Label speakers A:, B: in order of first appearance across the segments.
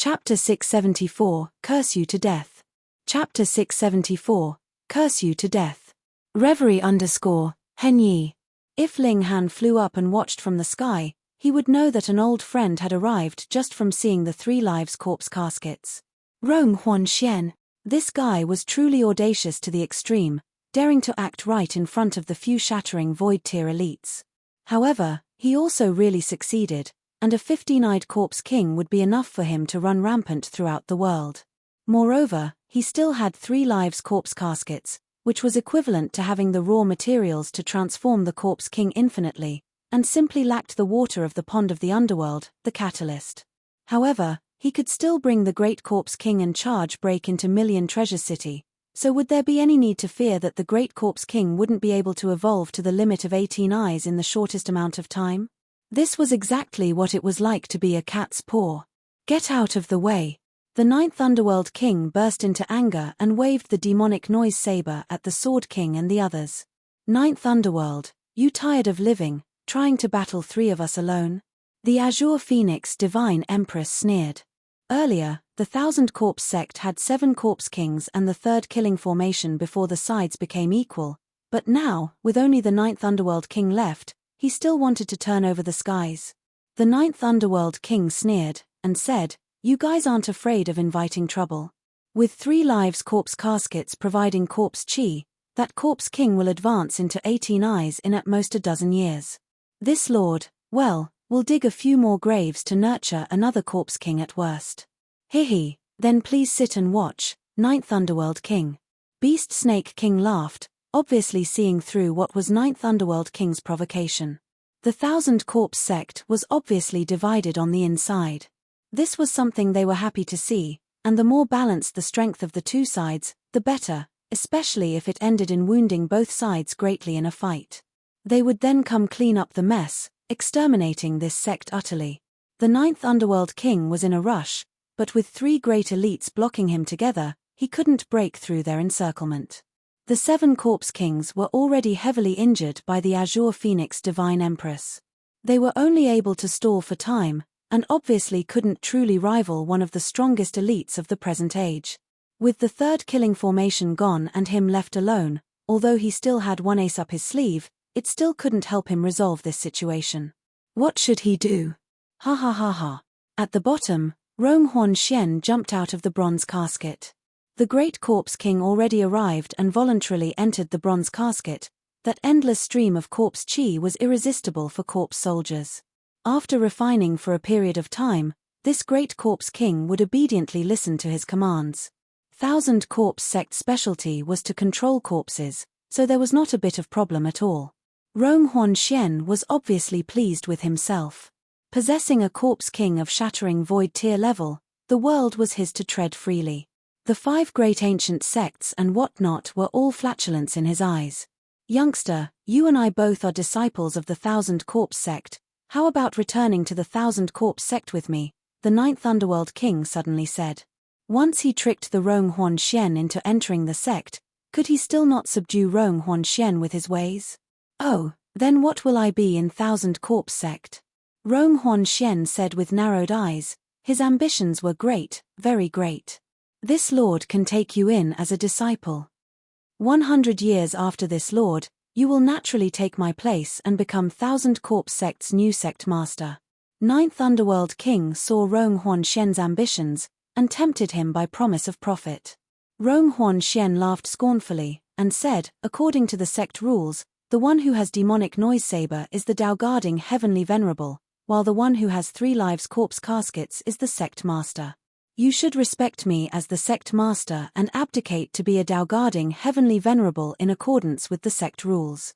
A: Chapter 674, Curse You to Death. Chapter 674, Curse You to Death. Reverie _ Henyi. If Ling Han flew up and watched from the sky, he would know that an old friend had arrived just from seeing the 3 lives corpse caskets. Rong Huan Xian. This guy was truly audacious to the extreme, daring to act right in front of the few shattering void-tier elites. However, he also really succeeded, and a 15-eyed corpse king would be enough for him to run rampant throughout the world. Moreover, he still had 3 lives corpse caskets, which was equivalent to having the raw materials to transform the corpse king infinitely, and simply lacked the water of the pond of the underworld, the catalyst. However, he could still bring the great corpse king and charge break into Million Treasure City, so would there be any need to fear that the great corpse king wouldn't be able to evolve to the limit of 18 eyes in the shortest amount of time? This was exactly what it was like to be a cat's paw. Get out of the way. The 9th Underworld King burst into anger and waved the demonic noise saber at the Sword King and the others. 9th Underworld, you tired of living, trying to battle 3 of us alone? The Azure Phoenix Divine Empress sneered. Earlier, the 1000 Corpse sect had 7 Corpse Kings and the 3rd killing formation before the sides became equal, but now, with only the 9th Underworld King left, he still wanted to turn over the skies. The 9th Underworld King sneered, and said, "You guys aren't afraid of inviting trouble. With 3 lives corpse caskets providing corpse chi, that corpse king will advance into 18 eyes in at most a dozen years. This lord, well, will dig a few more graves to nurture another corpse king at worst. Hehe, then please sit and watch, 9th Underworld King." Beast Snake King laughed, obviously seeing through what was 9th Underworld King's provocation. The 1000 Corpse sect was obviously divided on the inside. This was something they were happy to see, and the more balanced the strength of the 2 sides, the better, especially if it ended in wounding both sides greatly in a fight. They would then come clean up the mess, exterminating this sect utterly. The 9th Underworld King was in a rush, but with 3 great elites blocking him together, he couldn't break through their encirclement. The 7 Corpse Kings were already heavily injured by the Azure Phoenix Divine Empress. They were only able to stall for time, and obviously couldn't truly rival one of the strongest elites of the present age. With the 3rd killing formation gone and him left alone, although he still had 1 ace up his sleeve, it still couldn't help him resolve this situation. What should he do? Ha ha ha ha. At the bottom, Rong Huan Xian jumped out of the bronze casket. The great corpse king already arrived and voluntarily entered the bronze casket. That endless stream of corpse chi was irresistible for corpse soldiers. After refining for a period of time, this great corpse king would obediently listen to his commands. 1000 Corpse sect specialty was to control corpses, so there was not a bit of problem at all. Rong Huan Xian was obviously pleased with himself. Possessing a corpse king of shattering void tier level, the world was his to tread freely. The 5 great ancient sects and whatnot were all flatulence in his eyes. "Youngster, you and I both are disciples of the 1000 Corpse sect. How about returning to the 1000 Corpse sect with me?" the 9th Underworld King suddenly said. Once he tricked the Rong Huan Xian into entering the sect, could he still not subdue Rong Huan Xian with his ways? "Oh, then what will I be in 1000 Corpse sect?" Rong Huan Xian said with narrowed eyes. His ambitions were great, very great. "This lord can take you in as a disciple. 100 years after this lord, you will naturally take my place and become 1000 Corpse sect's new sect master." 9th Underworld King saw Rong Huan Xian's ambitions, and tempted him by promise of profit. Rong Huan Xian laughed scornfully, and said, according to the sect rules, the one who has demonic noise saber is the Dao-guarding heavenly venerable, while the one who has 3 lives corpse caskets is the sect master. You should respect me as the sect master and abdicate to be a Dao-guarding heavenly venerable in accordance with the sect rules.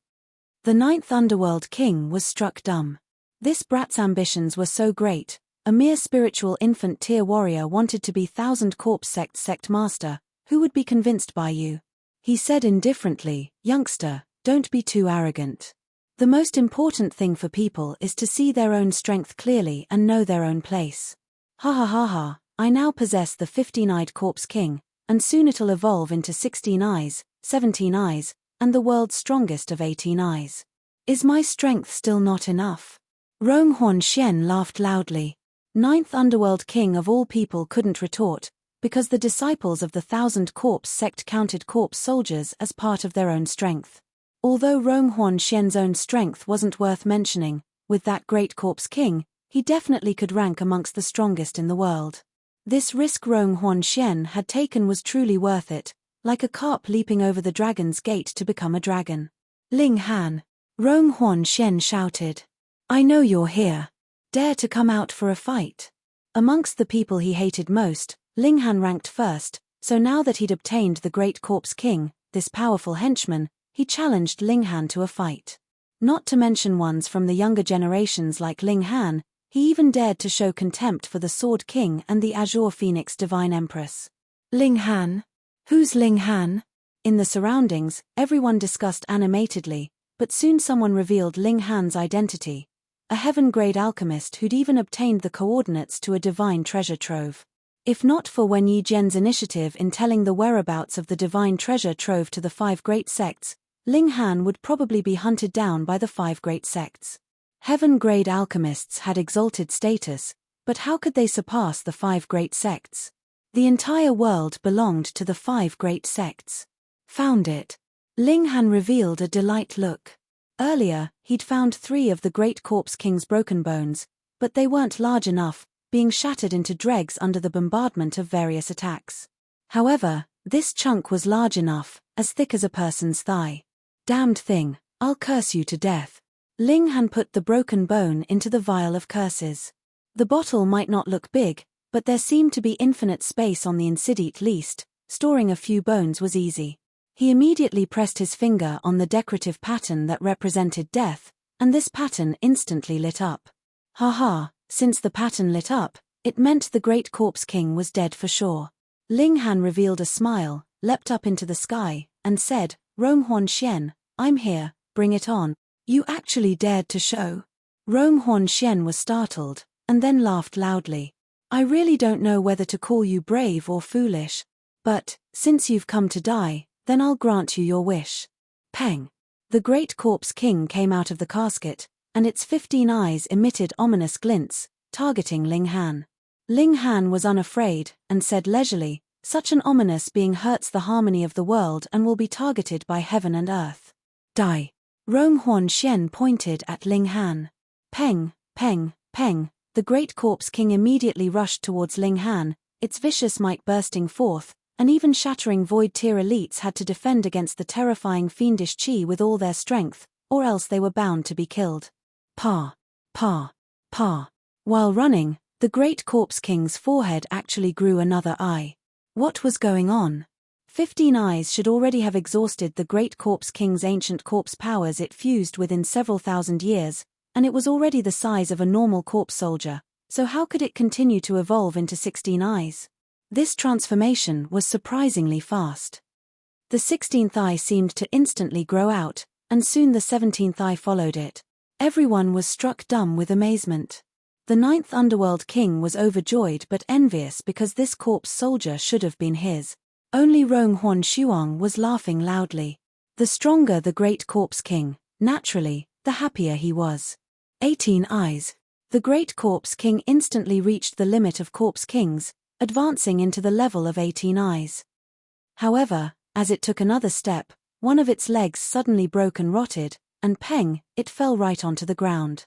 A: The 9th Underworld King was struck dumb. This brat's ambitions were so great. A mere spiritual infant tier warrior wanted to be 1000 Corpse sect master. Who would be convinced by you? He said indifferently, "Youngster, don't be too arrogant. The most important thing for people is to see their own strength clearly and know their own place. Ha ha ha ha. I now possess the 15-eyed Corpse King, and soon it'll evolve into 16 eyes, 17 eyes, and the world's strongest of 18 eyes. Is my strength still not enough?" Rong Huan Xian laughed loudly. Ninth Underworld King of all people couldn't retort, because the disciples of the Thousand Corpse sect counted corpse soldiers as part of their own strength. Although Rong Huan Xian's own strength wasn't worth mentioning, with that great corpse king, he definitely could rank amongst the strongest in the world. This risk Rong Huan Xian had taken was truly worth it, like a carp leaping over the dragon's gate to become a dragon. Ling Han. Rong Huan Xian shouted. I know you're here. Dare to come out for a fight. Amongst the people he hated most, Ling Han ranked first, so now that he'd obtained the great corpse king, this powerful henchman, he challenged Ling Han to a fight. Not to mention ones from the younger generations like Ling Han, he even dared to show contempt for the Sword King and the Azure Phoenix Divine Empress. Ling Han? Who's Ling Han? In the surroundings, everyone discussed animatedly, but soon someone revealed Ling Han's identity. A heaven-grade alchemist who'd even obtained the coordinates to a divine treasure trove. If not for Wen Yi Zhen's initiative in telling the whereabouts of the divine treasure trove to the 5 great sects, Ling Han would probably be hunted down by the 5 great sects. Heaven-grade alchemists had exalted status, but how could they surpass the 5 great sects? The entire world belonged to the 5 great sects. Found it. Ling Han revealed a delight look. Earlier, he'd found 3 of the great corpse king's broken bones, but they weren't large enough, being shattered into dregs under the bombardment of various attacks. However, this chunk was large enough, as thick as a person's thigh. Damned thing, I'll curse you to death. Ling Han put the broken bone into the vial of curses. The bottle might not look big, but there seemed to be infinite space on the inside at least. Storing a few bones was easy. He immediately pressed his finger on the decorative pattern that represented death, and this pattern instantly lit up. Ha! Since the pattern lit up, it meant the great corpse king was dead for sure. Ling Han revealed a smile, leapt up into the sky, and said, Rong Huan Xian, I'm here, bring it on. You actually dared to show. Rong Huan Xian was startled, and then laughed loudly. I really don't know whether to call you brave or foolish. But, since you've come to die, then I'll grant you your wish. Peng. The great corpse king came out of the casket, and its 15 eyes emitted ominous glints, targeting Ling Han. Ling Han was unafraid, and said leisurely, such an ominous being hurts the harmony of the world and will be targeted by heaven and earth. Die. Rong Huan Xian pointed at Ling Han. Peng, peng, peng. The great corpse king immediately rushed towards Ling Han, its vicious might bursting forth, and even shattering void-tier elites had to defend against the terrifying fiendish chi with all their strength, or else they were bound to be killed. Pa. While running, the great corpse king's forehead actually grew another eye. What was going on? 15 eyes should already have exhausted the great corpse king's ancient corpse powers it fused within several thousand years, and it was already the size of a normal corpse soldier, so how could it continue to evolve into 16 eyes? This transformation was surprisingly fast. The 16th eye seemed to instantly grow out, and soon the 17th eye followed it. Everyone was struck dumb with amazement. The 9th Underworld King was overjoyed but envious because this corpse soldier should have been his. Only Rong Huan Shuang was laughing loudly. The stronger the great corpse king, naturally, the happier he was. 18 eyes. The great corpse king instantly reached the limit of corpse kings, advancing into the level of 18 eyes. However, as it took another step, one of its legs suddenly broke and rotted, and peng, it fell right onto the ground.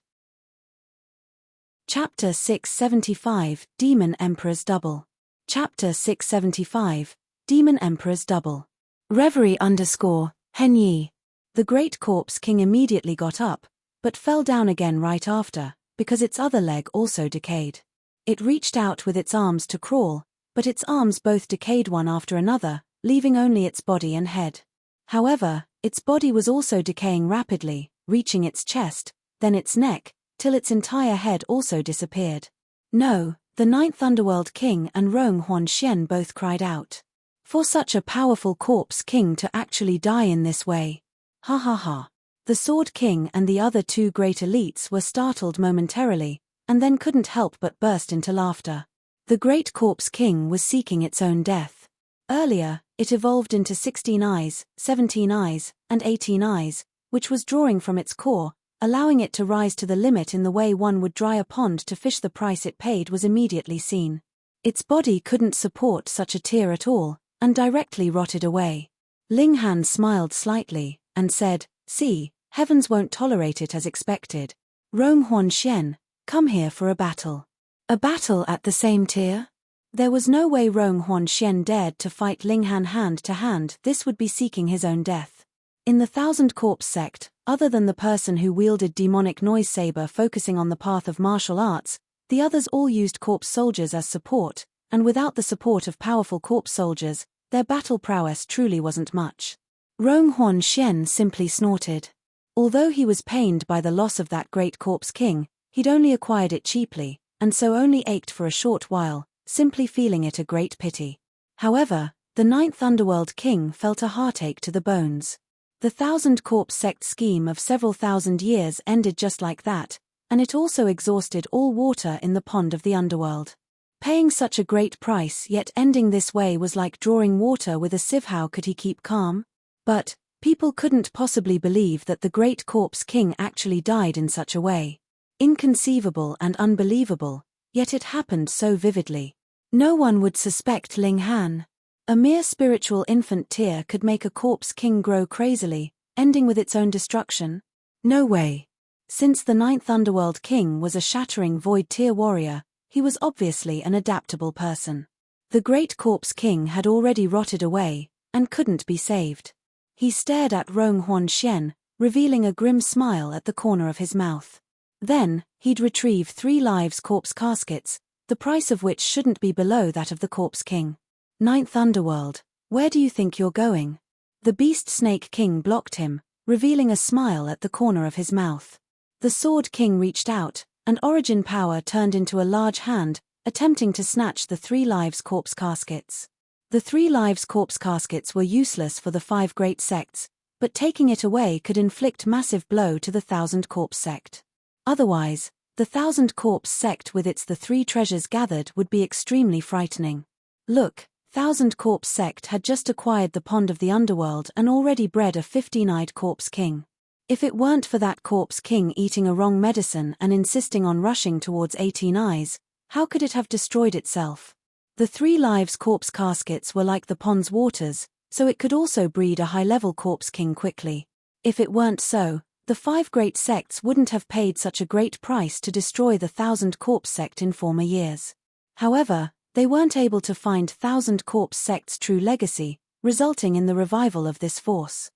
A: Chapter 675, Demon Emperor's Double. Chapter 675, Demon Emperor's Double. Reverie _Henyi. The great corpse king immediately got up, but fell down again right after, because its other leg also decayed. It reached out with its arms to crawl, but its arms both decayed one after another, leaving only its body and head. However, its body was also decaying rapidly, reaching its chest, then its neck, till its entire head also disappeared. No, the 9th Underworld King and Rong Huan Xian both cried out. For such a powerful corpse king to actually die in this way. Ha. The Sword King and the other 2 great elites were startled momentarily, and then couldn't help but burst into laughter. The great corpse king was seeking its own death. Earlier, it evolved into 16 eyes, 17 eyes, and 18 eyes, which was drawing from its core, allowing it to rise to the limit in the way one would dry a pond to fish. The price it paid was immediately seen. Its body couldn't support such a tear at all, and directly rotted away. Ling Han smiled slightly, and said, "See, heavens won't tolerate it as expected. Rong Huanxian, come here for a battle." A battle at the same tier? There was no way Rong Huanxian dared to fight Ling Han hand to hand. This would be seeking his own death. In the Thousand Corpse sect, other than the person who wielded demonic noise saber focusing on the path of martial arts, the others all used corpse soldiers as support, and without the support of powerful corpse soldiers, their battle prowess truly wasn't much. Rong Huanxian simply snorted. Although he was pained by the loss of that great corpse king, he'd only acquired it cheaply, and so only ached for a short while, simply feeling it a great pity. However, the ninth underworld king felt a heartache to the bones. The Thousand Corpse sect scheme of several thousand years ended just like that, and it also exhausted all water in the pond of the underworld. Paying such a great price yet ending this way was like drawing water with a sieve. How could he keep calm? But people couldn't possibly believe that the great corpse king actually died in such a way. Inconceivable and unbelievable, yet it happened so vividly. No one would suspect Ling Han. A mere spiritual infant tear could make a corpse king grow crazily, ending with its own destruction? No way. Since the ninth underworld king was a shattering void tier warrior, he was obviously an adaptable person. The great corpse king had already rotted away, and couldn't be saved. He stared at Rong Huanxian, revealing a grim smile at the corner of his mouth. Then, he'd retrieve 3 lives corpse caskets, the price of which shouldn't be below that of the corpse king. Ninth underworld, where do you think you're going? The beast snake king blocked him, revealing a smile at the corner of his mouth. The sword king reached out, and origin power turned into a large hand, attempting to snatch the 3 lives corpse caskets. The 3 lives corpse caskets were useless for the 5 great sects, but taking it away could inflict massive blow to the Thousand Corpse sect. Otherwise, the Thousand Corpse sect with its the 3 treasures gathered would be extremely frightening. Look, Thousand Corpse sect had just acquired the pond of the underworld and already bred a 15-eyed corpse king. If it weren't for that corpse king eating a wrong medicine and insisting on rushing towards 18 eyes, how could it have destroyed itself? The 3 lives corpse caskets were like the pond's waters, so it could also breed a high-level corpse king quickly. If it weren't so, the 5 great sects wouldn't have paid such a great price to destroy the Thousand Corpse sect in former years. However, they weren't able to find Thousand Corpse sect's true legacy, resulting in the revival of this force.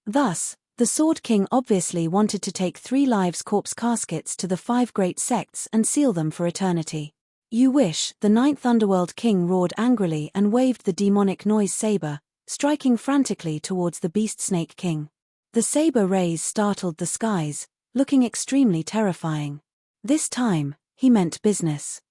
A: Thus, the Sword King obviously wanted to take 3 lives corpse caskets to the 5 great sects and seal them for eternity. You wish, the ninth underworld king roared angrily and waved the demonic noise saber, striking frantically towards the beast snake king. The saber rays startled the skies, looking extremely terrifying. This time, he meant business.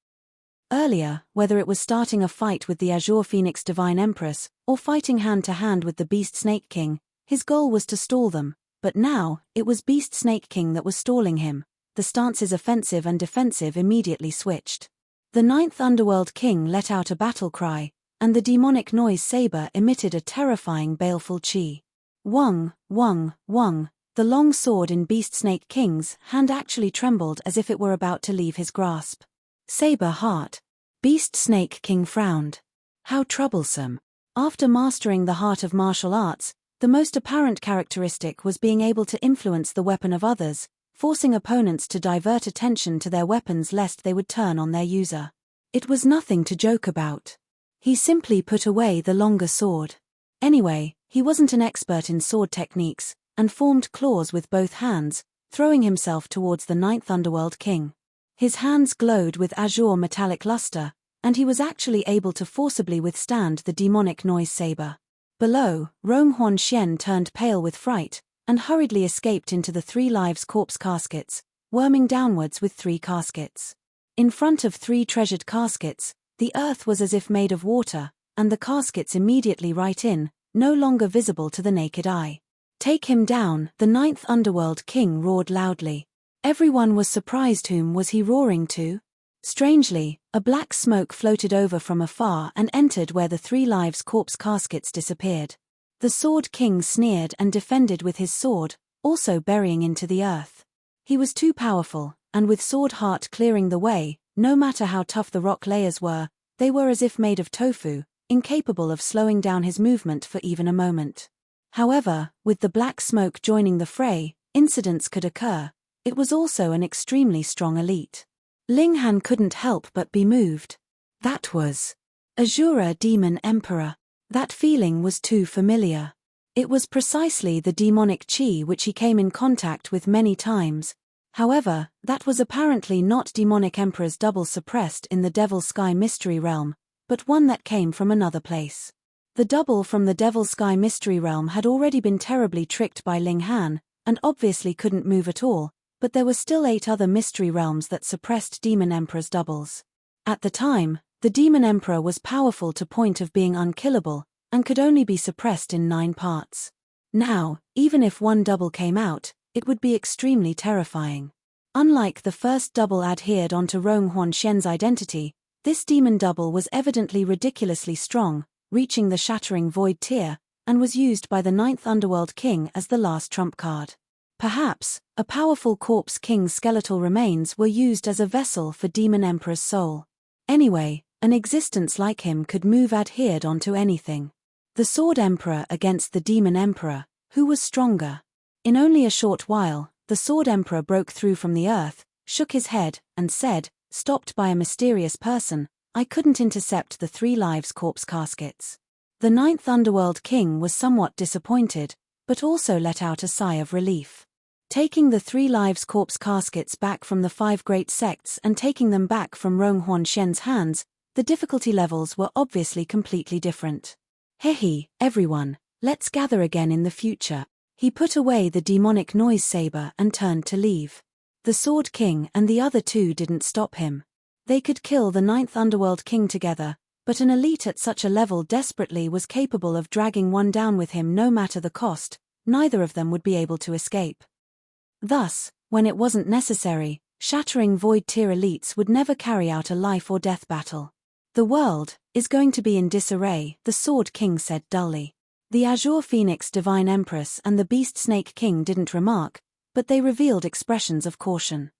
A: Earlier, whether it was starting a fight with the Azure Phoenix Divine Empress, or fighting hand-to-hand with the Beast Snake King, his goal was to stall them, but now, it was Beast Snake King that was stalling him. The stances offensive and defensive immediately switched. The ninth Underworld King let out a battle cry, and the demonic noise saber emitted a terrifying baleful chi. Wong, wong, wong, the long sword in Beast Snake King's hand actually trembled as if it were about to leave his grasp. Saber heart. Beast Snake King frowned. How troublesome. After mastering the heart of martial arts, the most apparent characteristic was being able to influence the weapon of others, forcing opponents to divert attention to their weapons lest they would turn on their user. It was nothing to joke about. He simply put away the longer sword. Anyway, he wasn't an expert in sword techniques, and formed claws with both hands, throwing himself towards the ninth Underworld King. His hands glowed with azure metallic luster, and he was actually able to forcibly withstand the demonic noise saber. Below, Rong Huanxian turned pale with fright, and hurriedly escaped into the 3 lives corpse caskets, worming downwards with 3 caskets. In front of 3 treasured caskets, the earth was as if made of water, and the caskets immediately right in, no longer visible to the naked eye. Take him down, the ninth Underworld King roared loudly. Everyone was surprised. Whom was he roaring to? Strangely, a black smoke floated over from afar and entered where the 3 lives corpse caskets disappeared. The Sword King sneered and defended with his sword, also burying into the earth. He was too powerful, and with Sword Heart clearing the way, no matter how tough the rock layers were, they were as if made of tofu, incapable of slowing down his movement for even a moment. However, with the black smoke joining the fray, incidents could occur. It was also an extremely strong elite. Ling Han couldn't help but be moved. That was Azura Demon Emperor. That feeling was too familiar. It was precisely the demonic chi which he came in contact with many times. However, that was apparently not demonic emperor's double suppressed in the Devil Sky Mystery Realm, but one that came from another place. The double from the Devil Sky Mystery Realm had already been terribly tricked by Ling Han, and obviously couldn't move at all, but there were still 8 other mystery realms that suppressed Demon Emperor's doubles. At the time, the Demon Emperor was powerful to point of being unkillable, and could only be suppressed in 9 parts. Now, even if one double came out, it would be extremely terrifying. Unlike the first double adhered onto Rong Huanxian's identity, this demon double was evidently ridiculously strong, reaching the shattering void tier, and was used by the 9th Underworld King as the last trump card. Perhaps, a powerful corpse king's skeletal remains were used as a vessel for Demon Emperor's soul. Anyway, an existence like him could move adhered onto anything. The Sword Emperor against the Demon Emperor, who was stronger? In only a short while, the Sword Emperor broke through from the earth, shook his head, and said, stopped by a mysterious person, I couldn't intercept the 3 lives corpse caskets. The 9th Underworld King was somewhat disappointed, but also let out a sigh of relief. Taking the 3 lives corpse caskets back from the 5 great sects and taking them back from Rong Huanxian's hands, the difficulty levels were obviously completely different. Hehe, everyone, let's gather again in the future. He put away the demonic noise saber and turned to leave. The Sword King and the other 2 didn't stop him. They could kill the 9th Underworld King together, but an elite at such a level desperately was capable of dragging one down with him no matter the cost. Neither of them would be able to escape. Thus, when it wasn't necessary, shattering void tier elites would never carry out a life or death battle. The world is going to be in disarray, the Sword King said dully. The Azure Phoenix Divine Empress and the Beast Snake King didn't remark, but they revealed expressions of caution.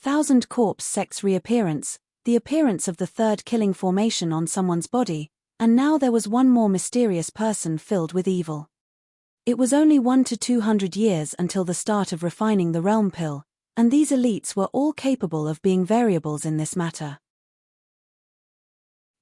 A: 1000 corpse sects reappearance, the appearance of the 3rd killing formation on someone's body, and now there was one more mysterious person filled with evil. It was only 1 to 200 years until the start of refining the realm pill, and these elites were all capable of being variables in this matter.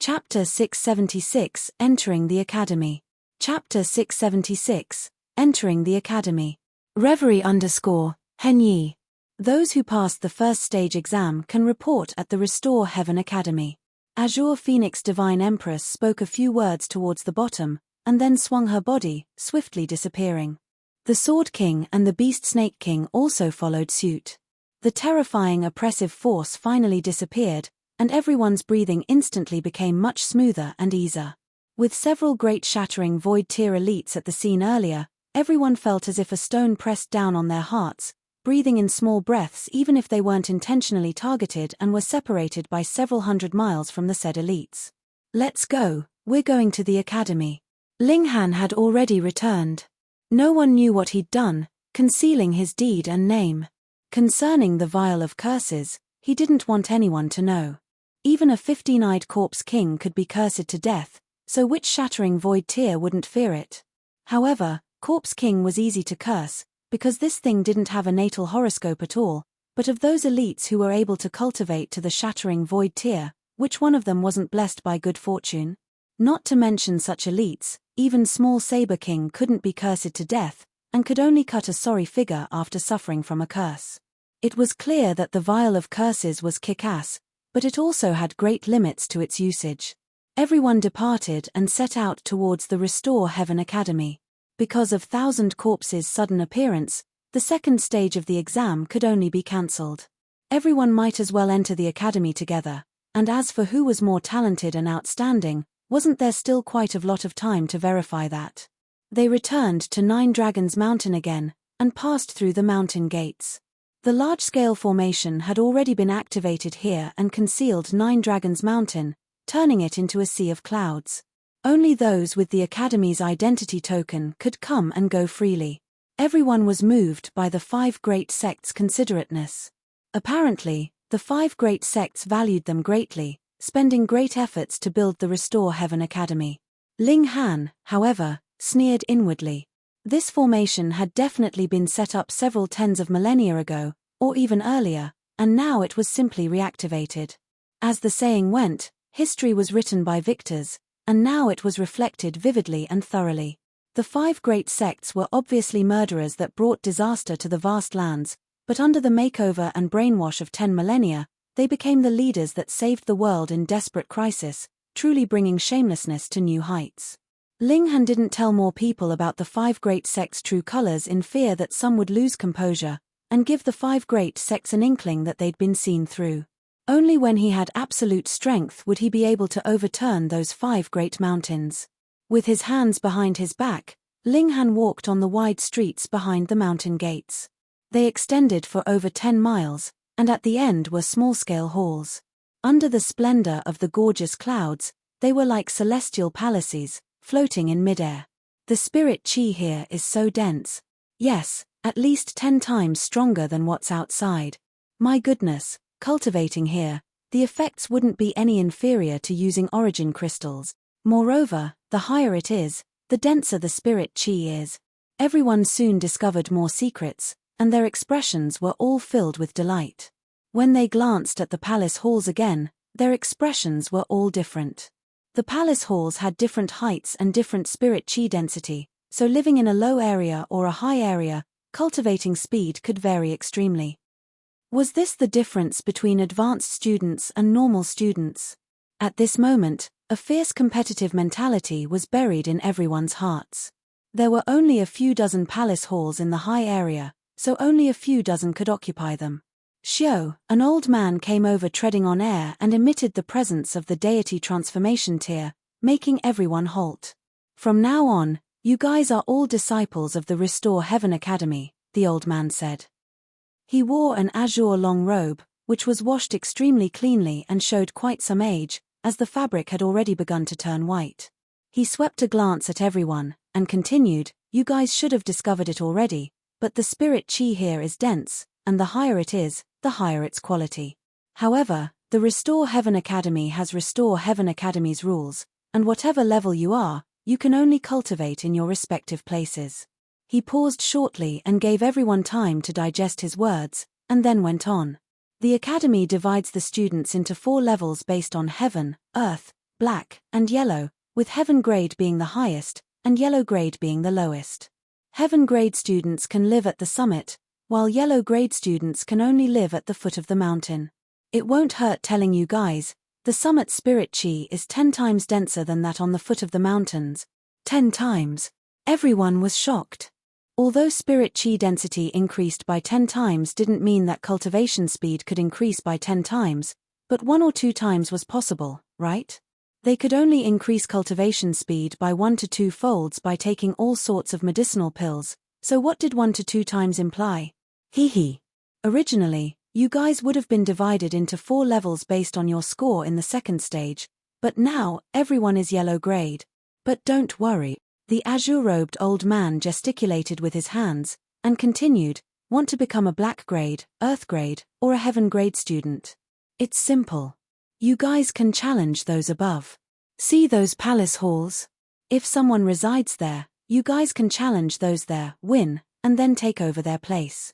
A: Chapter 676, Entering the Academy. Chapter 676, Entering the Academy. Reverie _Henyi. Those who passed the first stage exam can report at the Restore Heaven Academy. Azure Phoenix Divine Empress spoke a few words towards the bottom, and then swung her body, swiftly disappearing. The Sword King and the Beast Snake King also followed suit. The terrifying oppressive force finally disappeared, and everyone's breathing instantly became much smoother and easier. With several great shattering void tier elites at the scene earlier, everyone felt as if a stone pressed down on their hearts, breathing in small breaths even if they weren't intentionally targeted and were separated by several hundred miles from the said elites. Let's go, we're going to the academy. Ling Han had already returned. No one knew what he'd done, concealing his deed and name. Concerning the vial of curses, he didn't want anyone to know. Even a 15-eyed corpse king could be cursed to death, so which shattering void tier wouldn't fear it? However, Corpse King was easy to curse, because this thing didn't have a natal horoscope at all, but of those elites who were able to cultivate to the shattering void tier, which one of them wasn't blessed by good fortune? Not to mention such elites, even small Saber King couldn't be cursed to death, and could only cut a sorry figure after suffering from a curse. It was clear that the vial of curses was kick-ass, but it also had great limits to its usage. Everyone departed and set out towards the Restore Heaven Academy. Because of 1000 Corpses' sudden appearance, the second stage of the exam could only be cancelled. Everyone might as well enter the academy together, and as for who was more talented and outstanding, wasn't there still quite a lot of time to verify that? They returned to 9 Dragons Mountain again, and passed through the mountain gates. The large-scale formation had already been activated here and concealed 9 Dragons Mountain, turning it into a sea of clouds. Only those with the Academy's identity token could come and go freely. Everyone was moved by the 5 great sects' considerateness. Apparently, the 5 great sects valued them greatly, spending great efforts to build the Restore Heaven Academy. Ling Han, however, sneered inwardly. This formation had definitely been set up several tens of millennia ago, or even earlier, and now it was simply reactivated. As the saying went, history was written by victors, and now it was reflected vividly and thoroughly. The 5 great sects were obviously murderers that brought disaster to the vast lands, but under the makeover and brainwash of 10 millennia, they became the leaders that saved the world in desperate crisis, truly bringing shamelessness to new heights. Ling Han didn't tell more people about the 5 great sects' true colors in fear that some would lose composure, and give the 5 great sects an inkling that they'd been seen through. Only when he had absolute strength would he be able to overturn those 5 great mountains. With his hands behind his back, Ling Han walked on the wide streets behind the mountain gates. They extended for over 10 miles, and at the end were small-scale halls. Under the splendor of the gorgeous clouds, they were like celestial palaces, floating in midair. The spirit chi here is so dense. Yes, at least 10 times stronger than what's outside. My goodness, cultivating here, the effects wouldn't be any inferior to using origin crystals. Moreover, the higher it is, the denser the spirit chi is. Everyone soon discovered more secrets, and their expressions were all filled with delight. When they glanced at the palace halls again, their expressions were all different. The palace halls had different heights and different spirit chi density, so living in a low area or a high area, cultivating speed could vary extremely. Was this the difference between advanced students and normal students? At this moment, a fierce competitive mentality was buried in everyone's hearts. There were only a few dozen palace halls in the high area, so only a few dozen could occupy them. Xiao, an old man, came over treading on air and emitted the presence of the deity transformation tier, making everyone halt. From now on, you guys are all disciples of the Restore Heaven Academy, the old man said. He wore an azure long robe, which was washed extremely cleanly and showed quite some age, as the fabric had already begun to turn white. He swept a glance at everyone, and continued, "You guys should have discovered it already, but the spirit chi here is dense, and the higher it is, the higher its quality. However, the Restore Heaven Academy has Restore Heaven Academy's rules, and whatever level you are, you can only cultivate in your respective places." He paused shortly and gave everyone time to digest his words, and then went on. The Academy divides the students into 4 levels based on Heaven, Earth, Black, and Yellow, with Heaven grade being the highest, and Yellow grade being the lowest. Heaven grade students can live at the summit, while Yellow grade students can only live at the foot of the mountain. It won't hurt telling you guys, the summit spirit chi is 10 times denser than that on the foot of the mountains. 10 times. Everyone was shocked. Although spirit chi density increased by 10 times didn't mean that cultivation speed could increase by 10 times, but 1 or 2 times was possible, right? They could only increase cultivation speed by 1 to 2 folds by taking all sorts of medicinal pills, so what did 1 to 2 times imply? Hee. Originally, you guys would have been divided into 4 levels based on your score in the second stage, but now, everyone is Yellow grade. But don't worry. The azure-robed old man gesticulated with his hands, and continued, "Want to become a Black grade, Earth grade, or a Heaven grade student? It's simple. You guys can challenge those above. See those palace halls? If someone resides there, you guys can challenge those there, win, and then take over their place."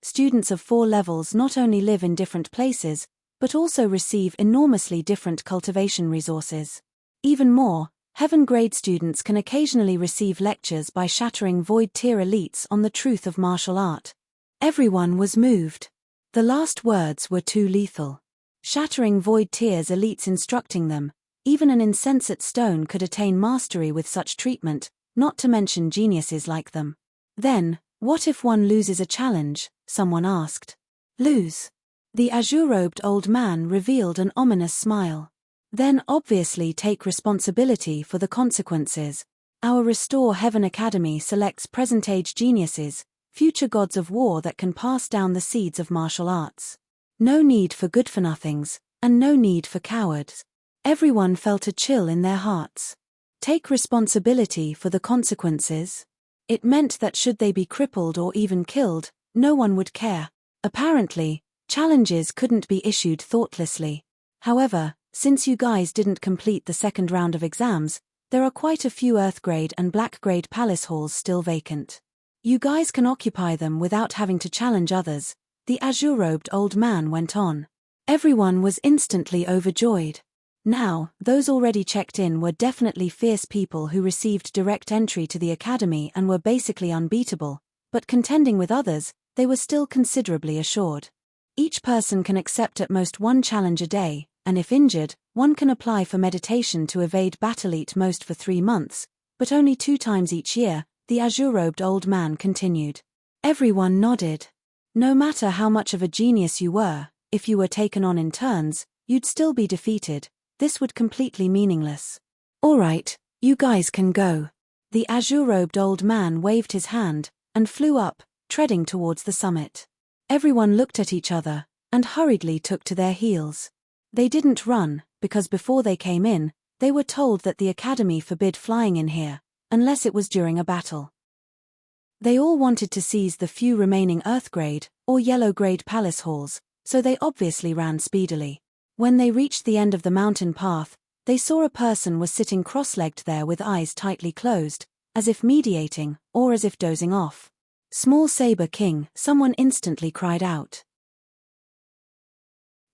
A: Students of 4 levels not only live in different places, but also receive enormously different cultivation resources. Even more, Heaven grade students can occasionally receive lectures by shattering Void tier elites on the truth of martial art. Everyone was moved. The last words were too lethal. Shattering Void tier's elites, instructing them, even an insensate stone could attain mastery with such treatment, not to mention geniuses like them. Then, what if one loses a challenge? Someone asked. Lose? The azure-robed old man revealed an ominous smile. Then obviously take responsibility for the consequences. Our Restore Heaven Academy selects present-age geniuses, future gods of war that can pass down the seeds of martial arts. No need for good-for-nothings, and no need for cowards. Everyone felt a chill in their hearts. Take responsibility for the consequences? It meant that should they be crippled or even killed, no one would care. Apparently, challenges couldn't be issued thoughtlessly. However, since you guys didn't complete the second round of exams, there are quite a few Earth-grade and Black-grade palace halls still vacant. You guys can occupy them without having to challenge others, the azure-robed old man went on. Everyone was instantly overjoyed. Now, those already checked in were definitely fierce people who received direct entry to the academy and were basically unbeatable, but contending with others, they were still considerably assured. Each person can accept at most one challenge a day, and if injured, one can apply for meditation to evade battle at most for 3 months, but only 2 times each year, the azure-robed old man continued. Everyone nodded. No matter how much of a genius you were, if you were taken on in turns, you'd still be defeated. This would completely meaningless. All right, you guys can go. The azure-robed old man waved his hand, and flew up, treading towards the summit. Everyone looked at each other, and hurriedly took to their heels. They didn't run, because before they came in, they were told that the academy forbid flying in here, unless it was during a battle. They all wanted to seize the few remaining Earth-grade, or Yellow-grade palace halls, so they obviously ran speedily. When they reached the end of the mountain path, they saw a person was sitting cross-legged there with eyes tightly closed, as if meditating, or as if dozing off. Small Saber King, someone instantly cried out.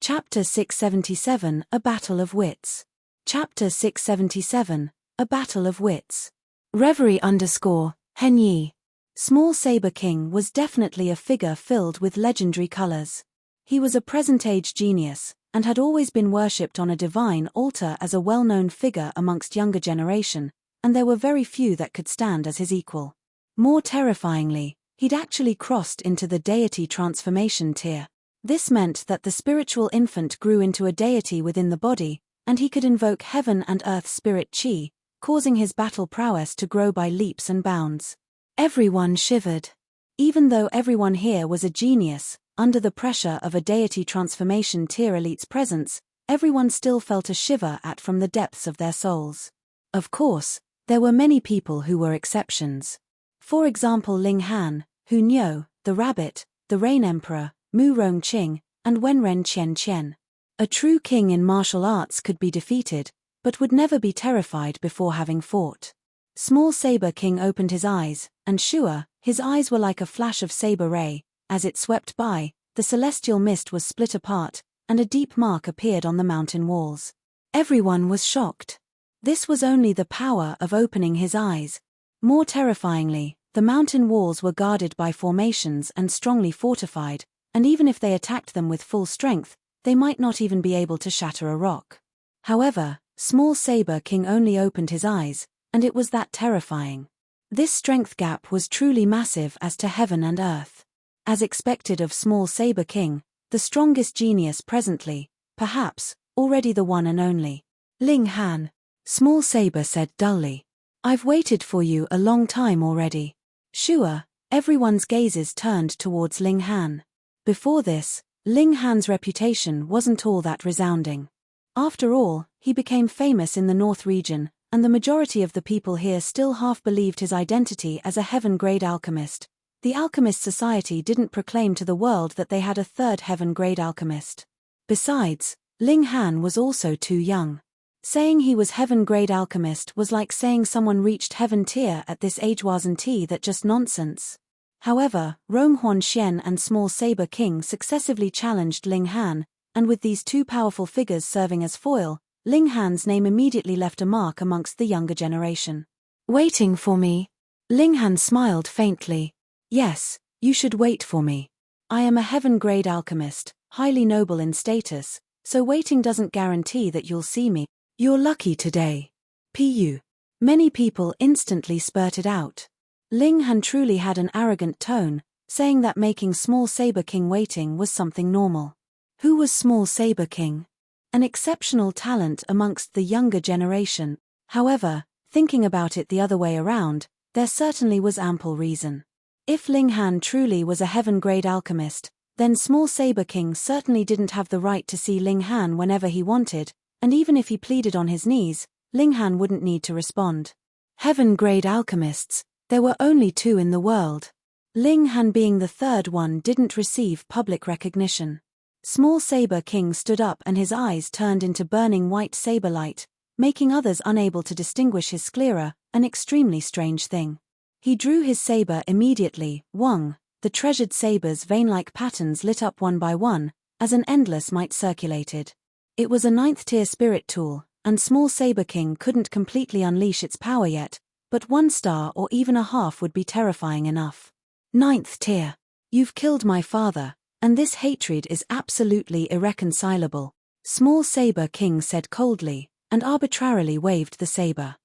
A: Chapter 677, A Battle of Wits. Chapter 677, A Battle of Wits. Reverie _Henyi. Small Saber King was definitely a figure filled with legendary colors. He was a present-age genius, and had always been worshipped on a divine altar as a well-known figure amongst younger generation, and there were very few that could stand as his equal. More terrifyingly, he'd actually crossed into the deity transformation tier. This meant that the spiritual infant grew into a deity within the body, and he could invoke heaven and earth spirit chi, causing his battle prowess to grow by leaps and bounds. Everyone shivered. Even though everyone here was a genius, under the pressure of a deity transformation tier elite's presence, everyone still felt a shiver from the depths of their souls. Of course, there were many people who were exceptions. For example, Ling Han, Hu Niu, the Rabbit, the Rain Emperor, Mu Rongqing, and Wenren Qian. A true king in martial arts could be defeated, but would never be terrified before having fought. Small Saber King opened his eyes, and sure, his eyes were like a flash of saber ray. As it swept by, the celestial mist was split apart, and a deep mark appeared on the mountain walls. Everyone was shocked. This was only the power of opening his eyes. More terrifyingly, the mountain walls were guarded by formations and strongly fortified, and even if they attacked them with full strength, they might not even be able to shatter a rock. However, Small Saber King only opened his eyes, and it was that terrifying. This strength gap was truly massive as to heaven and earth. As expected of Small Saber King, the strongest genius presently, perhaps, already the one and only. Ling Han. Small Saber said dully. I've waited for you a long time already. Sure, everyone's gazes turned towards Ling Han. Before this, Ling Han's reputation wasn't all that resounding. After all, he became famous in the North region, and the majority of the people here still half believed his identity as a heaven-grade alchemist. The Alchemist Society didn't proclaim to the world that they had a third heaven-grade alchemist. Besides, Ling Han was also too young. Saying he was heaven-grade alchemist was like saying someone reached heaven tier at this age. Wasn't that just nonsense? However, Ronghuan Xian and Small Saber King successively challenged Ling Han, and with these two powerful figures serving as foil, Ling Han's name immediately left a mark amongst the younger generation. Waiting for me? Ling Han smiled faintly. Yes, you should wait for me. I am a heaven-grade alchemist, highly noble in status, so waiting doesn't guarantee that you'll see me. You're lucky today. Pu. Many people instantly spurted out. Ling Han truly had an arrogant tone, saying that making Small Saber King waiting was something normal. Who was Small Saber King? An exceptional talent amongst the younger generation. However, thinking about it the other way around, there certainly was ample reason. If Ling Han truly was a heaven-grade alchemist, then Small Saber King certainly didn't have the right to see Ling Han whenever he wanted, and even if he pleaded on his knees, Ling Han wouldn't need to respond. Heaven-grade alchemists, There were only 2 in the world. Ling Han being the 3rd one didn't receive public recognition. Small Saber King stood up and his eyes turned into burning white saber light, making others unable to distinguish his sclera, an extremely strange thing. He drew his saber immediately, whong, the treasured saber's vein-like patterns lit up one by one, as an endless might circulated. It was a 9th tier spirit tool, and Small Saber King couldn't completely unleash its power yet, but 1 star or even a half would be terrifying enough. 9th tier. You've killed my father, and this hatred is absolutely irreconcilable, Small Saber King said coldly, and arbitrarily waved the saber.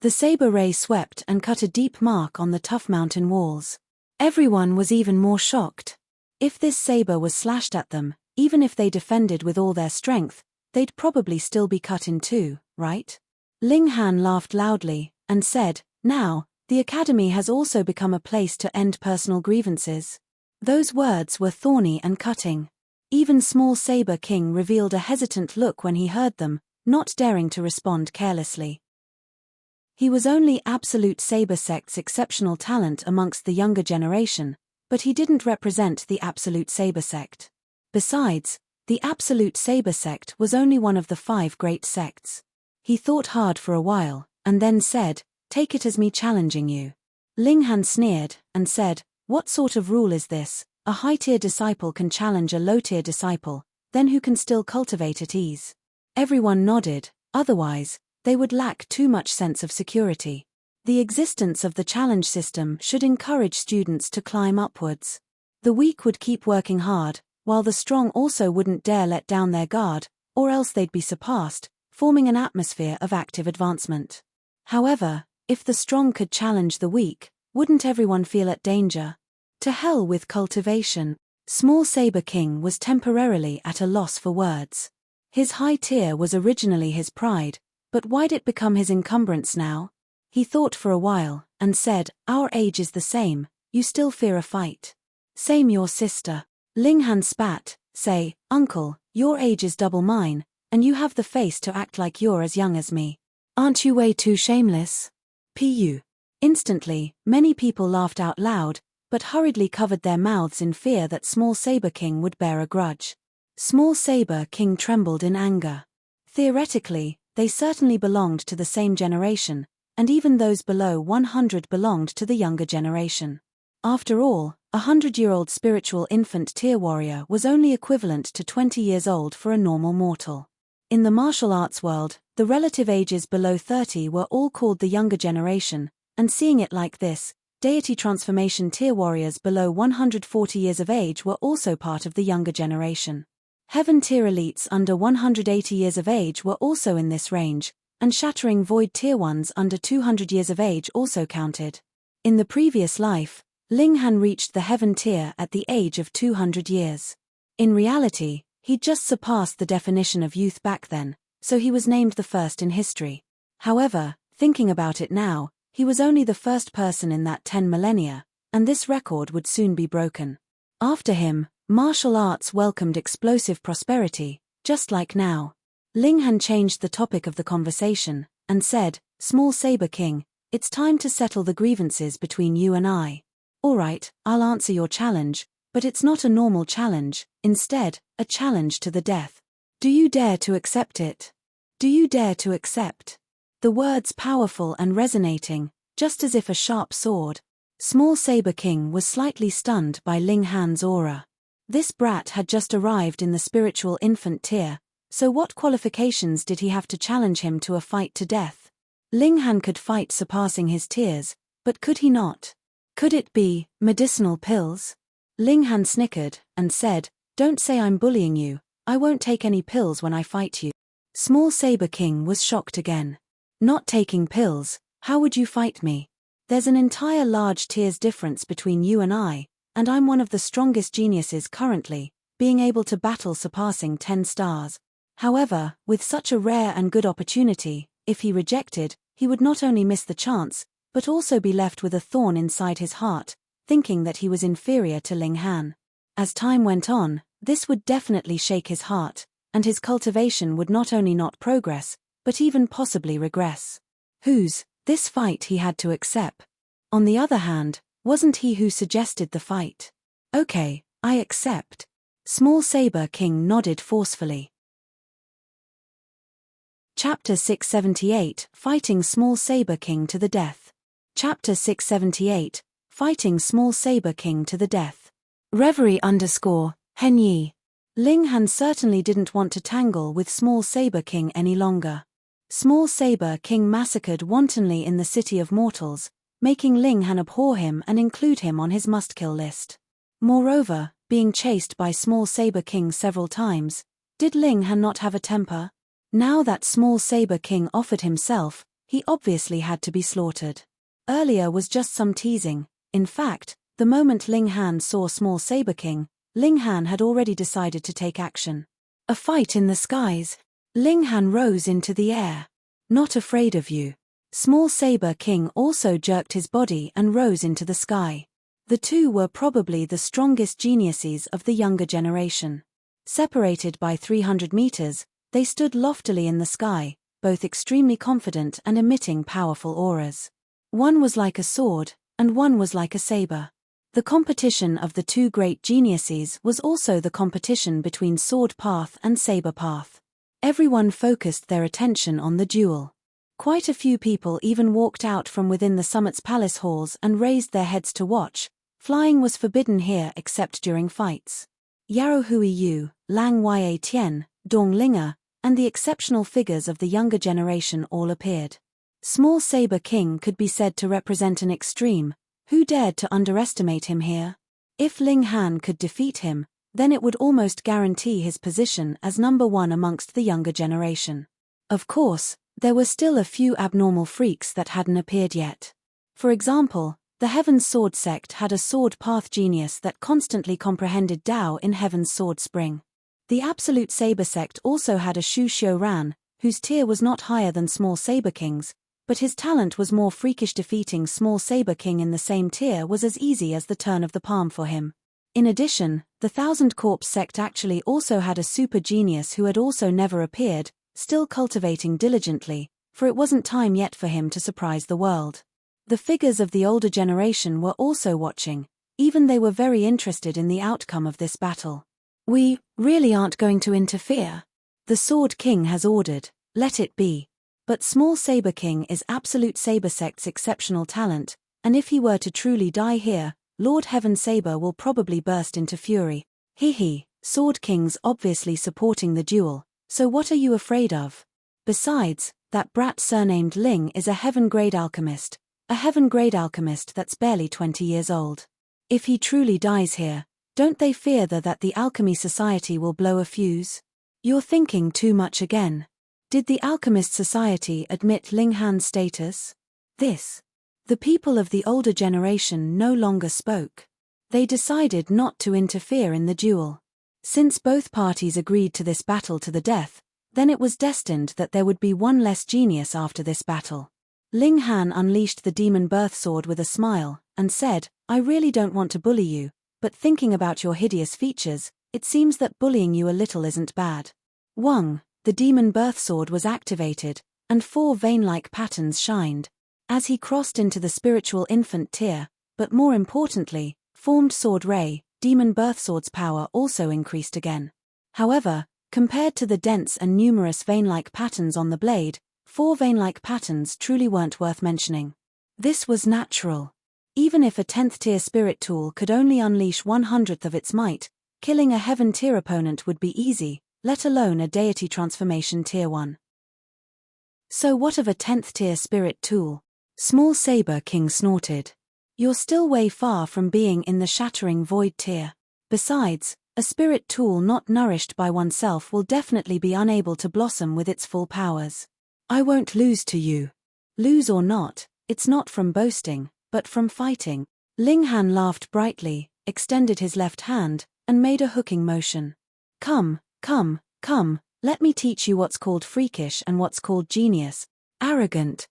A: The saber ray swept and cut a deep mark on the tough mountain walls. Everyone was even more shocked. If this saber was slashed at them, even if they defended with all their strength, they'd probably still be cut in 2, right? Ling Han laughed loudly, and said, "Now, the Academy has also become a place to end personal grievances." Those words were thorny and cutting. Even Small Saber King revealed a hesitant look when he heard them, not daring to respond carelessly. He was only Absolute Saber Sect's exceptional talent amongst the younger generation, but he didn't represent the Absolute Saber Sect. Besides, the Absolute Saber Sect was only one of the 5 great sects. He thought hard for a while, and then said, "Take it as me challenging you." Ling Han sneered, and said, "What sort of rule is this? A high-tier disciple can challenge a low-tier disciple, then who can still cultivate at ease?" Everyone nodded, otherwise, they would lack too much sense of security. The existence of the challenge system should encourage students to climb upwards. The weak would keep working hard, while the strong also wouldn't dare let down their guard, or else they'd be surpassed, forming an atmosphere of active advancement. However, if the strong could challenge the weak, wouldn't everyone feel at danger? To hell with cultivation. Small Saber King was temporarily at a loss for words. His high tier was originally his pride, but why'd it become his encumbrance now? He thought for a while, and said, "Our age is the same, you still fear a fight." "Same your sister." Ling Han spat, say, "Uncle, your age is double mine, and you have the face to act like you're as young as me. Aren't you way too shameless?" Pu. Instantly, many people laughed out loud, but hurriedly covered their mouths in fear that Small Saber King would bear a grudge. Small Saber King trembled in anger. Theoretically, they certainly belonged to the same generation, and even those below 100 belonged to the younger generation. After all, a 100-year-old spiritual infant tier warrior was only equivalent to 20 years old for a normal mortal. In the martial arts world, the relative ages below 30 were all called the younger generation, and seeing it like this, deity transformation tier warriors below 140 years of age were also part of the younger generation. Heaven tier elites under 180 years of age were also in this range, and shattering void tier ones under 200 years of age also counted. In the previous life, Ling Han reached the heaven tier at the age of 200 years. In reality, he'd just surpassed the definition of youth back then, so he was named the first in history. However, thinking about it now, he was only the first person in that 10 millennia, and this record would soon be broken. After him, martial arts welcomed explosive prosperity, just like now. Ling Han changed the topic of the conversation, and said, "Small Saber King, it's time to settle the grievances between you and I. Alright, I'll answer your challenge, but it's not a normal challenge, instead, a challenge to the death. Do you dare to accept it? Do you dare to accept?" The words powerful and resonating, just as if a sharp sword. Small Saber King was slightly stunned by Ling Han's aura. This brat had just arrived in the spiritual infant tier, so what qualifications did he have to challenge him to a fight to death? Ling Han could fight surpassing his tiers, but could he not? Could it be medicinal pills? Ling Han snickered, and said, "Don't say I'm bullying you, I won't take any pills when I fight you." Small Saber King was shocked again. "Not taking pills, how would you fight me? There's an entire large tiers difference between you and I'm one of the strongest geniuses currently, being able to battle surpassing 10 stars. However, with such a rare and good opportunity, if he rejected, he would not only miss the chance, but also be left with a thorn inside his heart, thinking that he was inferior to Ling Han. As time went on, this would definitely shake his heart, and his cultivation would not only not progress, but even possibly regress. This fight he had to accept. On the other hand, wasn't he who suggested the fight? Okay, I accept. Small Saber King nodded forcefully. Chapter 678, Fighting Small Saber King to the Death. Chapter 678, Fighting Small Saber King to the Death. Reverie _Henyi. Ling Han certainly didn't want to tangle with Small Saber King any longer. Small Saber King massacred wantonly in the City of Mortals, making Ling Han abhor him and include him on his must-kill list. Moreover, being chased by Small Saber King several times, did Ling Han not have a temper? Now that Small Saber King offered himself, he obviously had to be slaughtered. Earlier was just some teasing. In fact, the moment Ling Han saw Small Saber King, Ling Han had already decided to take action. A fight in the skies. Ling Han rose into the air. Not afraid of you. Small Saber King also jerked his body and rose into the sky. The two were probably the strongest geniuses of the younger generation. Separated by 300 meters, they stood loftily in the sky, both extremely confident and emitting powerful auras. One was like a sword, and one was like a saber. The competition of the two great geniuses was also the competition between Sword Path and Saber Path. Everyone focused their attention on the duel. Quite a few people even walked out from within the summit's palace halls and raised their heads to watch. Flying was forbidden here except during fights. Yaro Hui Yu, Lang Ya Tian, Dong Linger, and the exceptional figures of the younger generation all appeared. Small Saber King could be said to represent an extreme. Who dared to underestimate him here? If Ling Han could defeat him, then it would almost guarantee his position as number one amongst the younger generation. Of course, there were still a few abnormal freaks that hadn't appeared yet. For example, the Heaven's Sword sect had a sword path genius that constantly comprehended Tao in Heaven's Sword Spring. The Absolute Saber sect also had a Shu Xiu Ran, whose tier was not higher than Small Saber King's, but his talent was more freakish. Defeating Small Saber King in the same tier was as easy as the turn of the palm for him. In addition, the Thousand Corpse sect actually also had a super genius who had also never appeared, still cultivating diligently, for it wasn't time yet for him to surprise the world. The figures of the older generation were also watching, even they were very interested in the outcome of this battle. We really aren't going to interfere. The Sword King has ordered, let it be. But Small Saber King is Absolute Saber sect's exceptional talent, and if he were to truly die here, Lord Heaven Saber will probably burst into fury. Sword King's obviously supporting the duel, so what are you afraid of? Besides, that brat surnamed Ling is a heaven-grade alchemist that's barely 20 years old. If he truly dies here, don't they fear that the Alchemy Society will blow a fuse? You're thinking too much again. Did the Alchemist Society admit Ling Han's status? The people of the older generation no longer spoke. They decided not to interfere in the duel. Since both parties agreed to this battle to the death, then it was destined that there would be one less genius after this battle. Ling Han unleashed the demon birth sword with a smile, and said, I really don't want to bully you, but thinking about your hideous features, it seems that bullying you a little isn't bad. Wang, the demon birth sword was activated, and 4 vein-like patterns shined. As he crossed into the spiritual infant tier, but more importantly, formed sword ray, demon birth sword's power also increased again. However, compared to the dense and numerous vein-like patterns on the blade, 4 vein-like patterns truly weren't worth mentioning. This was natural. Even if a 10th tier spirit tool could only unleash 1/100th of its might, killing a heaven tier opponent would be easy, let alone a deity transformation tier 1. So what of a 10th tier spirit tool? Small Saber King snorted. You're still way far from being in the shattering void tier. Besides, a spirit tool not nourished by oneself will definitely be unable to blossom with its full powers. I won't lose to you. Lose or not, it's not from boasting, but from fighting. Ling Han laughed brightly, extended his left hand, and made a hooking motion. Come, let me teach you what's called freakish and what's called genius. Arrogant.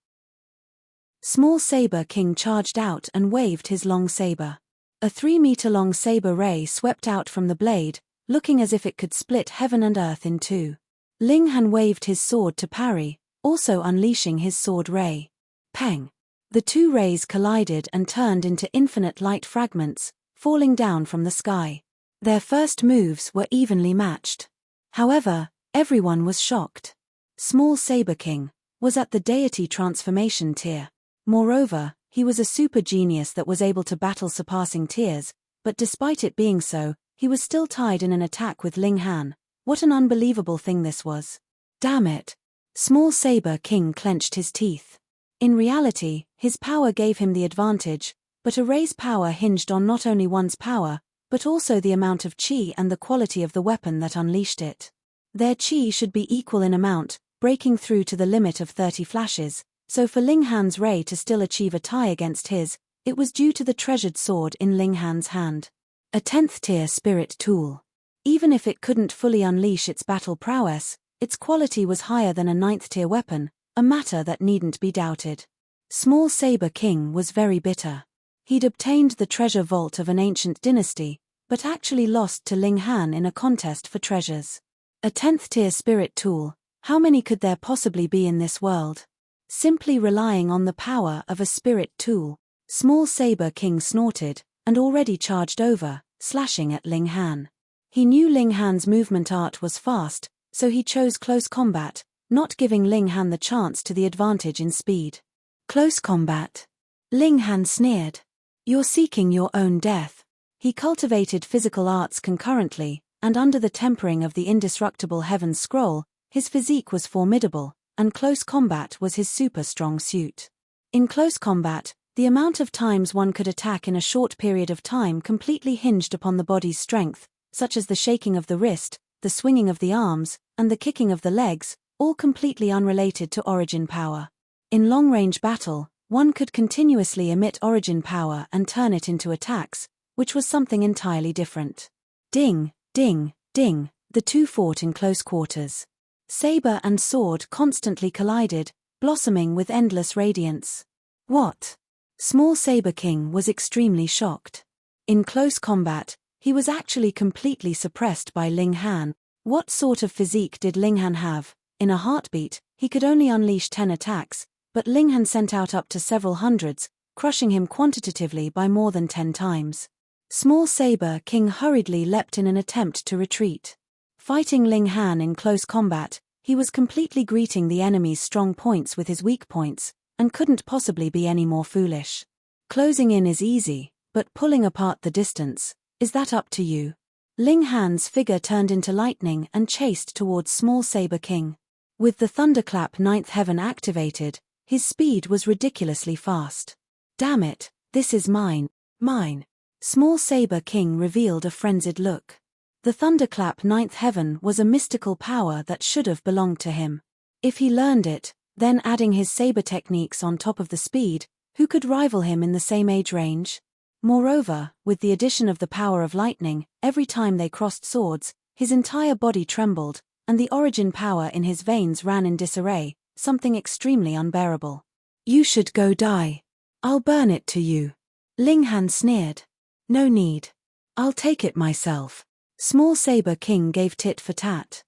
A: Small Saber King charged out and waved his long saber. A 3-meter-long saber ray swept out from the blade, looking as if it could split heaven and earth in two. Ling Han waved his sword to parry, also unleashing his sword ray. Peng! The two rays collided and turned into infinite light fragments, falling down from the sky. Their first moves were evenly matched. However, everyone was shocked. Small Saber King was at the deity transformation tier. Moreover, he was a super genius that was able to battle surpassing tiers, but despite it being so, he was still tied in an attack with Ling Han. What an unbelievable thing this was. Damn it. Small Saber King clenched his teeth. In reality, his power gave him the advantage, but a ray's power hinged on not only one's power, but also the amount of chi and the quality of the weapon that unleashed it. Their chi should be equal in amount, breaking through to the limit of 30 flashes, so for Ling Han's ray to still achieve a tie against his, it was due to the treasured sword in Ling Han's hand. A 10th tier spirit tool. Even if it couldn't fully unleash its battle prowess, its quality was higher than a 9th tier weapon, a matter that needn't be doubted. Small Saber King was very bitter. He'd obtained the treasure vault of an ancient dynasty, but actually lost to Ling Han in a contest for treasures. A 10th tier spirit tool, how many could there possibly be in this world? Simply relying on the power of a spirit tool, Small Saber King snorted, and already charged over, slashing at Ling Han. He knew Ling Han's movement art was fast, so he chose close combat, not giving Ling Han the chance to the advantage in speed. Close combat. Ling Han sneered. You're seeking your own death. He cultivated physical arts concurrently, and under the tempering of the indestructible Heaven's Scroll, his physique was formidable, and close combat was his super strong suit. In close combat, the amount of times one could attack in a short period of time completely hinged upon the body's strength, such as the shaking of the wrist, the swinging of the arms, and the kicking of the legs, all completely unrelated to origin power. In long-range battle, one could continuously emit origin power and turn it into attacks, which was something entirely different. Ding, ding, ding, the two fought in close quarters. Saber and sword constantly collided, blossoming with endless radiance. What? Small Saber King was extremely shocked. In close combat, he was actually completely suppressed by Ling Han. What sort of physique did Ling Han have? In a heartbeat, he could only unleash 10 attacks, but Ling Han sent out up to several hundreds, crushing him quantitatively by more than 10 times. Small Saber King hurriedly leapt in an attempt to retreat. Fighting Ling Han in close combat, he was completely greeting the enemy's strong points with his weak points, and couldn't possibly be any more foolish. Closing in is easy, but pulling apart the distance, is that up to you? Ling Han's figure turned into lightning and chased towards Small Saber King. With the Thunderclap 9th Heaven activated, his speed was ridiculously fast. Damn it, this is mine, mine. Small Saber King revealed a frenzied look. The Thunderclap 9th Heaven was a mystical power that should have belonged to him. If he learned it, then adding his saber techniques on top of the speed, who could rival him in the same age range? Moreover, with the addition of the power of lightning, every time they crossed swords, his entire body trembled, and the origin power in his veins ran in disarray, something extremely unbearable. You should go die. I'll burn it to you. Ling Han sneered. No need. I'll take it myself. Small Saber King gave tit for tat.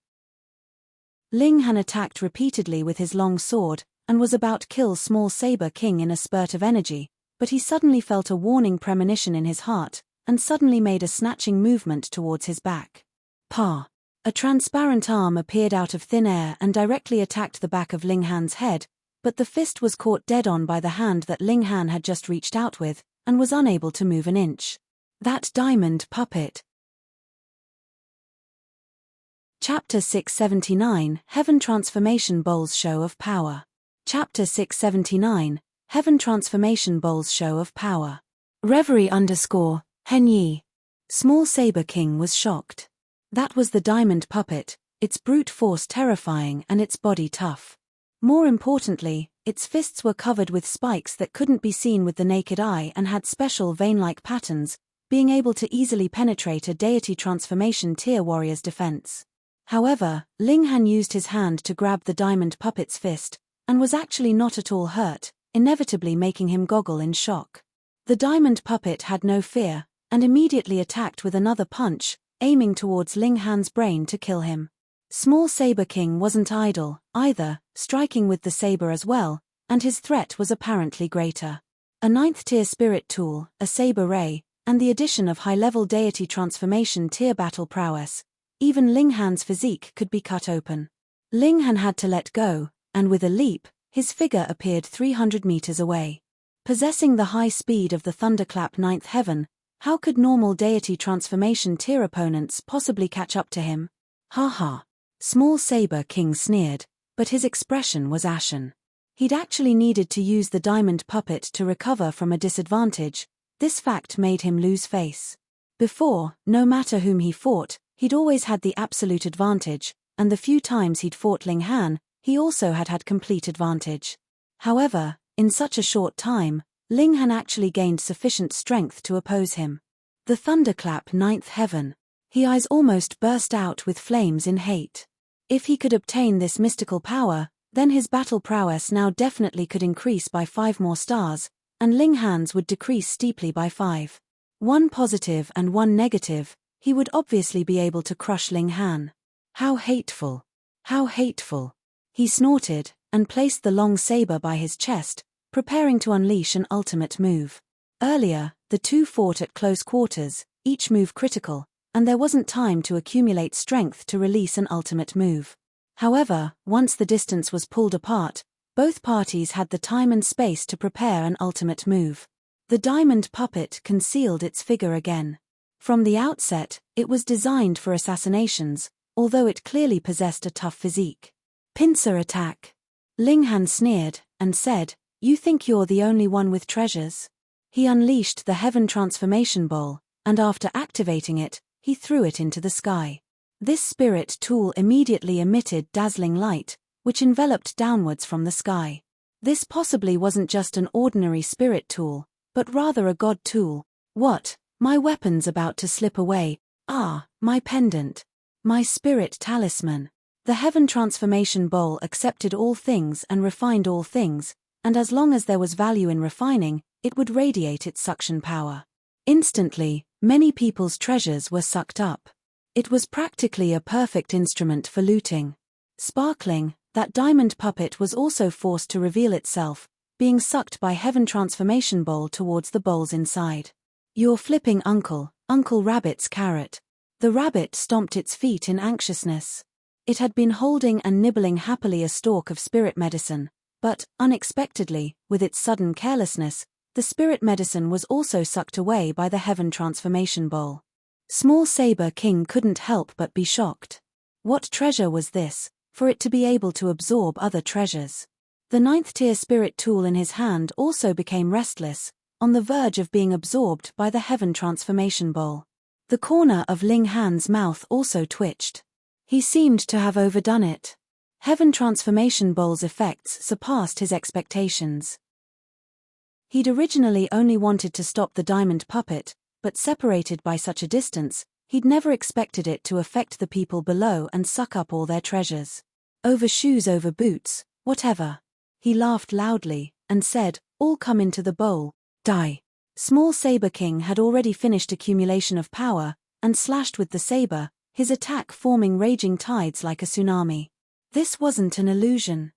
A: Ling Han attacked repeatedly with his long sword, and was about to kill Small Saber King in a spurt of energy, but he suddenly felt a warning premonition in his heart, and suddenly made a snatching movement towards his back. Pa! A transparent arm appeared out of thin air and directly attacked the back of Ling Han's head, but the fist was caught dead on by the hand that Ling Han had just reached out with, and was unable to move an inch. That diamond puppet. Chapter 679, Heaven Transformation Bowl's Show of Power. Chapter 679, Heaven Transformation Bowl's Show of Power. Reverie _ Henyi. Small Saber King was shocked. That was the diamond puppet, its brute force terrifying and its body tough. More importantly, its fists were covered with spikes that couldn't be seen with the naked eye and had special vein-like patterns, being able to easily penetrate a deity transformation tier warrior's defense. However, Ling Han used his hand to grab the diamond puppet's fist, and was actually not at all hurt, inevitably making him goggle in shock. The diamond puppet had no fear, and immediately attacked with another punch, aiming towards Ling Han's brain to kill him. Small Saber King wasn't idle, either, striking with the saber as well, and his threat was apparently greater. A 9th-tier spirit tool, a saber ray, and the addition of high-level deity transformation tier battle prowess, even Ling Han's physique could be cut open. Ling Han had to let go, and with a leap, his figure appeared 300 meters away. Possessing the high speed of the thunderclap 9th heaven, how could normal deity transformation tier opponents possibly catch up to him? Ha ha. Small Saber King sneered, but his expression was ashen. He'd actually needed to use the diamond puppet to recover from a disadvantage. This fact made him lose face. Before, no matter whom he fought, he'd always had the absolute advantage, and the few times he'd fought Ling Han, he also had complete advantage. However, in such a short time, Ling Han actually gained sufficient strength to oppose him. The thunderclap 9th heaven. His eyes almost burst out with flames in hate. If he could obtain this mystical power, then his battle prowess now definitely could increase by 5 more stars, and Ling Han's would decrease steeply by 5. 1 positive and 1 negative, he would obviously be able to crush Ling Han. How hateful! How hateful! He snorted, and placed the long saber by his chest, preparing to unleash an ultimate move. Earlier, the two fought at close quarters, each move critical, and there wasn't time to accumulate strength to release an ultimate move. However, once the distance was pulled apart, both parties had the time and space to prepare an ultimate move. The diamond puppet concealed its figure again. From the outset, it was designed for assassinations, although it clearly possessed a tough physique. Pincer attack. Ling Han sneered, and said, "You think you're the only one with treasures?" He unleashed the Heaven Transformation Bowl, and after activating it, he threw it into the sky. This spirit tool immediately emitted dazzling light, which enveloped downwards from the sky. This possibly wasn't just an ordinary spirit tool, but rather a god tool. What? My weapon's about to slip away. Ah, my pendant. My spirit talisman. The Heaven Transformation Bowl accepted all things and refined all things, and as long as there was value in refining, it would radiate its suction power. Instantly, many people's treasures were sucked up. It was practically a perfect instrument for looting. Sparkling, that diamond puppet was also forced to reveal itself, being sucked by Heaven Transformation Bowl towards the bowl's inside. "You're flipping Uncle Rabbit's carrot." The rabbit stomped its feet in anxiousness. It had been holding and nibbling happily a stalk of spirit medicine, but, unexpectedly, with its sudden carelessness, the spirit medicine was also sucked away by the Heaven Transformation Bowl. Small Saber King couldn't help but be shocked. What treasure was this, for it to be able to absorb other treasures? The 9th-tier spirit tool in his hand also became restless, on the verge of being absorbed by the Heaven Transformation Bowl. The corner of Ling Han's mouth also twitched. He seemed to have overdone it. Heaven Transformation Bowl's effects surpassed his expectations. He'd originally only wanted to stop the diamond puppet, but separated by such a distance, he'd never expected it to affect the people below and suck up all their treasures. Over shoes, over boots, whatever. He laughed loudly, and said, "All come into the bowl, die." Small Saber King had already finished accumulation of power, and slashed with the saber, his attack forming raging tides like a tsunami. This wasn't an illusion.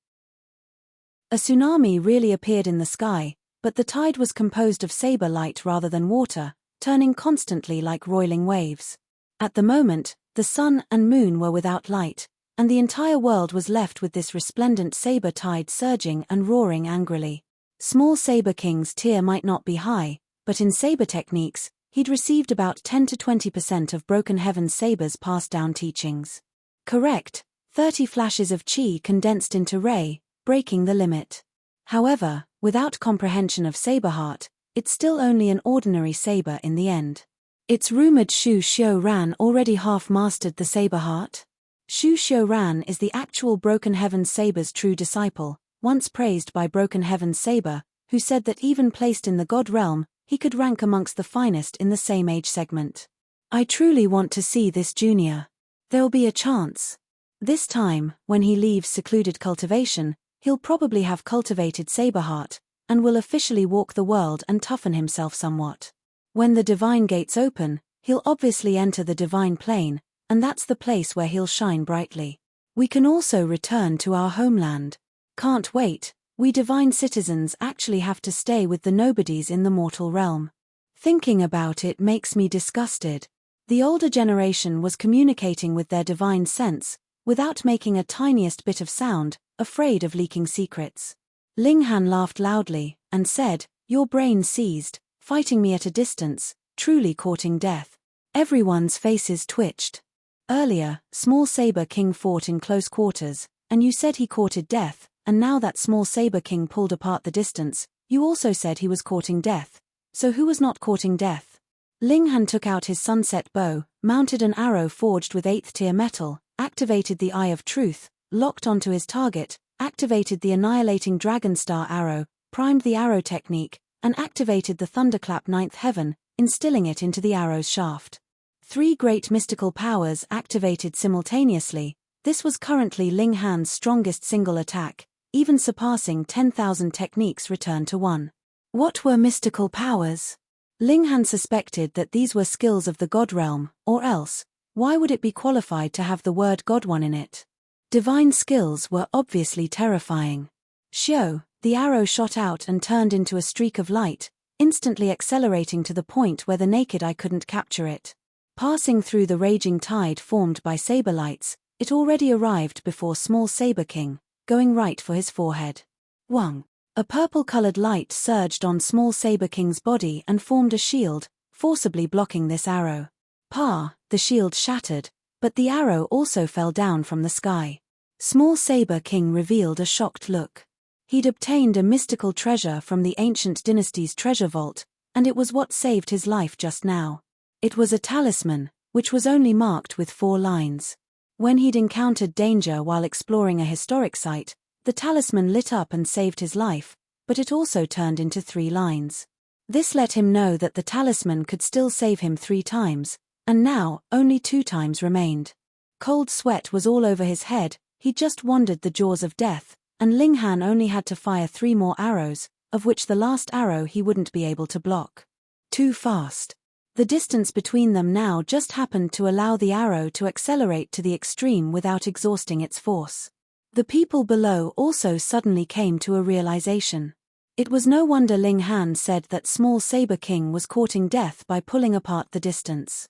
A: A tsunami really appeared in the sky, but the tide was composed of saber light rather than water, turning constantly like roiling waves. At the moment, the sun and moon were without light, and the entire world was left with this resplendent saber tide surging and roaring angrily. Small Saber King's tier might not be high, but in saber techniques, he'd received about 10 to 20% of Broken Heaven's sabers passed down teachings. Correct, 30 flashes of chi condensed into ray, breaking the limit. However, without comprehension of saber heart, it's still only an ordinary saber in the end. It's rumored Shu Xiu-ran already half-mastered the saber heart. Shu Xiu-ran is the actual Broken Heaven's saber's true disciple, once praised by Broken Heaven's saber, who said that even placed in the god realm, he could rank amongst the finest in the same age segment. I truly want to see this junior. There'll be a chance. This time, when he leaves secluded cultivation, he'll probably have cultivated Saberheart, and will officially walk the world and toughen himself somewhat. When the divine gates open, he'll obviously enter the divine plane, and that's the place where he'll shine brightly. We can also return to our homeland. Can't wait, We divine citizens actually have to stay with the nobodies in the mortal realm. Thinking about it makes me disgusted. The older generation was communicating with their divine sense, without making a tiniest bit of sound, afraid of leaking secrets. Ling Han laughed loudly, and said, "Your brain seized, fighting me at a distance, truly courting death." Everyone's faces twitched. Earlier, Small Saber King fought in close quarters, and you said he courted death, and now that Small Saber King pulled apart the distance, you also said he was courting death. So who was not courting death? Ling Han took out his sunset bow, mounted an arrow forged with 8th tier metal, activated the Eye of Truth, locked onto his target, activated the annihilating Dragon Star arrow, primed the arrow technique, and activated the Thunderclap 9th heaven, instilling it into the arrow's shaft. 3 great mystical powers activated simultaneously. This was currently Ling Han's strongest single attack, even surpassing 10,000 techniques returned to 1. What were mystical powers? Ling Han suspected that these were skills of the God realm, or else, why would it be qualified to have the word God one in it? Divine skills were obviously terrifying. Shio, the arrow shot out and turned into a streak of light, instantly accelerating to the point where the naked eye couldn't capture it. Passing through the raging tide formed by saber lights, it already arrived before Small Saber King, going right for his forehead. Wang. A purple-colored light surged on Small Saber King's body and formed a shield, forcibly blocking this arrow. The shield shattered, but the arrow also fell down from the sky. Small Saber King revealed a shocked look. He'd obtained a mystical treasure from the ancient dynasty's treasure vault, and it was what saved his life just now. It was a talisman, which was only marked with 4 lines. When he'd encountered danger while exploring a historic site, the talisman lit up and saved his life, but it also turned into 3 lines. This let him know that the talisman could still save him 3 times, and now only 2 times remained. Cold sweat was all over his head. He just wandered the jaws of death, and Ling Han only had to fire 3 more arrows, of which the last arrow he wouldn't be able to block. Too fast. The distance between them now just happened to allow the arrow to accelerate to the extreme without exhausting its force. The people below also suddenly came to a realization. It was no wonder Ling Han said that Small Saber King was courting death by pulling apart the distance.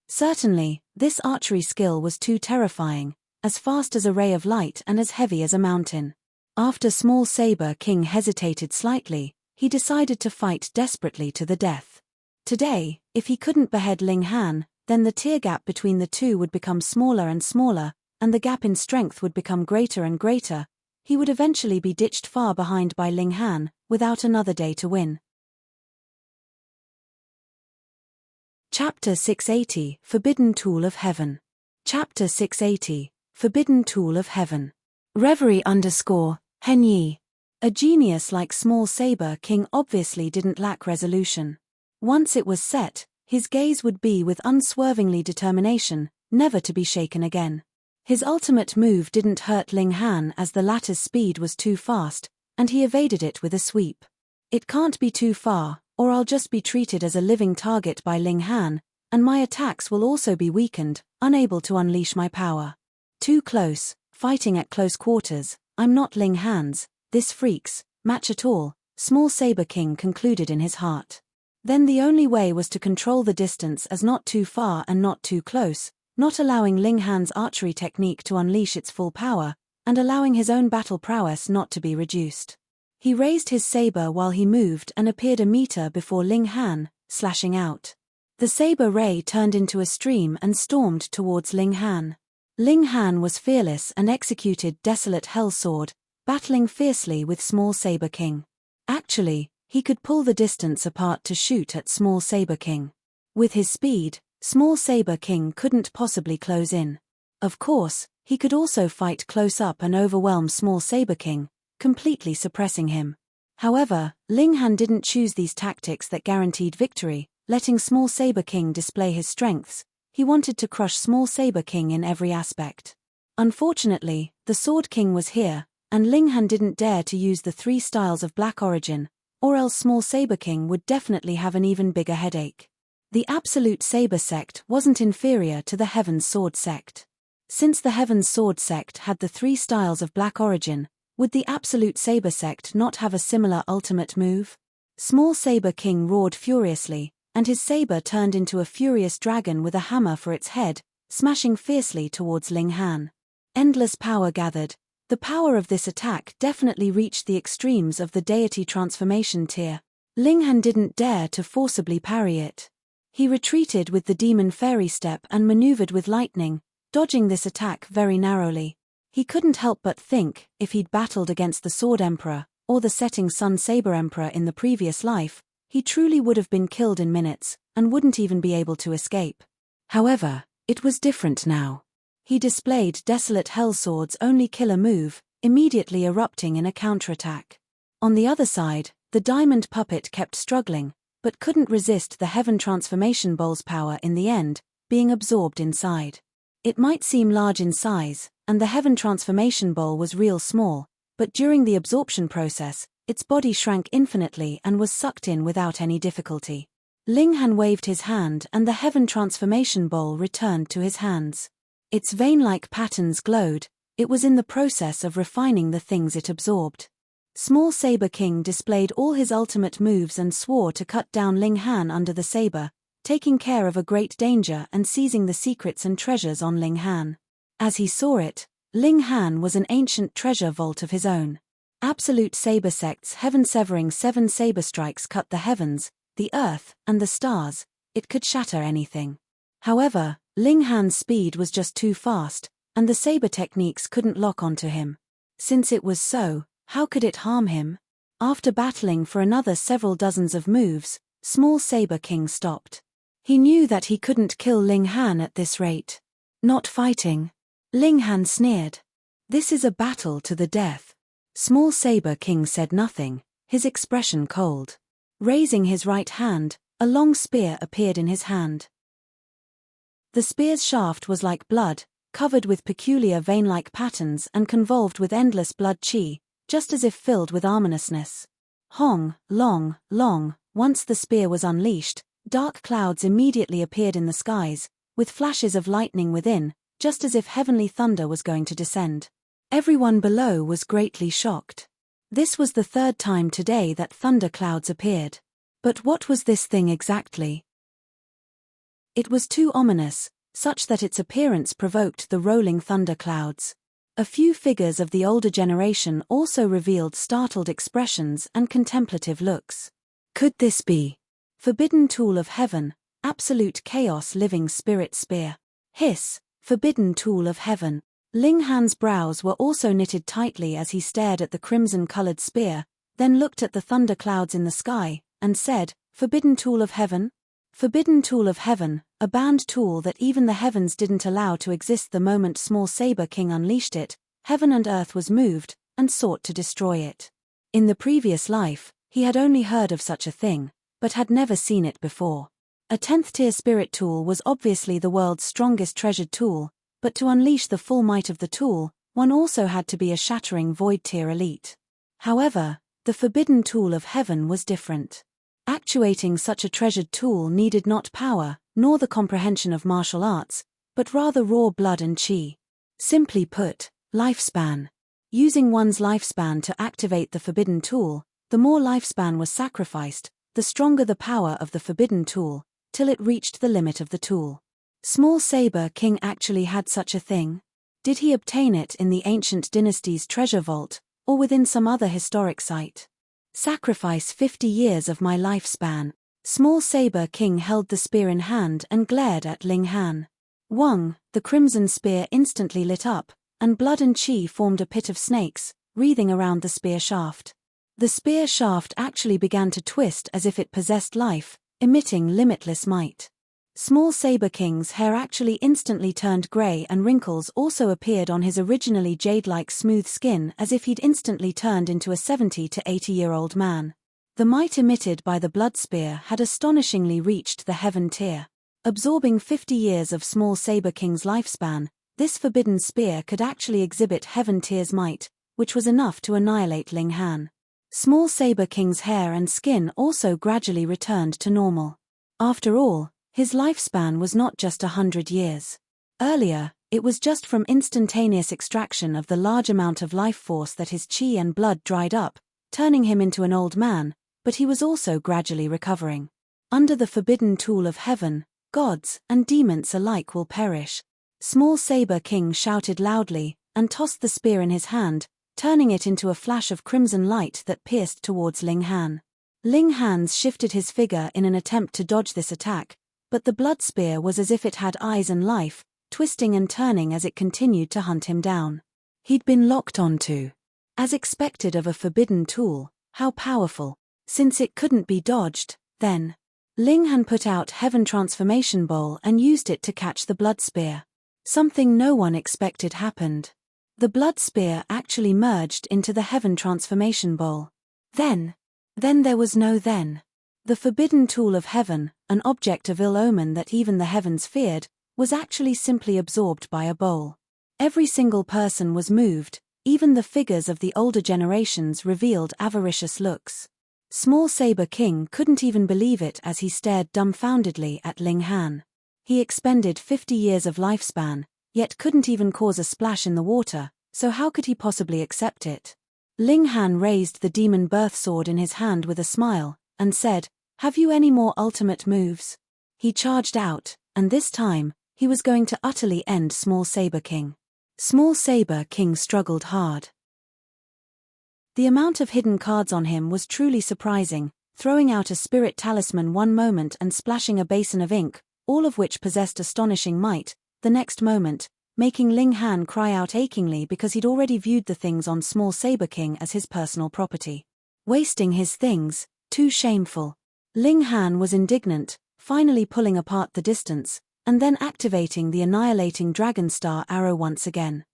A: Certainly, this archery skill was too terrifying, as fast as a ray of light and as heavy as a mountain. After Small Saber King hesitated slightly, he decided to fight desperately to the death. Today, if he couldn't behead Ling Han, then the tier gap between the two would become smaller and smaller, and the gap in strength would become greater and greater. He would eventually be ditched far behind by Ling Han, without another day to win. Chapter 680, Forbidden Tool of Heaven. Chapter 680, Forbidden Tool of Heaven. Reverie _ Henyi. A genius like Small Saber King obviously didn't lack resolution. Once it was set, his gaze would be with unswervingly determination, never to be shaken again. His ultimate move didn't hurt Ling Han as the latter's speed was too fast, and he evaded it with a sweep. It can't be too far, or I'll just be treated as a living target by Ling Han, and my attacks will also be weakened, unable to unleash my power. Too close, fighting at close quarters, I'm not Ling Han's, this freak's match at all, Small Saber King concluded in his heart. Then the only way was to control the distance as not too far and not too close, not allowing Ling Han's archery technique to unleash its full power, and allowing his own battle prowess not to be reduced. He raised his saber while he moved and appeared a meter before Ling Han, slashing out. The saber ray turned into a stream and stormed towards Ling Han. Ling Han was fearless and executed Desolate Hell Sword, battling fiercely with Small Saber King. Actually, he could pull the distance apart to shoot at Small Saber King. With his speed, Small Saber King couldn't possibly close in. Of course, he could also fight close up and overwhelm Small Saber King, completely suppressing him. However, Ling Han didn't choose these tactics that guaranteed victory, letting Small Saber King display his strengths. He wanted to crush Small Saber King in every aspect. Unfortunately, the Sword King was here, and Ling Han didn't dare to use the 3 styles of black origin, or else Small Saber King would definitely have an even bigger headache. The Absolute Saber sect wasn't inferior to the Heaven's Sword sect. Since the Heaven's Sword sect had the 3 styles of black origin, Would the Absolute Saber sect not have a similar ultimate move? Small Saber King roared furiously, and his saber turned into a furious dragon with a hammer for its head, smashing fiercely towards Ling Han. Endless power gathered. The power of this attack definitely reached the extremes of the deity transformation tier. Ling Han didn't dare to forcibly parry it. He retreated with the demon fairy step and maneuvered with lightning, dodging this attack very narrowly. He couldn't help but think, if he'd battled against the Sword Emperor, or the Setting Sun Saber Emperor in the previous life, he truly would have been killed in minutes, and wouldn't even be able to escape. However, it was different now. He displayed Desolate Hellsword's only killer move, immediately erupting in a counterattack. On the other side, the diamond puppet kept struggling, but couldn't resist the Heaven Transformation Bowl's power in the end, being absorbed inside. It might seem large in size, and the Heaven Transformation Bowl was real small, but during the absorption process, its body shrank infinitely and was sucked in without any difficulty. Ling Han waved his hand and the Heaven Transformation Bowl returned to his hands. Its vein-like patterns glowed. It was in the process of refining the things it absorbed. Small Saber King displayed all his ultimate moves and swore to cut down Ling Han under the saber, taking care of a great danger and seizing the secrets and treasures on Ling Han. As he saw it, Ling Han was an ancient treasure vault of his own. Absolute Saber Sect's heaven-severing 7 saber strikes cut the heavens, the earth, and the stars. It could shatter anything. However, Ling Han's speed was just too fast, and the saber techniques couldn't lock onto him. Since it was so, how could it harm him? After battling for another several dozens of moves, Small Saber King stopped. He knew that he couldn't kill Ling Han at this rate. Not fighting. Ling Han sneered. This is a battle to the death. Small Saber King said nothing, his expression cold. Raising his right hand, a long spear appeared in his hand. The spear's shaft was like blood, covered with peculiar vein-like patterns and convolved with endless blood chi, just as if filled with ominousness. Hong, long, long, once the spear was unleashed, dark clouds immediately appeared in the skies, with flashes of lightning within, just as if heavenly thunder was going to descend. Everyone below was greatly shocked. This was the 3rd time today that thunder clouds appeared. But what was this thing exactly? It was too ominous, such that its appearance provoked the rolling thunder clouds. A few figures of the older generation also revealed startled expressions and contemplative looks. Could this be? Forbidden Tool of Heaven, Absolute Chaos Living Spirit Spear. Hiss, Forbidden Tool of Heaven. Ling Han's brows were also knitted tightly as he stared at the crimson-colored spear, then looked at the thunder clouds in the sky, and said, Forbidden Tool of Heaven? Forbidden Tool of Heaven, a banned tool that even the heavens didn't allow to exist the moment Small Saber King unleashed it. Heaven and earth was moved, and sought to destroy it. In the previous life, he had only heard of such a thing, but had never seen it before. A 10th-tier spirit tool was obviously the world's strongest treasured tool, but to unleash the full might of the tool, one also had to be a shattering void-tier elite. However, the Forbidden Tool of Heaven was different. Actuating such a treasured tool needed not power, nor the comprehension of martial arts, but rather raw blood and chi. Simply put, lifespan. Using one's lifespan to activate the forbidden tool, the more lifespan was sacrificed, the stronger the power of the forbidden tool, till it reached the limit of the tool. Small Saber King actually had such a thing? Did he obtain it in the ancient dynasty's treasure vault, or within some other historic site? Sacrifice 50 years of my lifespan. Small Saber King held the spear in hand and glared at Ling Han. Wang, the crimson spear instantly lit up, and blood and chi formed a pit of snakes, wreathing around the spear shaft. The spear shaft actually began to twist as if it possessed life, emitting limitless might. Small Saber King's hair actually instantly turned grey and wrinkles also appeared on his originally jade-like smooth skin as if he'd instantly turned into a 70 to 80-year-old man. The might emitted by the blood spear had astonishingly reached the heaven tier. Absorbing 50 years of Small Saber King's lifespan, this forbidden spear could actually exhibit heaven tier's might, which was enough to annihilate Ling Han. Small Saber King's hair and skin also gradually returned to normal. After all, his lifespan was not just 100 years. Earlier, It was just from instantaneous extraction of the large amount of life force that his chi and blood dried up, turning him into an old man, but he was also gradually recovering. Under the forbidden tool of heaven, gods and demons alike will perish. Small Saber King shouted loudly, and tossed the spear in his hand, turning it into a flash of crimson light that pierced towards Ling Han. Ling Han shifted his figure in an attempt to dodge this attack, but the blood spear was as if it had eyes and life, twisting and turning as it continued to hunt him down. He'd been locked onto. As expected of a forbidden tool, how powerful. Since it couldn't be dodged, then Ling Han put out Heaven Transformation Bowl and used it to catch the blood spear. Something no one expected happened. The blood spear actually merged into the Heaven Transformation Bowl. Then there was no then. The forbidden tool of heaven, an object of ill omen that even the heavens feared, was actually simply absorbed by a bowl. Every single person was moved, even the figures of the older generations revealed avaricious looks. Small Saber King couldn't even believe it as he stared dumbfoundedly at Ling Han. He expended 50 years of lifespan, yet couldn't even cause a splash in the water, so how could he possibly accept it? Ling Han raised the demon birth sword in his hand with a smile, and said, "Have you any more ultimate moves?" He charged out, and this time, he was going to utterly end Small Saber King. Small Saber King struggled hard. The amount of hidden cards on him was truly surprising, throwing out a spirit talisman one moment and splashing a basin of ink, all of which possessed astonishing might, the next moment, making Ling Han cry out achingly because he'd already viewed the things on Small Saber King as his personal property. Wasting his things, too shameful. Ling Han was indignant, finally pulling apart the distance, and then activating the annihilating Dragon Star arrow once again.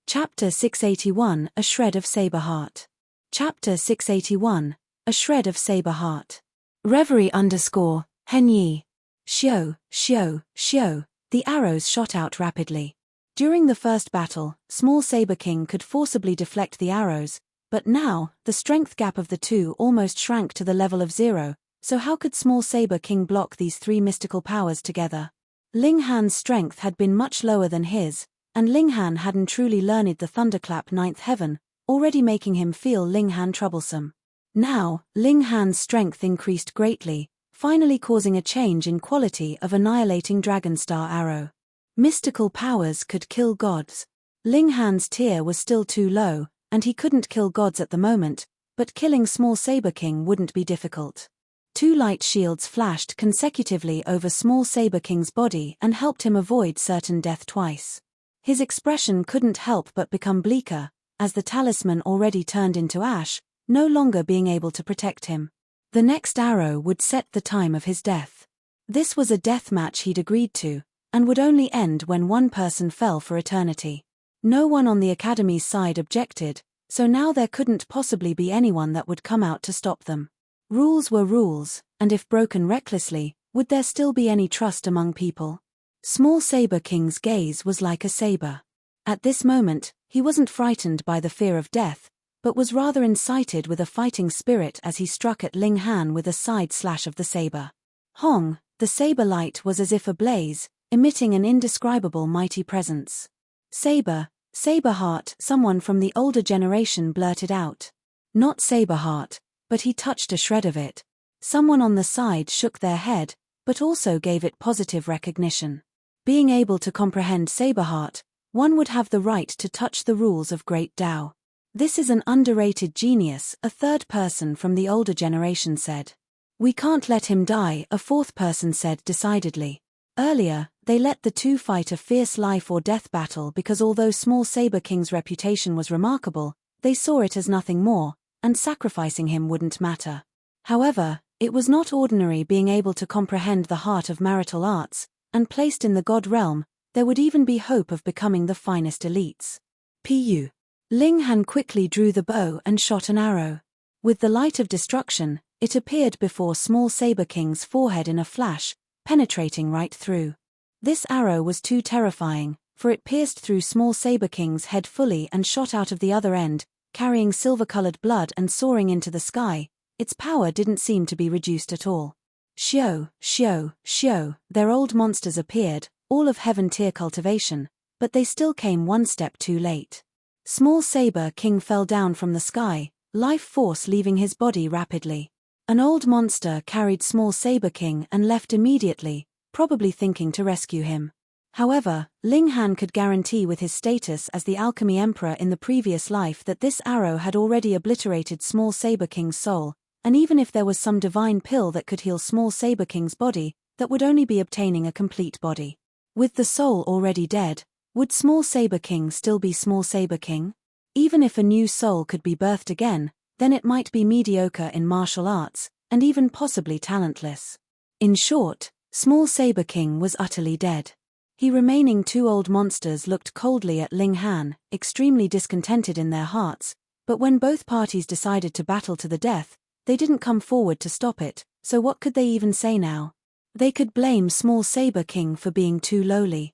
A: Chapter 681, A Shred of Saber Heart. Chapter 681, A Shred of Saber Heart. Reverie _ Henyi. Xiao, xiao, xiao, the arrows shot out rapidly. During the first battle, Small Saber King could forcibly deflect the arrows, but now, the strength gap of the two almost shrank to the level of 0, so how could Small Saber King block these three mystical powers together? Ling Han's strength had been much lower than his, and Ling Han hadn't truly learned the Thunderclap Ninth Heaven, already making him feel Ling Han troublesome. Now, Ling Han's strength increased greatly, finally causing a change in quality of annihilating Dragon Star arrow. Mystical powers could kill gods. Ling Han's tier was still too low, and he couldn't kill gods at the moment, but killing Small Saber King wouldn't be difficult. Two light shields flashed consecutively over Small Saber King's body and helped him avoid certain death twice. His expression couldn't help but become bleaker, as the talisman already turned into ash, no longer being able to protect him. The next arrow would set the time of his death. This was a death match he'd agreed to, and would only end when one person fell for eternity. No one on the Academy's side objected, so now there couldn't possibly be anyone that would come out to stop them. Rules were rules, and if broken recklessly, would there still be any trust among people? Small Saber King's gaze was like a saber. At this moment, he wasn't frightened by the fear of death, but was rather incited with a fighting spirit as he struck at Ling Han with a side slash of the saber. Hong, the saber light was as if ablaze, emitting an indescribable mighty presence. Saber, Saber Heart, someone from the older generation blurted out. Not Saber Heart, but he touched a shred of it. Someone on the side shook their head, but also gave it positive recognition. Being able to comprehend Saber Heart, one would have the right to touch the rules of Great Tao. This is an underrated genius, a third person from the older generation said. We can't let him die, a fourth person said decidedly. Earlier, they let the two fight a fierce life or death battle because although Small Saber King's reputation was remarkable, they saw it as nothing more, and sacrificing him wouldn't matter. However, it was not ordinary being able to comprehend the heart of marital arts, and placed in the god realm, there would even be hope of becoming the finest elites. Pu. Ling Han quickly drew the bow and shot an arrow. With the light of destruction, it appeared before Small Saber King's forehead in a flash, penetrating right through. This arrow was too terrifying, for it pierced through Small Saber King's head fully and shot out of the other end, carrying silver-colored blood and soaring into the sky. Its power didn't seem to be reduced at all. Shio, shio, shio, their old monsters appeared, all of heaven tier cultivation, but they still came one step too late. Small Saber King fell down from the sky, life force leaving his body rapidly. An old monster carried Small Saber King and left immediately, probably thinking to rescue him. However, Ling Han could guarantee with his status as the Alchemy Emperor in the previous life that this arrow had already obliterated Small Saber King's soul, and even if there was some divine pill that could heal Small Saber King's body, that would only be obtaining a complete body. With the soul already dead, would Small Saber King still be Small Saber King? Even if a new soul could be birthed again, then it might be mediocre in martial arts, and even possibly talentless. In short, Small Saber King was utterly dead. The remaining two old monsters looked coldly at Ling Han, extremely discontented in their hearts, but when both parties decided to battle to the death, they didn't come forward to stop it, so what could they even say now? They could blame Small Saber King for being too lowly.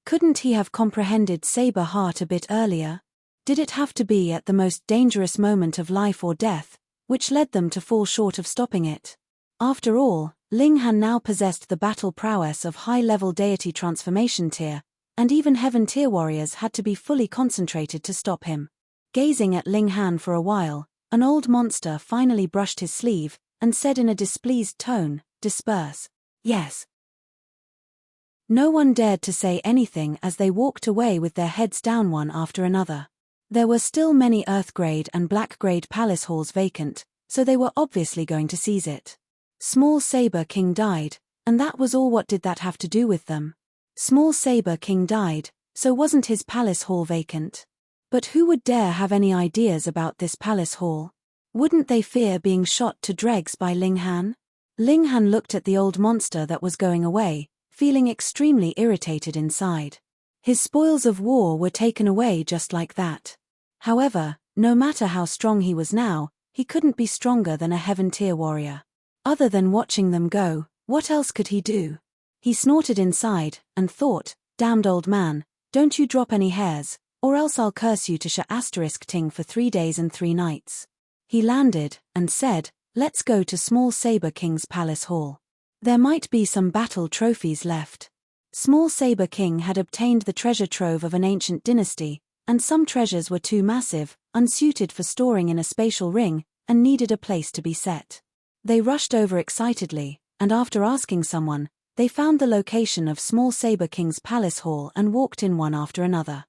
A: Couldn't he have comprehended Saber Heart a bit earlier? Did it have to be at the most dangerous moment of life or death, which led them to fall short of stopping it? After all, Ling Han now possessed the battle prowess of high-level deity transformation tier, and even heaven tier warriors had to be fully concentrated to stop him. Gazing at Ling Han for a while, an old monster finally brushed his sleeve, and said in a displeased tone, "Disperse." Yes. No one dared to say anything as they walked away with their heads down one after another. There were still many Earth-grade and Black-grade palace halls vacant, so they were obviously going to seize it. Small Saber King died, and that was all. What did that have to do with them? Small Saber King died, so wasn't his palace hall vacant? But who would dare have any ideas about this palace hall? Wouldn't they fear being shot to dregs by Ling Han? Ling Han looked at the old monster that was going away, feeling extremely irritated inside. His spoils of war were taken away just like that. However, no matter how strong he was now, he couldn't be stronger than a heaven tier warrior. Other than watching them go, what else could he do? He snorted inside, and thought, "Damned old man, don't you drop any hairs, or else I'll curse you to *ting for 3 days and 3 nights. He landed, and said, "Let's go to Small Saber King's palace hall. There might be some battle trophies left." Small Saber King had obtained the treasure trove of an ancient dynasty, and some treasures were too massive, unsuited for storing in a spatial ring, and needed a place to be set. They rushed over excitedly, and after asking someone, they found the location of Small Saber King's palace hall and walked in one after another.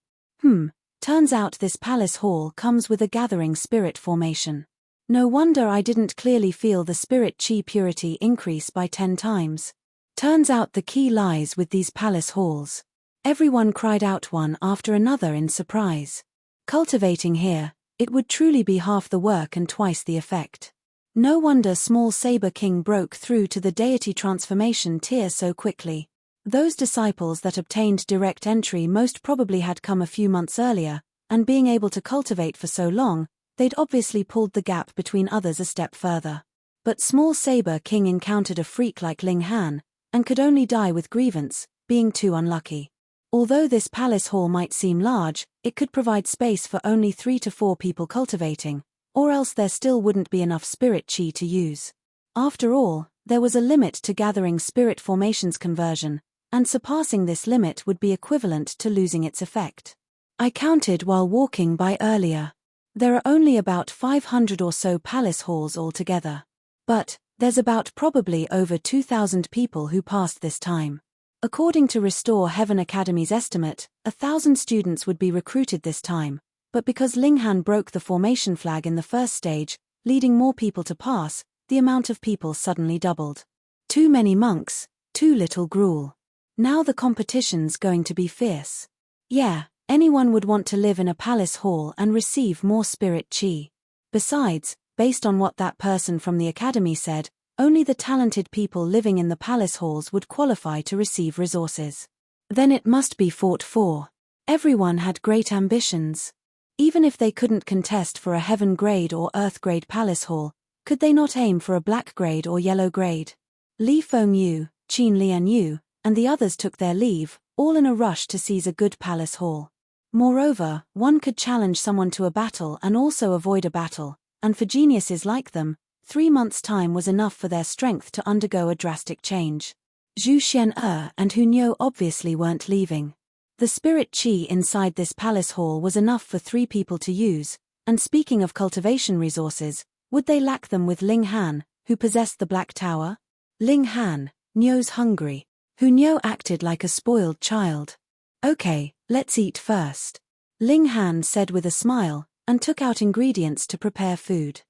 A: Turns out this palace hall comes with a gathering spirit formation. No wonder I didn't clearly feel the spirit chi purity increase by 10 times. Turns out the key lies with these palace halls. Everyone cried out one after another in surprise. Cultivating here, it would truly be half the work and twice the effect. No wonder Small Saber King broke through to the deity transformation tier so quickly. Those disciples that obtained direct entry most probably had come a few months earlier, and being able to cultivate for so long, they'd obviously pulled the gap between others a step further. But Small Saber King encountered a freak like Ling Han, and could only die with grievance, being too unlucky. Although this palace hall might seem large, it could provide space for only 3 to 4 people cultivating, or else there still wouldn't be enough spirit chi to use. After all, there was a limit to gathering spirit formations conversion, and surpassing this limit would be equivalent to losing its effect. I counted while walking by earlier. There are only about 500 or so palace halls altogether. But there's about probably over 2,000 people who passed this time. According to Restore Heaven Academy's estimate, 1,000 students would be recruited this time, but because Ling Han broke the formation flag in the first stage, leading more people to pass, the amount of people suddenly doubled. Too many monks, too little gruel. Now the competition's going to be fierce. Yeah, anyone would want to live in a palace hall and receive more spirit chi. Besides, based on what that person from the academy said, only the talented people living in the palace halls would qualify to receive resources. Then it must be fought for. Everyone had great ambitions. Even if they couldn't contest for a heaven grade or earth grade palace hall, could they not aim for a black grade or yellow grade? Li Feng Yu, Qin Lian Yu, and the others took their leave, all in a rush to seize a good palace hall. Moreover, one could challenge someone to a battle and also avoid a battle, and for geniuses like them, 3 months' time was enough for their strength to undergo a drastic change. Zhu Xian and Hu Niu obviously weren't leaving. The spirit qi inside this palace hall was enough for 3 people to use, and speaking of cultivation resources, would they lack them with Ling Han, who possessed the Black Tower? Ling Han, Niu's hungry. Hu Niu acted like a spoiled child. Okay, let's eat first. Ling Han said with a smile, and took out ingredients to prepare food.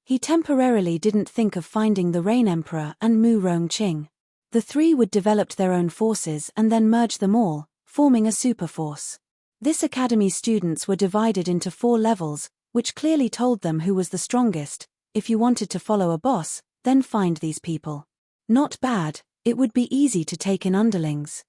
A: He temporarily didn't think of finding the Rain Emperor and Mu Rongqing. The 3 would develop their own forces and then merge them all, forming a superforce. This academy's students were divided into 4 levels, which clearly told them who was the strongest. If you wanted to follow a boss, then find these people. Not bad, it would be easy to take in underlings.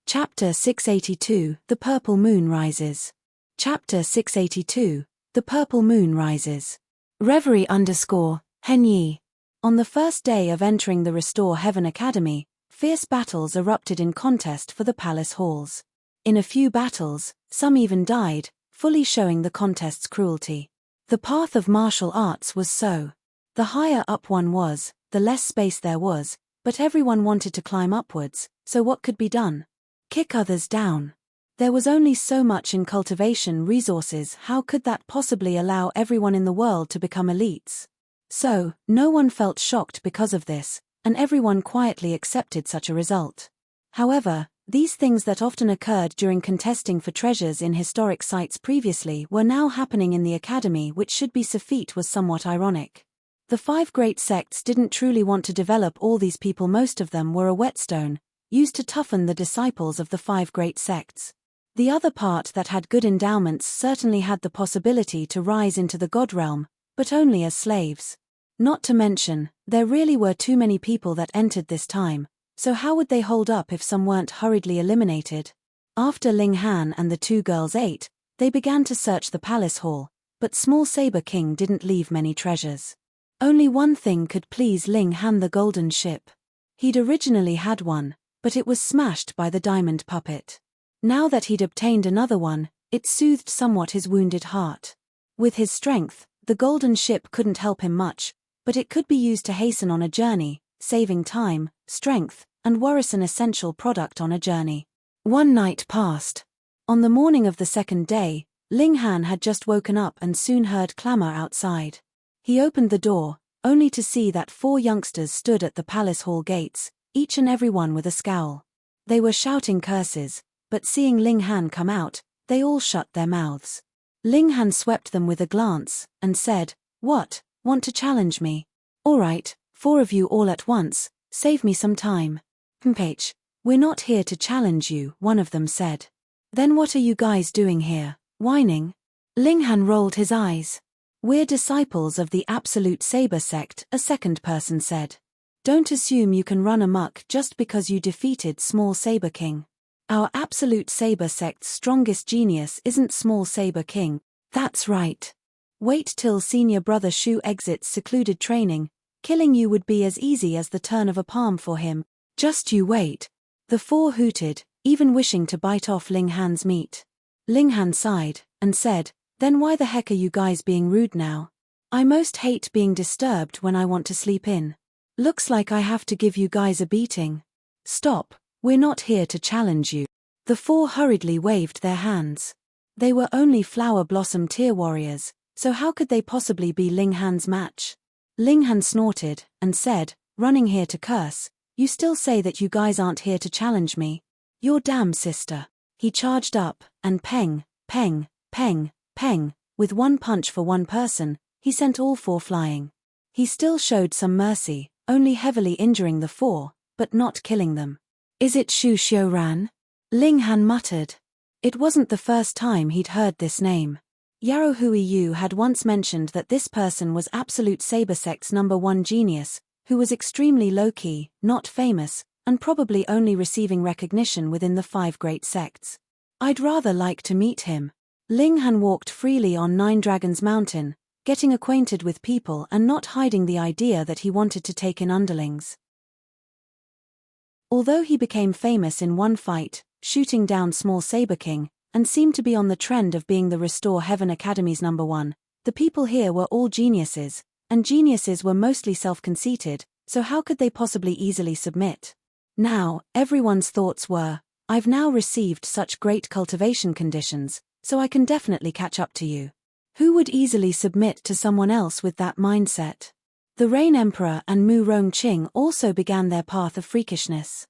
A: Chapter 682, The Purple Moon Rises. Chapter 682, The Purple Moon Rises. Reverie _Henyi. On the first day of entering the Restore Heaven Academy, fierce battles erupted in contest for the palace halls. In a few battles, some even died, fully showing the contest's cruelty. The path of martial arts was so. The higher up one was, the less space there was, but everyone wanted to climb upwards, so what could be done? Kick others down. There was only so much in cultivation resources, how could that possibly allow everyone in the world to become elites? So, no one felt shocked because of this, and everyone quietly accepted such a result. However, these things that often occurred during contesting for treasures in historic sites previously were now happening in the academy, which should be Safite was somewhat ironic. The 5 great sects didn't truly want to develop all these people, most of them were a whetstone, used to toughen the disciples of the 5 great sects. The other part that had good endowments certainly had the possibility to rise into the god realm, but only as slaves. Not to mention, there really were too many people that entered this time, so how would they hold up if some weren't hurriedly eliminated? After Ling Han and the 2 girls ate, they began to search the palace hall, but Small Saber King didn't leave many treasures. Only one thing could please Ling Han, the golden ship. He'd originally had one, but it was smashed by the diamond puppet. Now that he'd obtained another one, it soothed somewhat his wounded heart. With his strength, the golden ship couldn't help him much, but it could be used to hasten on a journey, saving time, strength, and worries an essential product on a journey. One night passed. On the morning of the second day, Ling Han had just woken up and soon heard clamor outside. He opened the door, only to see that 4 youngsters stood at the palace hall gates, each and every one with a scowl. They were shouting curses, but seeing Ling Han come out, they all shut their mouths. Ling Han swept them with a glance, and said, "What, want to challenge me? All right, 4 of you all at once, save me some time." "Mph, we're not here to challenge you," one of them said. "Then what are you guys doing here, whining?" Ling Han rolled his eyes. "We're disciples of the Absolute Saber sect," a second person said. "Don't assume you can run amok just because you defeated Small Saber King. Our Absolute Saber sect's strongest genius isn't Small Saber King." "That's right. Wait till senior brother Shu exits secluded training, killing you would be as easy as the turn of a palm for him. Just you wait." The 4 hooted, even wishing to bite off Ling Han's meat. Ling Han sighed, and said, "Then why the heck are you guys being rude now? I most hate being disturbed when I want to sleep in. Looks like I have to give you guys a beating." "Stop, we're not here to challenge you." The 4 hurriedly waved their hands. They were only flower blossom tier warriors, so how could they possibly be Ling Han's match? Ling Han snorted, and said, "Running here to curse? You still say that you guys aren't here to challenge me? Your damn sister." He charged up, and peng, peng, peng, peng, with 1 punch for 1 person, he sent all 4 flying. He still showed some mercy, only heavily injuring the 4, but not killing them. "Is it Shu Xiuran?" Ling Han muttered. It wasn't the first time he'd heard this name. Yarrow Hui Yu had once mentioned that this person was Absolute Saber Sect's #1 genius, who was extremely low-key, not famous, and probably only receiving recognition within the 5 great sects. "I'd rather like to meet him." Ling Han walked freely on 9 Dragons Mountain, getting acquainted with people and not hiding the idea that he wanted to take in underlings. Although he became famous in one fight, shooting down Small Saber King, and seemed to be on the trend of being the Restore Heaven Academy's #1. The people here were all geniuses, and geniuses were mostly self-conceited, so how could they possibly easily submit? Now, everyone's thoughts were, I've now received such great cultivation conditions, so I can definitely catch up to you. Who would easily submit to someone else with that mindset? The Rain Emperor and Mu Rongqing also began their path of freakishness.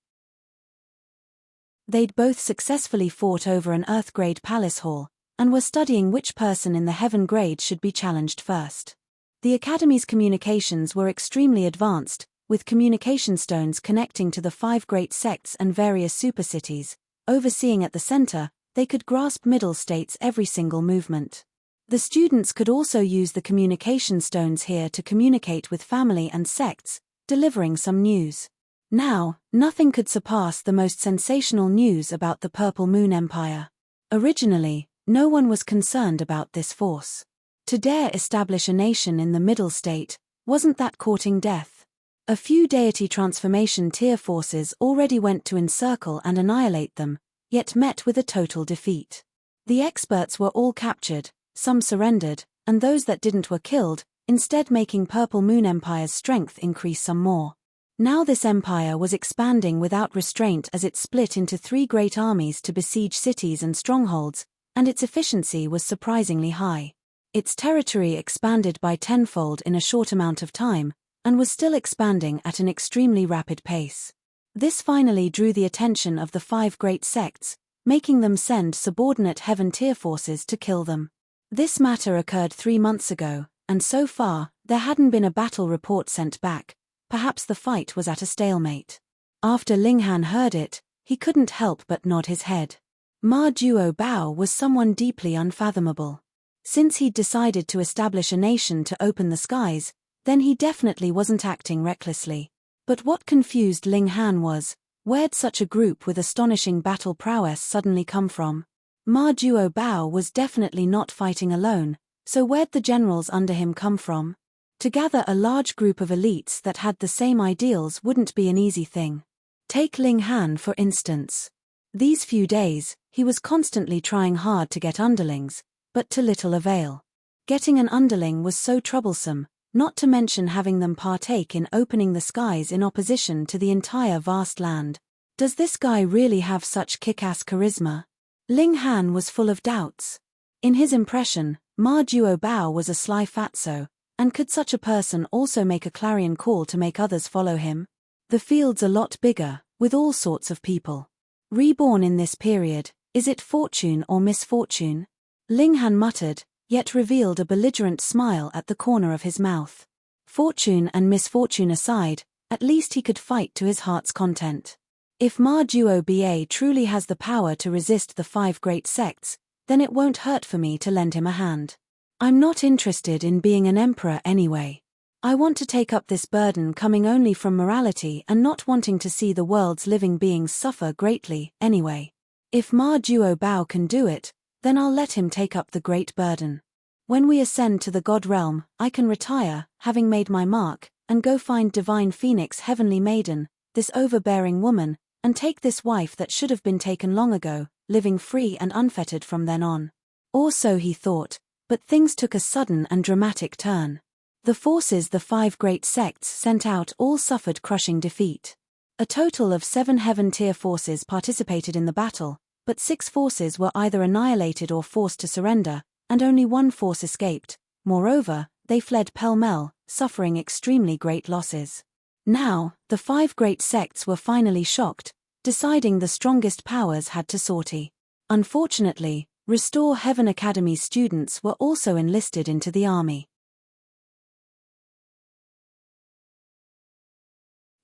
A: They'd both successfully fought over an Earth-grade palace hall, and were studying which person in the Heaven grade should be challenged first. The Academy's communications were extremely advanced, with communication stones connecting to the 5 great sects and various supercities. Overseeing at the center, they could grasp middle states' every single movement. The students could also use the communication stones here to communicate with family and sects, delivering some news. Now, nothing could surpass the most sensational news about the Purple Moon Empire. Originally, no one was concerned about this force. To dare establish a nation in the middle state, wasn't that courting death? A few deity transformation tier forces already went to encircle and annihilate them, yet met with a total defeat. The experts were all captured, some surrendered, and those that didn't were killed, instead making Purple Moon Empire's strength increase some more. Now this empire was expanding without restraint as it split into 3 great armies to besiege cities and strongholds, and its efficiency was surprisingly high. Its territory expanded by tenfold in a short amount of time, and was still expanding at an extremely rapid pace. This finally drew the attention of the 5 great sects, making them send subordinate Heaven tier forces to kill them. This matter occurred 3 months ago, and so far, there hadn't been a battle report sent back. Perhaps the fight was at a stalemate. After Linghan heard it, he couldn't help but nod his head. Ma Duo Bao was someone deeply unfathomable. Since he'd decided to establish a nation to open the skies, then he definitely wasn't acting recklessly. But what confused Linghan was, where'd such a group with astonishing battle prowess suddenly come from? Ma Duo Bao was definitely not fighting alone, so where'd the generals under him come from? To gather a large group of elites that had the same ideals wouldn't be an easy thing. Take Linghan for instance. These few days, he was constantly trying hard to get underlings, but to little avail. Getting an underling was so troublesome, not to mention having them partake in opening the skies in opposition to the entire vast land. Does this guy really have such kick-ass charisma? Linghan was full of doubts. In his impression, Ma Duo Bao was a sly fatso, and could such a person also make a clarion call to make others follow him? The field's a lot bigger, with all sorts of people. Reborn in this period, is it fortune or misfortune? Linghan muttered, yet revealed a belligerent smile at the corner of his mouth. Fortune and misfortune aside, at least he could fight to his heart's content. If Ma Duo Ba truly has the power to resist the 5 great sects, then it won't hurt for me to lend him a hand. I'm not interested in being an emperor anyway. I want to take up this burden coming only from morality and not wanting to see the world's living beings suffer greatly, anyway. If Ma Duo Bao can do it, then I'll let him take up the great burden. When we ascend to the God realm, I can retire, having made my mark, and go find Divine Phoenix Heavenly Maiden, this overbearing woman, and take this wife that should have been taken long ago, living free and unfettered from then on. Or so he thought. But things took a sudden and dramatic turn. The forces the 5 great sects sent out all suffered crushing defeat. A total of 7 Heaven tier forces participated in the battle, but 6 forces were either annihilated or forced to surrender, and only 1 force escaped. Moreover, they fled pell-mell, suffering extremely great losses. Now, the 5 great sects were finally shocked, deciding the strongest powers had to sortie. Unfortunately, Restore Heaven Academy students were also enlisted into the army.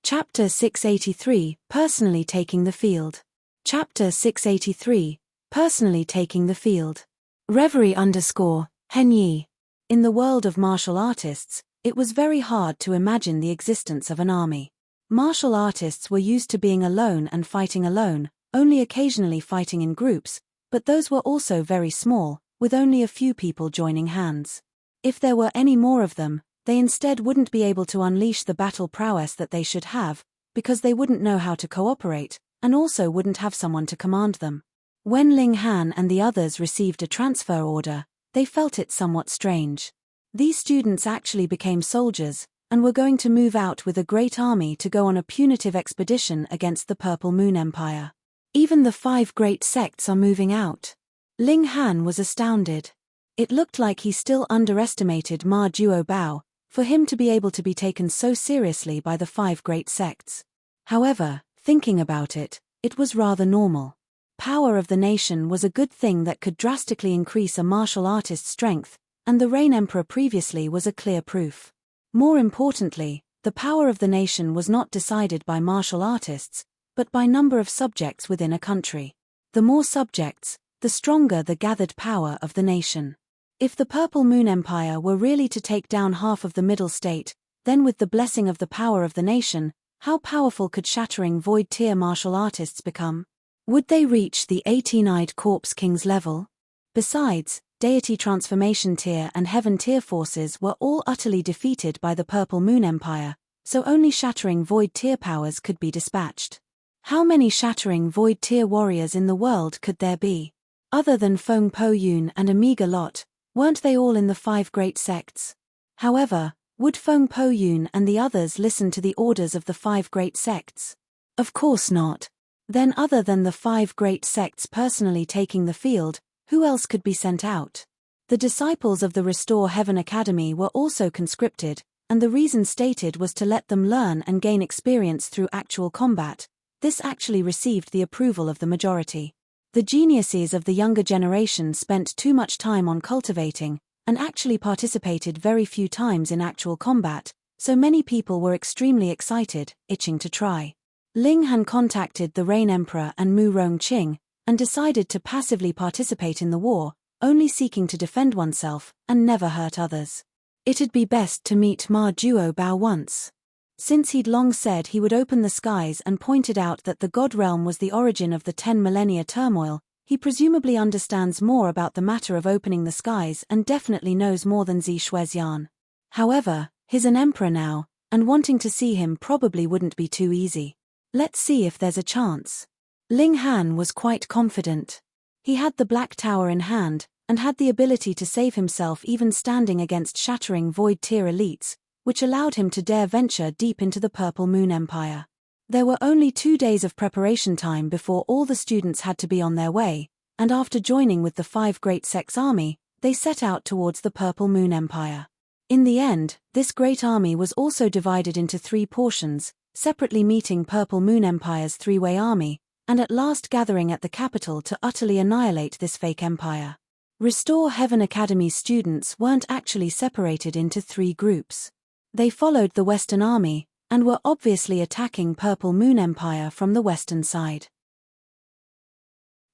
A: Chapter 683, Personally Taking the Field. Chapter 683, Personally Taking the Field. Reverie _Henyi. In the world of martial artists, it was very hard to imagine the existence of an army. Martial artists were used to being alone and fighting alone, only occasionally fighting in groups, but those were also very small, with only a few people joining hands. If there were any more of them, they instead wouldn't be able to unleash the battle prowess that they should have, because they wouldn't know how to cooperate, and also wouldn't have someone to command them. When Ling Han and the others received a transfer order, they felt it somewhat strange. These students actually became soldiers, and were going to move out with a great army to go on a punitive expedition against the Purple Moon Empire. Even the 5 great sects are moving out. Ling Han was astounded. It looked like he still underestimated Ma Duo Bao, for him to be able to be taken so seriously by the 5 great sects. However, thinking about it, it was rather normal. Power of the nation was a good thing that could drastically increase a martial artist's strength, and the Rain Emperor previously was a clear proof. More importantly, the power of the nation was not decided by martial artists, but by number of subjects within a country. The more subjects, the stronger the gathered power of the nation. If the Purple Moon Empire were really to take down half of the Middle State, then with the blessing of the power of the nation, how powerful could shattering Void Tier martial artists become? Would they reach the 18-eyed Corpse King's level? Besides, Deity Transformation Tier and Heaven Tier forces were all utterly defeated by the Purple Moon Empire, so only shattering Void Tier powers could be dispatched. How many shattering Void Tier warriors in the world could there be? Other than Feng Po Yun and a meager lot, weren't they all in the 5 great sects? However, would Feng Po Yun and the others listen to the orders of the 5 great sects? Of course not. Then other than the 5 great sects personally taking the field, who else could be sent out? The disciples of the Restore Heaven Academy were also conscripted, and the reason stated was to let them learn and gain experience through actual combat. This actually received the approval of the majority. The geniuses of the younger generation spent too much time on cultivating, and actually participated very few times in actual combat, so many people were extremely excited, itching to try. Ling Han contacted the Rain Emperor and Mu Rongqing, and decided to passively participate in the war, only seeking to defend oneself and never hurt others. It'd be best to meet Ma Duo Bao once. Since he'd long said he would open the skies and pointed out that the God Realm was the origin of the 10 millennia turmoil, he presumably understands more about the matter of opening the skies and definitely knows more than Zi Shuezian. However, he's an emperor now, and wanting to see him probably wouldn't be too easy. Let's see if there's a chance. Ling Han was quite confident. He had the Black Tower in hand, and had the ability to save himself even standing against shattering Void Tier elites, which allowed him to dare venture deep into the Purple Moon Empire. There were only 2 days of preparation time before all the students had to be on their way, and after joining with the 5 great sects army, they set out towards the Purple Moon Empire. In the end, this great army was also divided into 3 portions, separately meeting Purple Moon Empire's 3-way army, and at last gathering at the capital to utterly annihilate this fake empire. Restore Heaven Academy's students weren't actually separated into 3 groups. They followed the Western Army, and were obviously attacking Purple Moon Empire from the western side.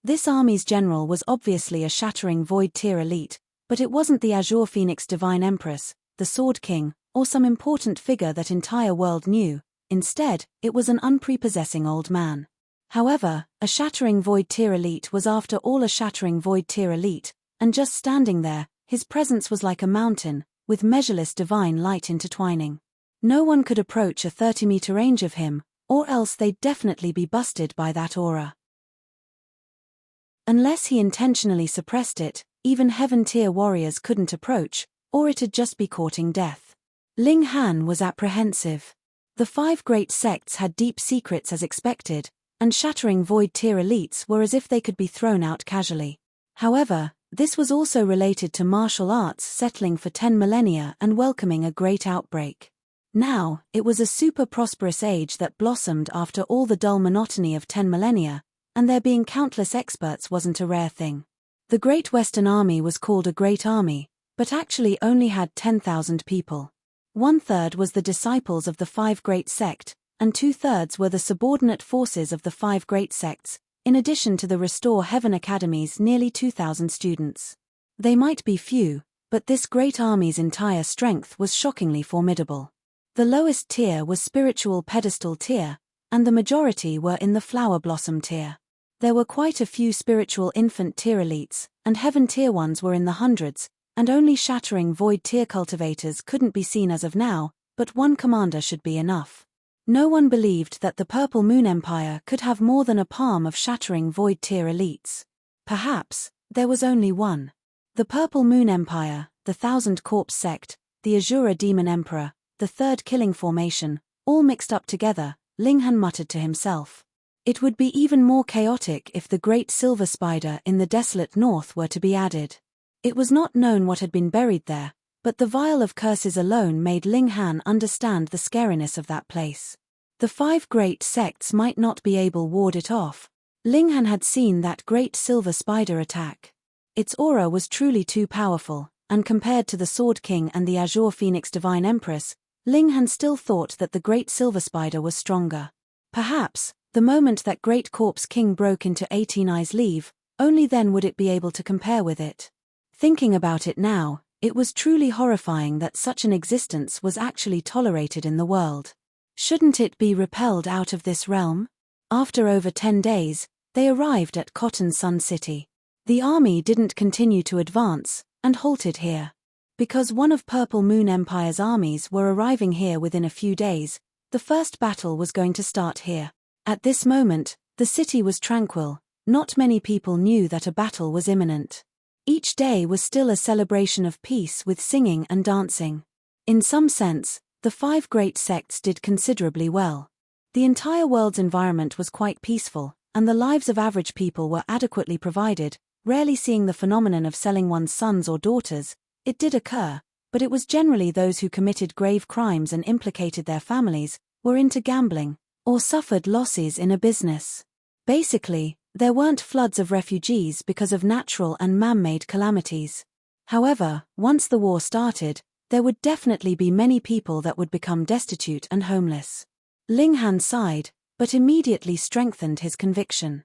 A: This army's general was obviously a shattering Void Tier elite, but it wasn't the Azure Phoenix Divine Empress, the Sword King, or some important figure that entire world knew. Instead, it was an unprepossessing old man. However, a shattering Void Tier elite was after all a shattering Void Tier elite, and just standing there, his presence was like a mountain, with measureless divine light intertwining. No one could approach a 30-meter range of him, or else they'd definitely be busted by that aura. Unless he intentionally suppressed it, even Heaven Tier warriors couldn't approach, or it'd just be courting death. Ling Han was apprehensive. The 5 great sects had deep secrets as expected, and shattering Void Tier elites were as if they could be thrown out casually. However, this was also related to martial arts settling for 10 millennia and welcoming a great outbreak. Now, it was a super prosperous age that blossomed after all the dull monotony of 10 millennia, and there being countless experts wasn't a rare thing. The Great Western Army was called a Great Army, but actually only had 10,000 people. 1/3 was the disciples of the 5 great sect, and 2/3 were the subordinate forces of the 5 great sects, in addition to the Restore Heaven Academy's nearly 2,000 students. They might be few, but this great army's entire strength was shockingly formidable. The lowest tier was Spiritual Pedestal Tier, and the majority were in the Flower Blossom Tier. There were quite a few Spiritual Infant Tier elites, and Heaven Tier ones were in the hundreds, and only shattering Void Tier cultivators couldn't be seen as of now, but 1 commander should be enough. No one believed that the Purple Moon Empire could have more than a palm of shattering Void Tier elites. Perhaps there was only one. The Purple Moon Empire, the Thousand Corpse Sect, the Azura Demon Emperor, the Third Killing Formation, all mixed up together, Ling Han muttered to himself. It would be even more chaotic if the Great Silver Spider in the desolate north were to be added. It was not known what had been buried there, but the vial of curses alone made Ling Han understand the scariness of that place. The 5 great sects might not be able to ward it off. Ling Han had seen that Great Silver Spider attack. Its aura was truly too powerful, and compared to the Sword King and the Azure Phoenix Divine Empress, Ling Han still thought that the Great Silver Spider was stronger. Perhaps, the moment that Great Corpse King broke into 18 Eyes leave, only then would it be able to compare with it. Thinking about it now, it was truly horrifying that such an existence was actually tolerated in the world. Shouldn't it be repelled out of this realm? After over 10 days, they arrived at Cotton Sun City. The army didn't continue to advance, and halted here. Because one of Purple Moon Empire's armies were arriving here within a few days, the first battle was going to start here. At this moment, the city was tranquil. Not many people knew that a battle was imminent. Each day was still a celebration of peace with singing and dancing. In some sense, the 5 great sects did considerably well. The entire world's environment was quite peaceful, and the lives of average people were adequately provided, rarely seeing the phenomenon of selling one's sons or daughters. It did occur, but it was generally those who committed grave crimes and implicated their families, were into gambling, or suffered losses in a business. Basically, there weren't floods of refugees because of natural and man-made calamities. However, once the war started, there would definitely be many people that would become destitute and homeless. Ling Han sighed, but immediately strengthened his conviction.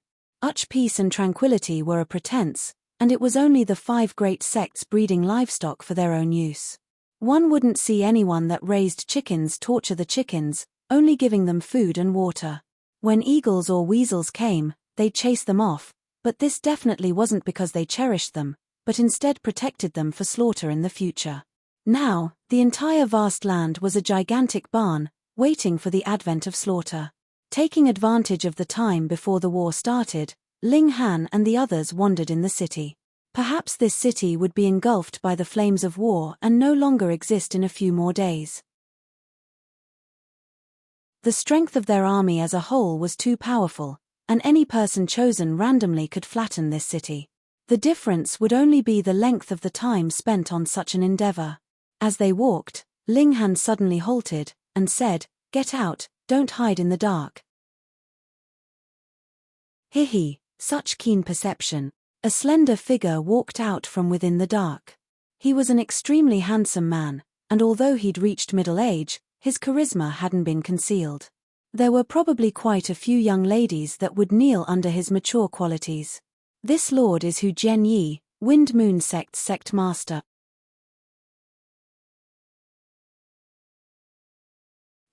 A: Peace and tranquility were a pretense, and it was only the 5 great sects breeding livestock for their own use. One wouldn't see anyone that raised chickens torture the chickens, only giving them food and water. When eagles or weasels came, they'd chase them off, but this definitely wasn't because they cherished them, but instead protected them for slaughter in the future. Now, the entire vast land was a gigantic barn, waiting for the advent of slaughter. Taking advantage of the time before the war started, Ling Han and the others wandered in the city. Perhaps this city would be engulfed by the flames of war and no longer exist in a few more days. The strength of their army as a whole was too powerful, and any person chosen randomly could flatten this city. The difference would only be the length of the time spent on such an endeavor. As they walked, Ling Han suddenly halted, and said, "Get out, don't hide in the dark." Hihi, such keen perception. A slender figure walked out from within the dark. He was an extremely handsome man, and although he'd reached middle age, his charisma hadn't been concealed. There were probably quite a few young ladies that would kneel under his mature qualities. This lord is Hu Jianyi, Wind Moon Sect's sect master.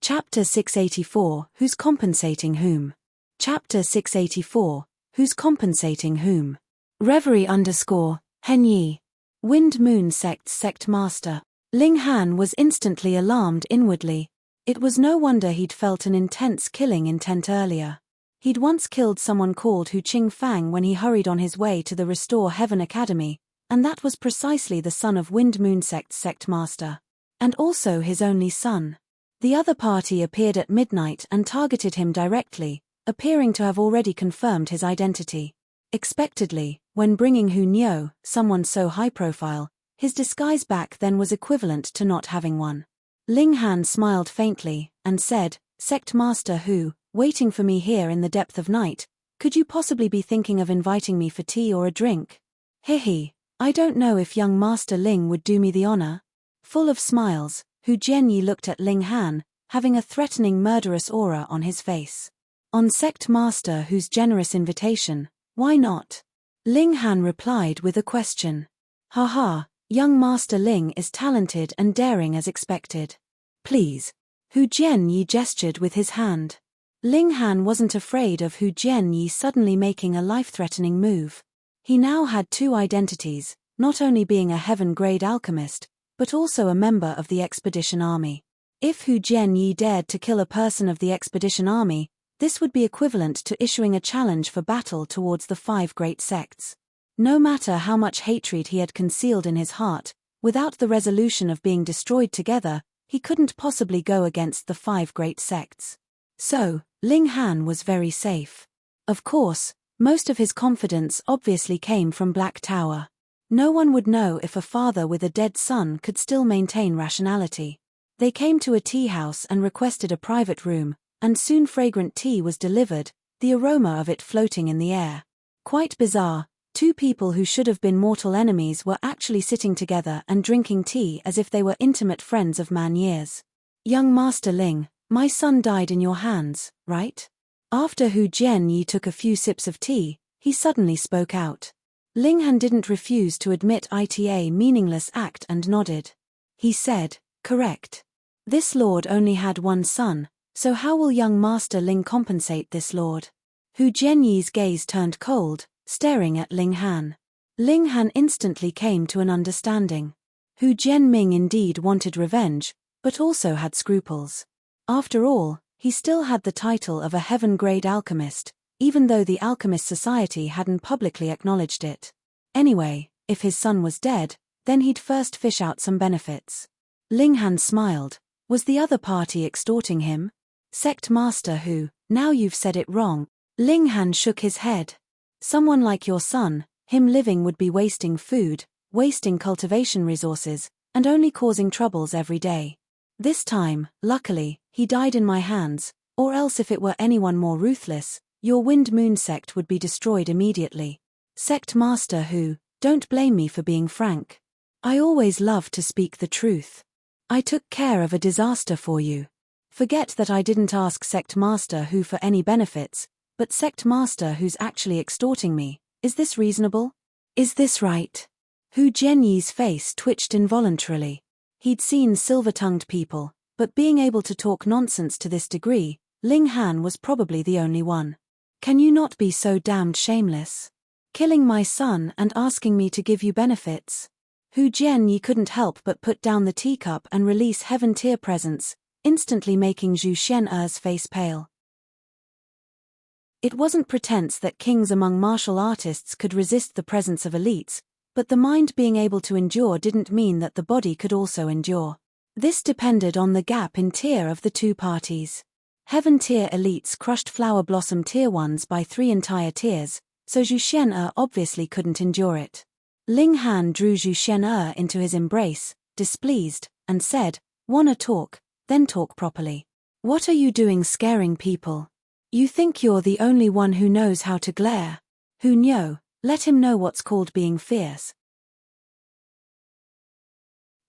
A: Chapter 684, Who's Compensating Whom? Chapter 684, Who's Compensating Whom? Reverie Henyi. Wind Moon Sect's sect master. Ling Han was instantly alarmed inwardly. It was no wonder he'd felt an intense killing intent earlier. He'd once killed someone called Hu Qingfang when he hurried on his way to the Restore Heaven Academy, and that was precisely the son of Wind Moon Sect's sect master. And also his only son. The other party appeared at midnight and targeted him directly, appearing to have already confirmed his identity. Expectedly, when bringing Hu Niu, someone so high-profile, his disguise back then was equivalent to not having one. Ling Han smiled faintly, and said, "Sect Master Hu, waiting for me here in the depth of night, could you possibly be thinking of inviting me for tea or a drink?" "Hihi, I don't know if young Master Ling would do me the honor." Full of smiles, Hu Jianyi looked at Ling Han, having a threatening murderous aura on his face. On Sect Master Hu's generous invitation, why not? Ling Han replied with a question. "Haha. Young Master Ling is talented and daring as expected. Please." Hu Jianyi gestured with his hand. Ling Han wasn't afraid of Hu Jianyi suddenly making a life-threatening move. He now had 2 identities, not only being a heaven-grade alchemist, but also a member of the expedition army. If Hu Jianyi dared to kill a person of the expedition army, this would be equivalent to issuing a challenge for battle towards the 5 great sects. No matter how much hatred he had concealed in his heart, without the resolution of being destroyed together, he couldn't possibly go against the 5 great sects. So, Ling Han was very safe. Of course, most of his confidence obviously came from Black Tower. No one would know if a father with a dead son could still maintain rationality. They came to a tea house and requested a private room, and soon fragrant tea was delivered, the aroma of it floating in the air. Quite bizarre, 2 people who should have been mortal enemies were actually sitting together and drinking tea as if they were intimate friends of man years. Young Master Ling, my son died in your hands, right? After Hu Jianyi took a few sips of tea, he suddenly spoke out. Ling Han didn't refuse to admit ita meaningless act and nodded. He said, correct. This lord only had one son, so how will young Master Ling compensate this lord? Hu Jianyi's gaze turned cold, staring at Ling Han. Ling Han instantly came to an understanding. Hu Jianming indeed wanted revenge, but also had scruples. After all, he still had the title of a heaven-grade alchemist, even though the Alchemist Society hadn't publicly acknowledged it. Anyway, if his son was dead, then he'd first fish out some benefits. Ling Han smiled. Was the other party extorting him? Sect Master Hu, now you've said it wrong. Ling Han shook his head. Someone like your son, him living would be wasting food, wasting cultivation resources, and only causing troubles every day. This time, luckily, he died in my hands, or else if it were anyone more ruthless, your Wind Moon sect would be destroyed immediately. Sect Master Hu, don't blame me for being frank. I always love to speak the truth. I took care of a disaster for you. Forget that I didn't ask Sect Master Hu for any benefits, but Sect Master Who's actually extorting me. Is this reasonable? Is this right? Hu Jianyi's face twitched involuntarily. He'd seen silver-tongued people, but being able to talk nonsense to this degree, Ling Han was probably the only one. Can you not be so damned shameless? Killing my son and asking me to give you benefits? Hu Jianyi couldn't help but put down the teacup and release heaven tier presence, instantly making Zhu Xian'er's face pale. It wasn't pretense that kings among martial artists could resist the presence of elites, but the mind being able to endure didn't mean that the body could also endure. This depended on the gap in tier of the 2 parties. Heaven tier elites crushed Flower Blossom tier 1s by 3 entire tiers, so Zhu Xian'er obviously couldn't endure it. Ling Han drew Zhu Xian'er into his embrace, displeased, and said, "Wanna talk? Then talk properly. What are you doing scaring people? You think you're the only one who knows how to glare? Who knew? Let him know what's called being fierce."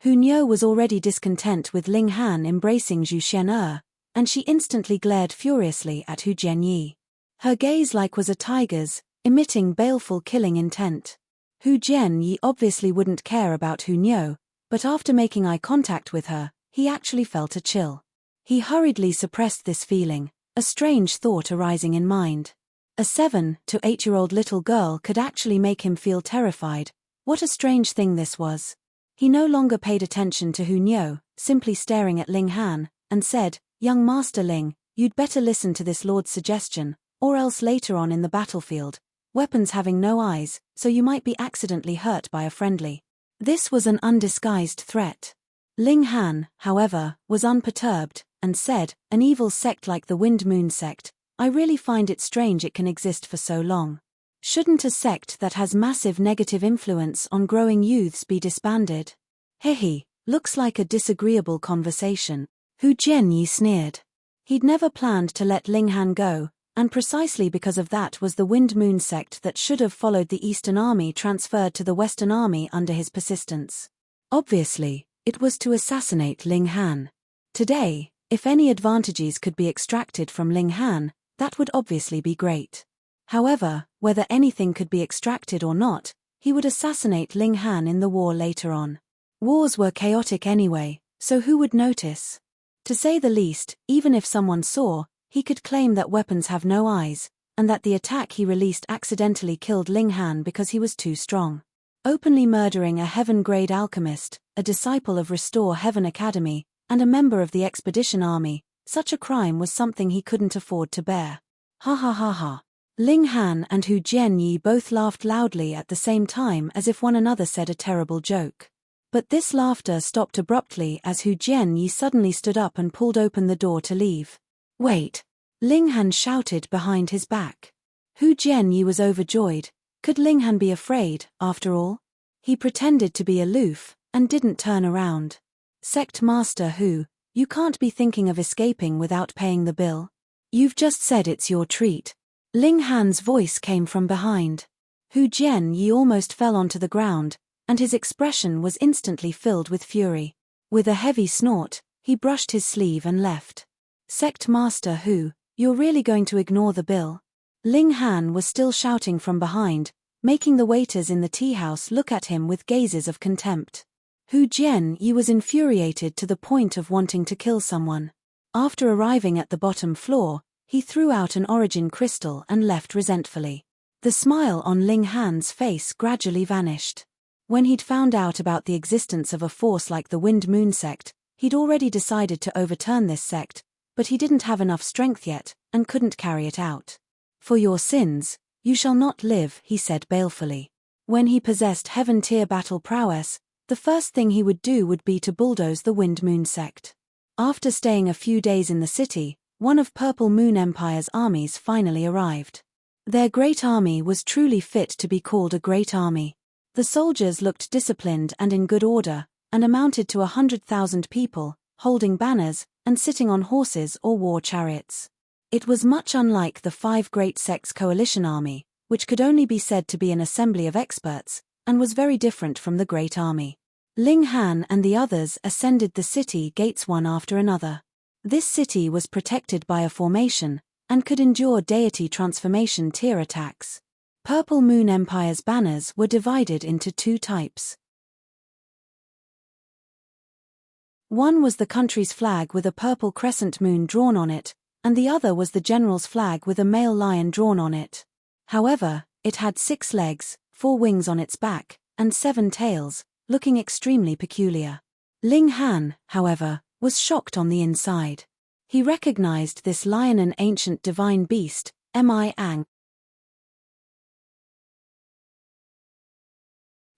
A: Hu Niu was already discontent with Ling Han embracing Zhu Xian'er, and she instantly glared furiously at Hu Jianyi. Her gaze was a tiger's, emitting baleful killing intent. Hu Jianyi obviously wouldn't care about Hu Niu, but after making eye contact with her, he actually felt a chill. He hurriedly suppressed this feeling, a strange thought arising in mind. A 7 to 8-year-old little girl could actually make him feel terrified. What a strange thing this was. He no longer paid attention to Hu Niu, simply staring at Ling Han, and said, "Young Master Ling, you'd better listen to this lord's suggestion, or else later on in the battlefield, weapons having no eyes, so you might be accidentally hurt by a friendly." This was an undisguised threat. Ling Han, however, was unperturbed, and said, "An evil sect like the Wind Moon sect, I really find it strange it can exist for so long. Shouldn't a sect that has massive negative influence on growing youths be disbanded?" Hehe, looks like a disagreeable conversation. Hu Jianyi sneered. He'd never planned to let Ling Han go, and precisely because of that was the Wind Moon sect that should have followed the Eastern Army transferred to the Western Army under his persistence. Obviously, it was to assassinate Ling Han. Today, if any advantages could be extracted from Ling Han, that would obviously be great. However, whether anything could be extracted or not, he would assassinate Ling Han in the war later on. Wars were chaotic anyway, so who would notice? To say the least, even if someone saw, he could claim that weapons have no eyes, and that the attack he released accidentally killed Ling Han because he was too strong. Openly murdering a heaven-grade alchemist, a disciple of Restore Heaven Academy, and a member of the Expedition Army, such a crime was something he couldn't afford to bear. Ha ha ha ha. Ling Han and Hu Jianyi both laughed loudly at the same time as if one another said a terrible joke. But this laughter stopped abruptly as Hu Jianyi suddenly stood up and pulled open the door to leave. "Wait!" Ling Han shouted behind his back. Hu Jianyi was overjoyed. Could Ling Han be afraid, after all? He pretended to be aloof, and didn't turn around. "Sect Master Hu, you can't be thinking of escaping without paying the bill. You've just said it's your treat." Ling Han's voice came from behind. Hu Jianyi almost fell onto the ground, and his expression was instantly filled with fury. With a heavy snort, he brushed his sleeve and left. "Sect Master Hu, you're really going to ignore the bill?" Ling Han was still shouting from behind, making the waiters in the tea house look at him with gazes of contempt. Hu Jianyi was infuriated to the point of wanting to kill someone. After arriving at the bottom floor, he threw out an origin crystal and left resentfully. The smile on Ling Han's face gradually vanished. When he'd found out about the existence of a force like the Wind Moon sect, he'd already decided to overturn this sect, but he didn't have enough strength yet, and couldn't carry it out. "For your sins, you shall not live," he said balefully. When he possessed heaven-tier battle prowess, the first thing he would do would be to bulldoze the Wind Moon sect. After staying a few days in the city, one of Purple Moon Empire's armies finally arrived. Their great army was truly fit to be called a great army. The soldiers looked disciplined and in good order, and amounted to 100,000 people, holding banners, and sitting on horses or war chariots. It was much unlike the 5 Great Sects coalition army, which could only be said to be an assembly of experts, and was very different from the Great Army. Ling Han and the others ascended the city gates one after another. This city was protected by a formation, and could endure deity transformation tier attacks. Purple Moon Empire's banners were divided into 2 types. One was the country's flag with a purple crescent moon drawn on it, and the other was the general's flag with a male lion drawn on it. However, it had 6 legs, 4 wings on its back, and 7 tails, looking extremely peculiar. Ling Han, however, was shocked on the inside. He recognized this lion an ancient divine beast, Mi-ang.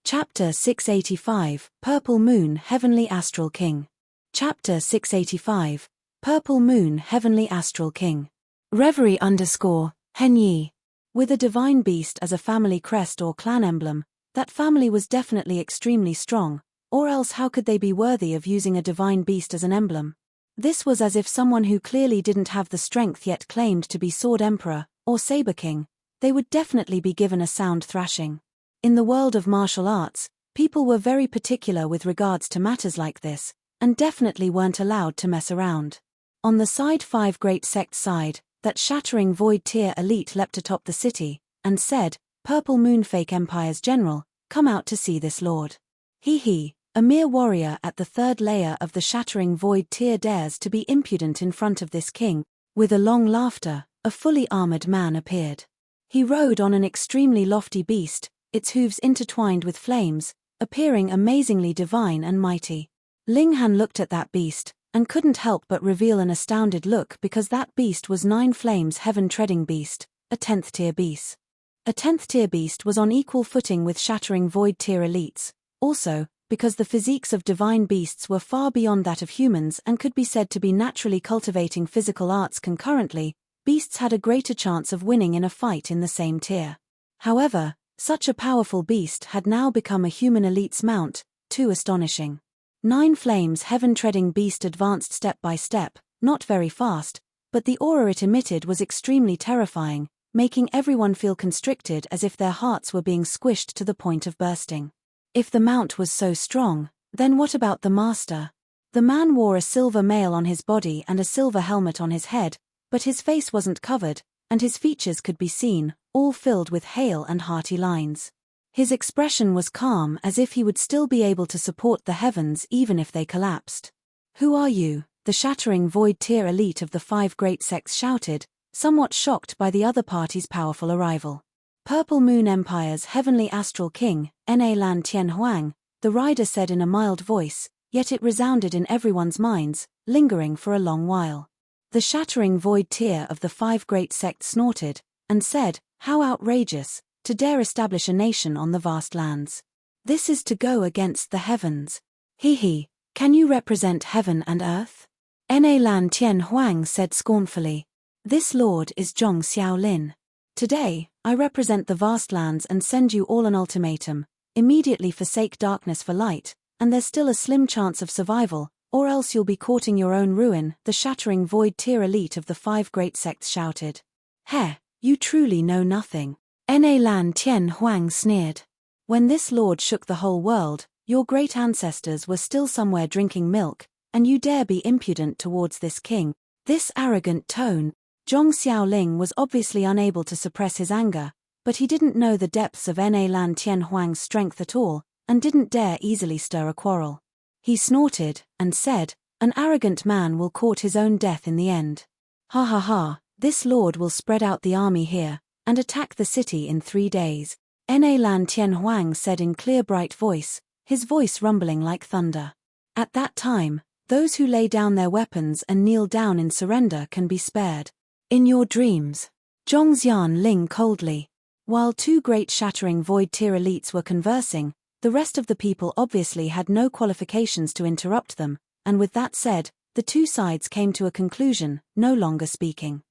A: Chapter 685, Purple Moon Heavenly Astral King. Chapter 685, Purple Moon Heavenly Astral King. Reverie _Henyi. With a divine beast as a family crest or clan emblem, that family was definitely extremely strong, or else how could they be worthy of using a divine beast as an emblem? This was as if someone who clearly didn't have the strength yet claimed to be Sword Emperor, or Saber King. They would definitely be given a sound thrashing. In the world of martial arts, people were very particular with regards to matters like this, and definitely weren't allowed to mess around. On the side 5 Great Sect side, that shattering void tier elite leapt atop the city, and said, "Purple Moon Fake Empire's general, come out to see this lord." He, a mere warrior at the 3rd layer of the shattering void tier, dares to be impudent in front of this king. With a long laughter, a fully armored man appeared. He rode on an extremely lofty beast, its hooves intertwined with flames, appearing amazingly divine and mighty. Ling Han looked at that beast, and couldn't help but reveal an astounded look because that beast was 9 Flames Heaven-treading beast, a 10th tier beast. A 10th tier beast was on equal footing with shattering void tier elites. Also, because the physiques of divine beasts were far beyond that of humans and could be said to be naturally cultivating physical arts concurrently, beasts had a greater chance of winning in a fight in the same tier. However, such a powerful beast had now become a human elite's mount, too astonishing. 9 Flames Heaven-treading beast advanced step by step, not very fast, but the aura it emitted was extremely terrifying, making everyone feel constricted as if their hearts were being squished to the point of bursting. If the mount was so strong, then what about the master? The man wore a silver mail on his body and a silver helmet on his head, but his face wasn't covered, and his features could be seen, all filled with hale and hearty lines. His expression was calm, as if he would still be able to support the heavens even if they collapsed. "Who are you?" the shattering void tier elite of the 5 Great Sects shouted, somewhat shocked by the other party's powerful arrival. "Purple Moon Empire's Heavenly Astral King, Na Lan Tian Huang," the rider said in a mild voice, yet it resounded in everyone's minds, lingering for a long while. The shattering void tier of the 5 Great Sects snorted, and said, "How outrageous, to dare establish a nation on the vast lands. This is to go against the heavens. He, can you represent heaven and earth?" Na Lan Tien Huang said scornfully. "This lord is Zhong Xiaolin. Today, I represent the vast lands and send you all an ultimatum: immediately forsake darkness for light, and there's still a slim chance of survival, or else you'll be courting your own ruin," the shattering void tier elite of the 5 great sects shouted. "Heh, you truly know nothing," Na Lan Tien Huang sneered. "When this lord shook the whole world, your great ancestors were still somewhere drinking milk, and you dare be impudent towards this king." This arrogant tone. Zhong Xiaoling was obviously unable to suppress his anger, but he didn't know the depths of Na Lan Tien Huang's strength at all, and didn't dare easily stir a quarrel. He snorted, and said, "An arrogant man will court his own death in the end. Ha ha ha, this lord will spread out the army here, and attack the city in 3 days. Na Lan Tien Huang said in clear bright voice, his voice rumbling like thunder. "At that time, those who lay down their weapons and kneel down in surrender can be spared." "In your dreams," Zhong Xianling coldly. While 2 great shattering void tier elites were conversing, the rest of the people obviously had no qualifications to interrupt them, and with that said, the 2 sides came to a conclusion, no longer speaking.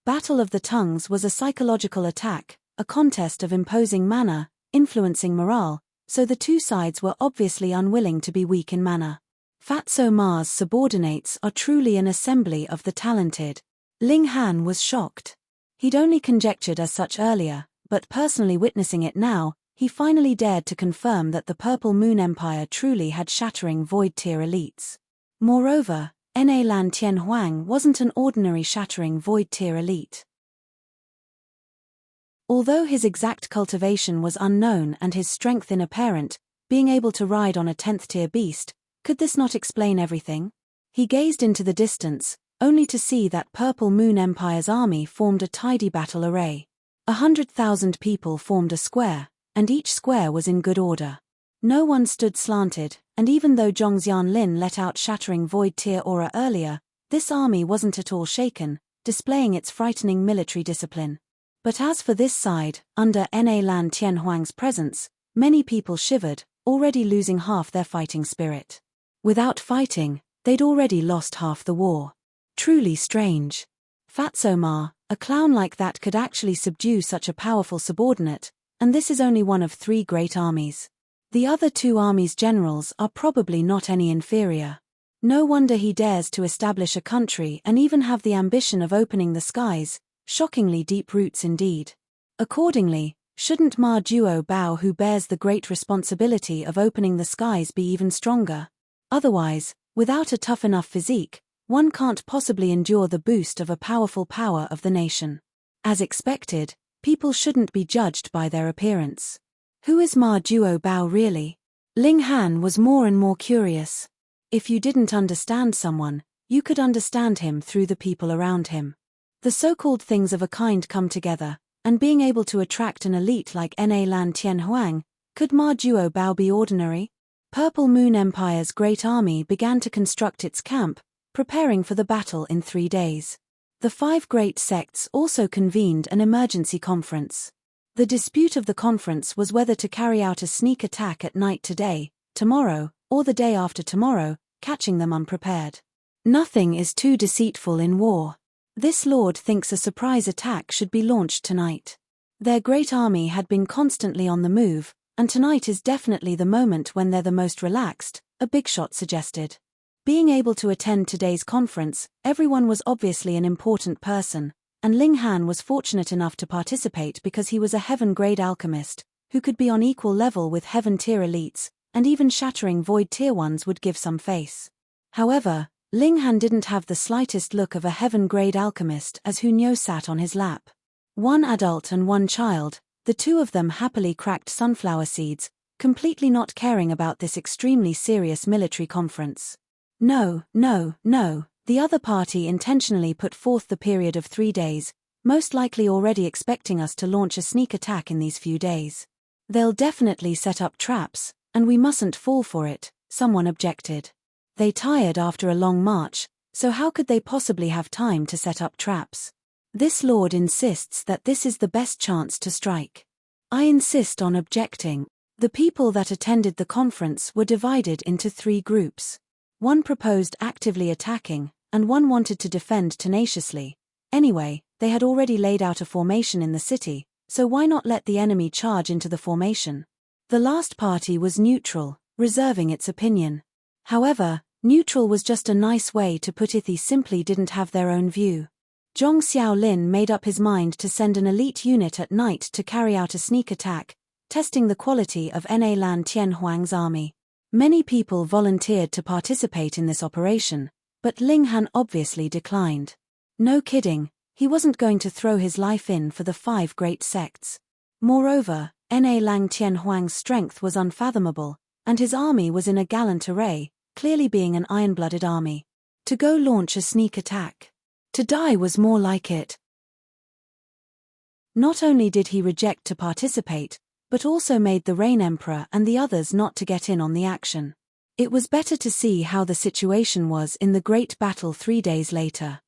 A: Battle of the Tongues was a psychological attack, a contest of imposing manner, influencing morale, so the 2 sides were obviously unwilling to be weak in manner. Fatso Ma's subordinates are truly an assembly of the talented. Ling Han was shocked. He'd only conjectured as such earlier, but personally witnessing it now, he finally dared to confirm that the Purple Moon Empire truly had shattering void tier elites. Moreover, Na Lan Tien Huang wasn't an ordinary shattering void tier elite. Although his exact cultivation was unknown and his strength inapparent, being able to ride on a 10th tier beast, could this not explain everything? He gazed into the distance, only to see that Purple Moon Empire's army formed a tidy battle array. 100,000 people formed a square, and each square was in good order. No one stood slanted, and even though Zhong Xianlin let out shattering void tier aura earlier, this army wasn't at all shaken, displaying its frightening military discipline. But as for this side, under Na Lan Tien Huang's presence, many people shivered, already losing half their fighting spirit. Without fighting, they'd already lost half the war. Truly strange. Fatso Ma, a clown like that could actually subdue such a powerful subordinate, and this is only one of 3 great armies. The other 2 armies' generals are probably not any inferior. No wonder he dares to establish a country and even have the ambition of opening the skies, shockingly deep roots indeed. Accordingly, shouldn't Ma Duo Bao, who bears the great responsibility of opening the skies, be even stronger? Otherwise, without a tough enough physique, one can't possibly endure the boost of a powerful power of the nation. As expected, people shouldn't be judged by their appearance. Who is Ma Duo Bao really? Ling Han was more and more curious. If you didn't understand someone, you could understand him through the people around him. The so-called things of a kind come together, and being able to attract an elite like Na Lan Tien Huang, could Ma Duo Bao be ordinary? Purple Moon Empire's great army began to construct its camp, preparing for the battle in 3 days. The 5 great sects also convened an emergency conference. The dispute of the conference was whether to carry out a sneak attack at night today, tomorrow, or the day after tomorrow, catching them unprepared. Nothing is too deceitful in war. This lord thinks a surprise attack should be launched tonight. Their great army had been constantly on the move, and tonight is definitely the moment when they're the most relaxed, a big shot suggested. Being able to attend today's conference, everyone was obviously an important person, and Ling Han was fortunate enough to participate because he was a heaven-grade alchemist, who could be on equal level with heaven-tier elites, and even shattering void-tier ones would give some face. However, Ling Han didn't have the slightest look of a heaven-grade alchemist as Hunyo sat on his lap. 1 adult and 1 child, the 2 of them happily cracked sunflower seeds, completely not caring about this extremely serious military conference. No, the other party intentionally put forth the period of 3 days, most likely already expecting us to launch a sneak attack in these few days. They'll definitely set up traps, and we mustn't fall for it, someone objected. They tired after a long march, so how could they possibly have time to set up traps? This lord insists that this is the best chance to strike. I insist on objecting. The people that attended the conference were divided into 3 groups. One proposed actively attacking, and one wanted to defend tenaciously. Anyway, they had already laid out a formation in the city, so why not let the enemy charge into the formation? The last party was neutral, reserving its opinion. However, neutral was just a nice way to put it. They simply didn't have their own view. Zhong Xiaolin made up his mind to send an elite unit at night to carry out a sneak attack, testing the quality of Na Lan Tianhuang's army. Many people volunteered to participate in this operation, but Ling Han obviously declined. No kidding, he wasn't going to throw his life in for the 5 great sects. Moreover, Na Lan Tianhuang's strength was unfathomable, and his army was in a gallant array, clearly being an iron-blooded army. To go launch a sneak attack. To die was more like it. Not only did he reject to participate, but also made the Rain Emperor and the others not to get in on the action. It was better to see how the situation was in the great battle 3 days later.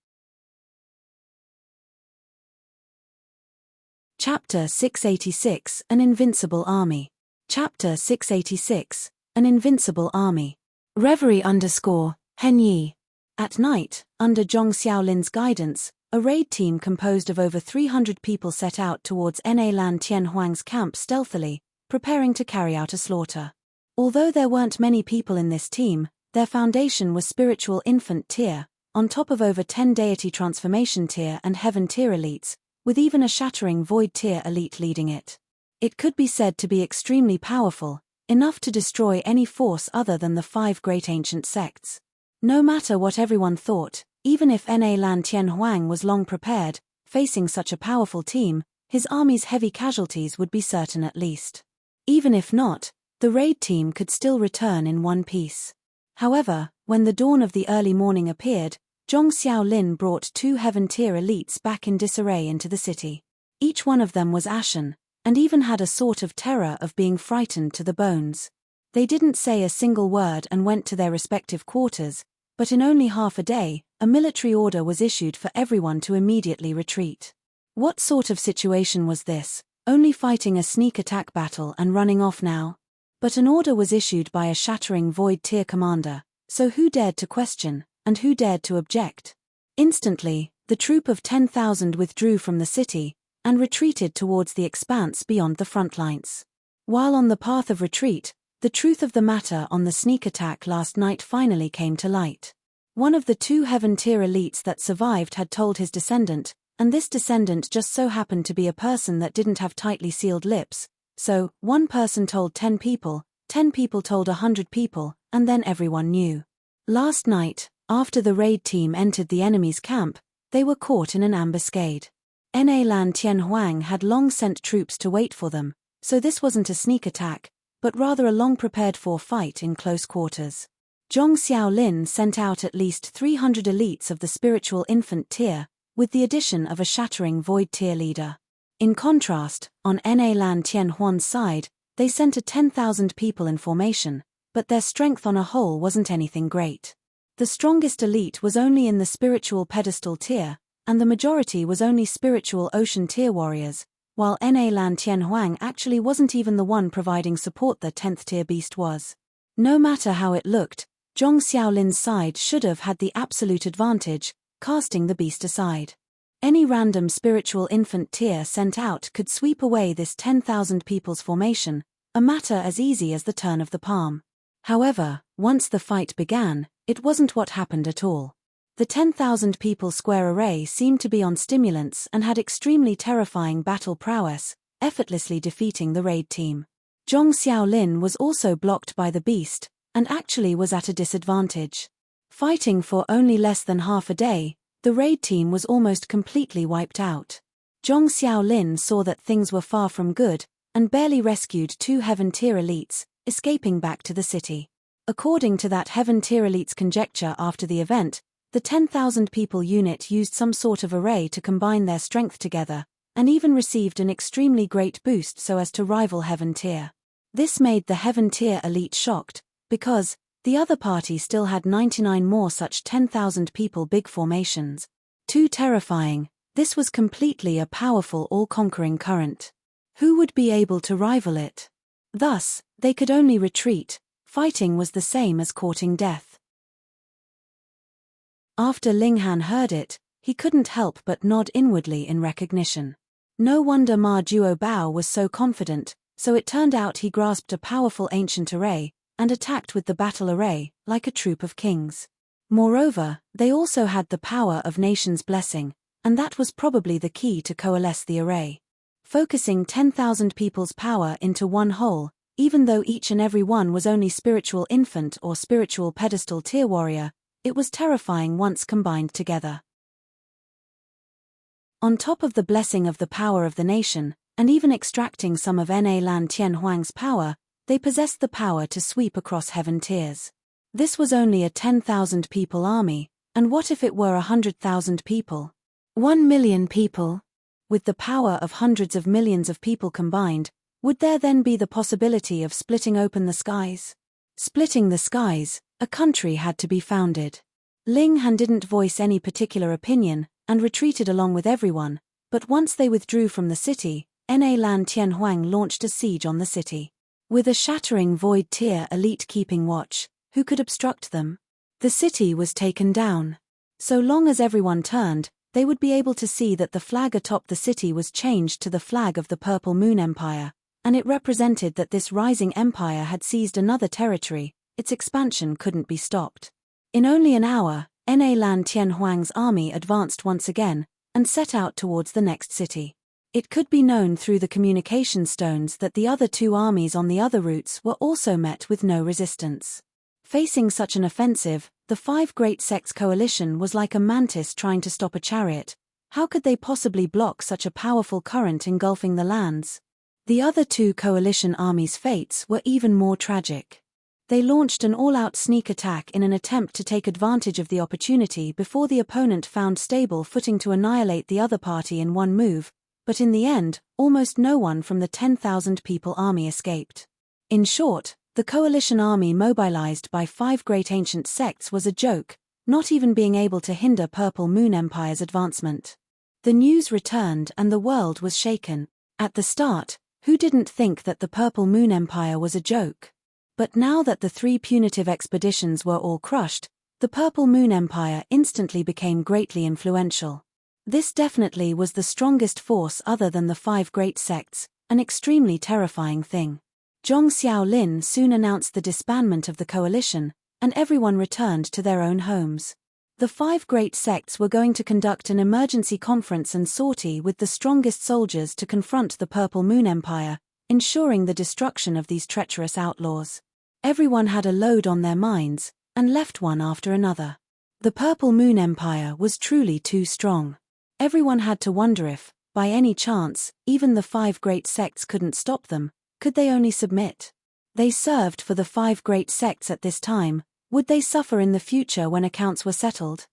A: Chapter 686, An Invincible Army. Chapter 686, An Invincible Army. Reverie _Henyi. At night, under Zhong Xiaolin's guidance, a raid team composed of over 300 people set out towards Na Lan Tianhuang's camp stealthily, preparing to carry out a slaughter. Although there weren't many people in this team, their foundation was spiritual infant tier, on top of over 10 deity transformation tier and heaven tier elites, with even a shattering void tier elite leading it. It could be said to be extremely powerful, enough to destroy any force other than the 5 great ancient sects. No matter what everyone thought, even if Na Lan Tianhuang was long prepared, facing such a powerful team, his army's heavy casualties would be certain at least. Even if not, the raid team could still return in one piece. However, when the dawn of the early morning appeared, Zhong Xiaolin brought 2 heaven-tier elites back in disarray into the city. Each one of them was ashen, and even had a sort of terror of being frightened to the bones. They didn't say a single word and went to their respective quarters, but in only half a day, a military order was issued for everyone to immediately retreat. What sort of situation was this? Only fighting a sneak attack battle and running off now? But an order was issued by a shattering void tier commander, so who dared to question, and who dared to object? Instantly, the troop of 10,000 withdrew from the city, and retreated towards the expanse beyond the front lines. While on the path of retreat, the truth of the matter on the sneak attack last night finally came to light. One of the 2 heaven-tier elites that survived had told his descendant, and this descendant just so happened to be a person that didn't have tightly sealed lips, so, one person told 10 people told 100 people, and then everyone knew. Last night, after the raid team entered the enemy's camp, they were caught in an ambuscade. Na Lan Tianhuang had long sent troops to wait for them, so this wasn't a sneak attack, but rather a long prepared-for fight in close quarters. Zhong Xiaolin sent out at least 300 elites of the spiritual infant tier, with the addition of a shattering void tier leader. In contrast, on Na Lan Tianhuan's side, they sent a 10,000 people in formation, but their strength on a whole wasn't anything great. The strongest elite was only in the spiritual pedestal tier, and the majority was only spiritual ocean tier warriors, while Na Lan Tianhuang actually wasn't even the one providing support the 10th tier beast was. No matter how it looked, Zhong Xiaolin's side should have had the absolute advantage, casting the beast aside. Any random spiritual infant tier sent out could sweep away this 10,000 people's formation, a matter as easy as the turn of the palm. However, once the fight began, it wasn't what happened at all. The 10,000 people square array seemed to be on stimulants and had extremely terrifying battle prowess, effortlessly defeating the raid team. Zhong Xiaolin was also blocked by the beast, and actually was at a disadvantage. Fighting for only less than half a day, the raid team was almost completely wiped out. Zhong Xiaolin saw that things were far from good, and barely rescued 2 heaven-tier elites, escaping back to the city. According to that heaven-tier elite's conjecture after the event, the 10,000 people unit used some sort of array to combine their strength together, and even received an extremely great boost so as to rival heaven tier. This made the heaven tier elite shocked, because the other party still had 99 more such 10,000 people big formations. Too terrifying, This was completely a powerful all-conquering current. Who would be able to rival it? Thus, they could only retreat. Fighting was the same as courting death. After Ling Han heard it, he couldn't help but nod inwardly in recognition. No wonder Ma Duo Bao was so confident, so it turned out he grasped a powerful ancient array, and attacked with the battle array, like a troop of kings. Moreover, they also had the power of nation's blessing, and that was probably the key to coalesce the array. Focusing 10,000 people's power into one whole, even though each and every one was only spiritual infant or spiritual pedestal tier warrior, it was terrifying once combined together. On top of the blessing of the power of the nation, and even extracting some of Na Lan Tien Huang's power, they possessed the power to sweep across heaven tiers. This was only a 10,000 people army, and what if it were 100,000 people? 1 million people? With the power of hundreds of millions of people combined, would there then be the possibility of splitting open the skies? Splitting the skies, a country had to be founded. Ling Han didn't voice any particular opinion, and retreated along with everyone, but once they withdrew from the city, Na Lan Tien Huang launched a siege on the city. With a shattering void tier elite keeping watch, who could obstruct them? The city was taken down. So long as everyone turned, they would be able to see that the flag atop the city was changed to the flag of the Purple Moon Empire, and it represented that this rising empire had seized another territory. Its expansion couldn't be stopped. In only an hour, Na Lan Tien Huang's army advanced once again, and set out towards the next city. It could be known through the communication stones that the other two armies on the other routes were also met with no resistance. Facing such an offensive, the Five Great Sects coalition was like a mantis trying to stop a chariot. How could they possibly block such a powerful current engulfing the lands? The other two coalition armies' fates were even more tragic. They launched an all-out sneak attack in an attempt to take advantage of the opportunity before the opponent found stable footing to annihilate the other party in one move, but in the end, almost no one from the 10,000 people army escaped. In short, the coalition army mobilized by five great ancient sects was a joke, not even being able to hinder Purple Moon Empire's advancement. The news returned and the world was shaken. At the start, who didn't think that the Purple Moon Empire was a joke? But now that the three punitive expeditions were all crushed, the Purple Moon Empire instantly became greatly influential. This definitely was the strongest force other than the five great sects, an extremely terrifying thing. Zhong Xiaolin soon announced the disbandment of the coalition, and everyone returned to their own homes. The five great sects were going to conduct an emergency conference and sortie with the strongest soldiers to confront the Purple Moon Empire, ensuring the destruction of these treacherous outlaws. Everyone had a load on their minds, and left one after another. The Purple Moon Empire was truly too strong. Everyone had to wonder if, by any chance, even the five great sects couldn't stop them. Could they only submit? They served for the five great sects at this time. Would they suffer in the future when accounts were settled?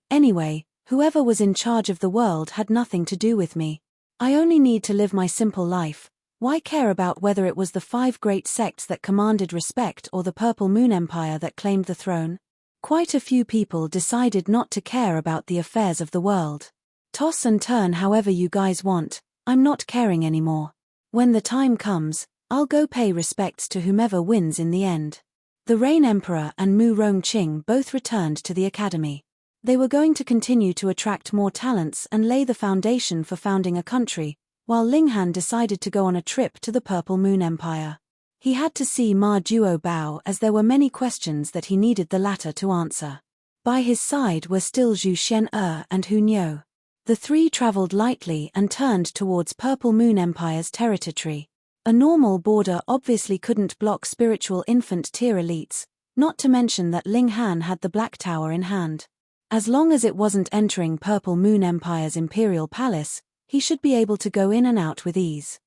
A: Anyway, whoever was in charge of the world had nothing to do with me. I only need to live my simple life. Why care about whether it was the five great sects that commanded respect or the Purple Moon Empire that claimed the throne? Quite a few people decided not to care about the affairs of the world. Toss and turn however you guys want, I'm not caring anymore. When the time comes, I'll go pay respects to whomever wins in the end. The Rain Emperor and Mu Rongqing both returned to the academy. They were going to continue to attract more talents and lay the foundation for founding a country, while Ling Han decided to go on a trip to the Purple Moon Empire. He had to see Ma Duo Bao as there were many questions that he needed the latter to answer. By his side were still Zhu Xian and Hu Niu. The three traveled lightly and turned towards Purple Moon Empire's territory. A normal border obviously couldn't block spiritual infant tier elites, not to mention that Ling Han had the Black Tower in hand. As long as it wasn't entering Purple Moon Empire's imperial palace, he should be able to go in and out with ease.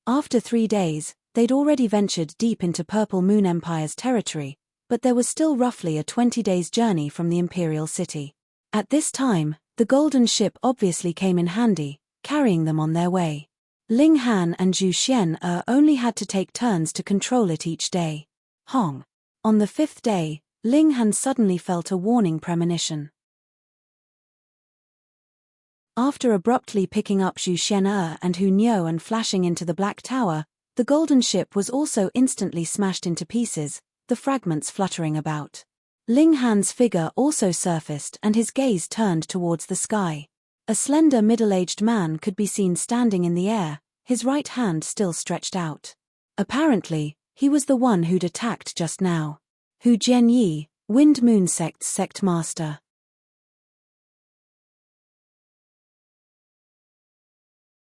A: After 3 days, they'd already ventured deep into Purple Moon Empire's territory, but there was still roughly a 20 days journey from the imperial city. At this time, the golden ship obviously came in handy, carrying them on their way. Ling Han and Zhu Xian only had to take turns to control it each day. Hong. On the 5th day, Ling Han suddenly felt a warning premonition. After abruptly picking up Zhu Xian'er and Hu Niu and flashing into the Black Tower, the golden ship was also instantly smashed into pieces, the fragments fluttering about. Ling Han's figure also surfaced and his gaze turned towards the sky. A slender middle-aged man could be seen standing in the air, his right hand still stretched out. Apparently, he was the one who'd attacked just now. Hu Jianyi, Wind Moon Sect's sect master.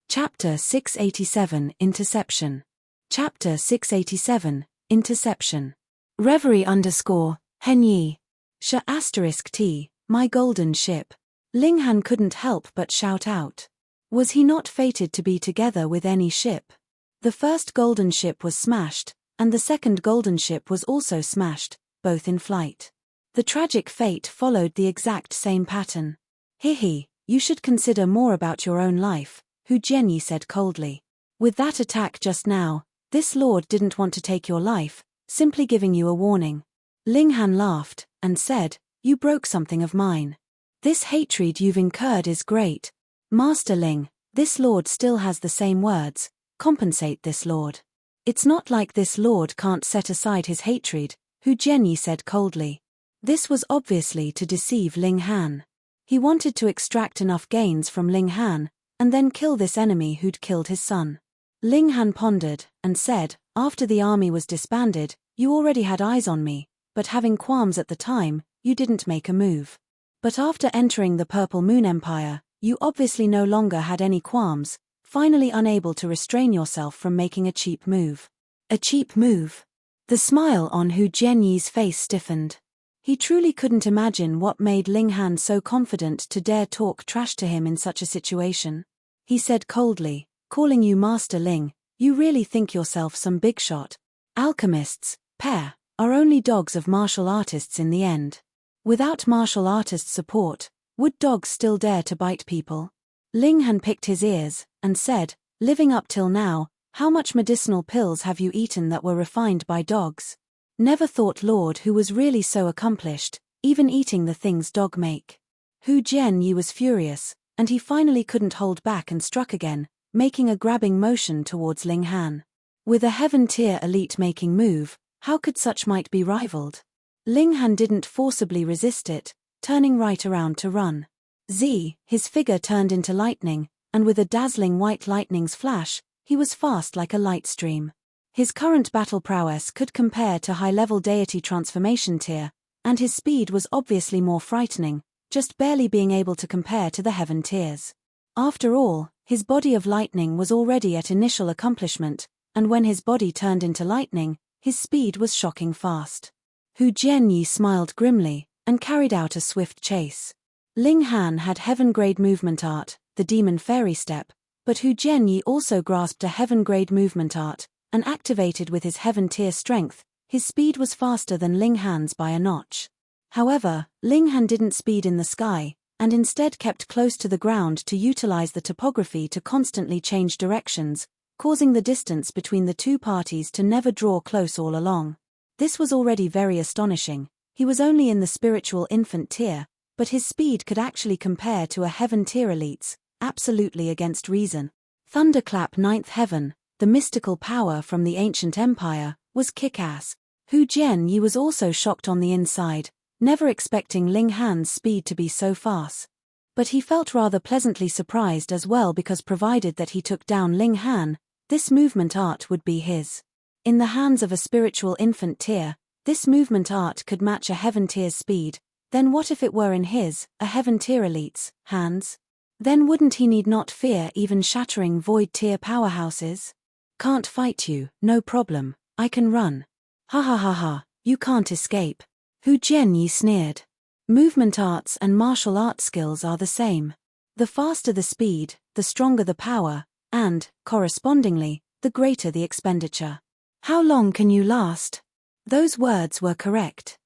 A: Chapter 687 Interception. Chapter 687 Interception. Reverie _ Henyi. Sh**t, my golden ship. Ling Han couldn't help but shout out. Was he not fated to be together with any ship? The first golden ship was smashed, and the second golden ship was also smashed, both in flight. The tragic fate followed the exact same pattern. Hihi, you should consider more about your own life, Hu Jianyi said coldly. With that attack just now, this lord didn't want to take your life, simply giving you a warning. Ling Han laughed, and said, you broke something of mine. This hatred you've incurred is great. Master Ling, this lord still has the same words, compensate this lord. It's not like this lord can't set aside his hatred, Hu Jianyi said coldly. This was obviously to deceive Ling Han. He wanted to extract enough gains from Ling Han, and then kill this enemy who'd killed his son. Ling Han pondered, and said, after the army was disbanded, you already had eyes on me, but having qualms at the time, you didn't make a move. But after entering the Purple Moon Empire, you obviously no longer had any qualms, finally unable to restrain yourself from making a cheap move. A cheap move? The smile on Hu Jianyi's face stiffened. He truly couldn't imagine what made Ling Han so confident to dare talk trash to him in such a situation. He said coldly, calling you Master Ling, you really think yourself some big shot. Alchemists, pair, are only dogs of martial artists in the end. Without martial artist support, would dogs still dare to bite people? Ling Han picked his ears, and said, living up till now, how much medicinal pills have you eaten that were refined by dogs? Never thought Lord who was really so accomplished, even eating the things dog make. Hu Jianyi was furious, and he finally couldn't hold back and struck again, making a grabbing motion towards Ling Han. With a heaven-tier elite-making move, how could such might be rivaled? Ling Han didn't forcibly resist it, turning right around to run. His figure turned into lightning, and with a dazzling white lightning's flash, he was fast like a light stream. His current battle prowess could compare to high-level deity transformation tier, and his speed was obviously more frightening, just barely being able to compare to the heaven tiers. After all, his body of lightning was already at initial accomplishment, and when his body turned into lightning, his speed was shocking fast. Hu Jianyi smiled grimly, and carried out a swift chase. Ling Han had heaven-grade movement art, the demon fairy step, but Hu Jianyi also grasped a heaven-grade movement art, and activated with his heaven-tier strength, his speed was faster than Ling Han's by a notch. However, Ling Han didn't speed in the sky, and instead kept close to the ground to utilize the topography to constantly change directions, causing the distance between the two parties to never draw close all along. This was already very astonishing. He was only in the spiritual infant tier, but his speed could actually compare to a heaven tier elite's, absolutely against reason. Thunderclap Ninth Heaven, the mystical power from the ancient empire, was kick-ass. Hu Jianyi was also shocked on the inside, never expecting Ling Han's speed to be so fast. But he felt rather pleasantly surprised as well because provided that he took down Ling Han, this movement art would be his. In the hands of a spiritual infant tier, this movement art could match a heaven tier's speed, then what if it were in his, a heaven tier elite's, hands? Then wouldn't he need not fear even shattering void tier powerhouses? Can't fight you, no problem, I can run. Ha ha ha ha, you can't escape. Hu Jianyi sneered. Movement arts and martial arts skills are the same. The faster the speed, the stronger the power, and, correspondingly, the greater the expenditure. How long can you last? Those words were correct.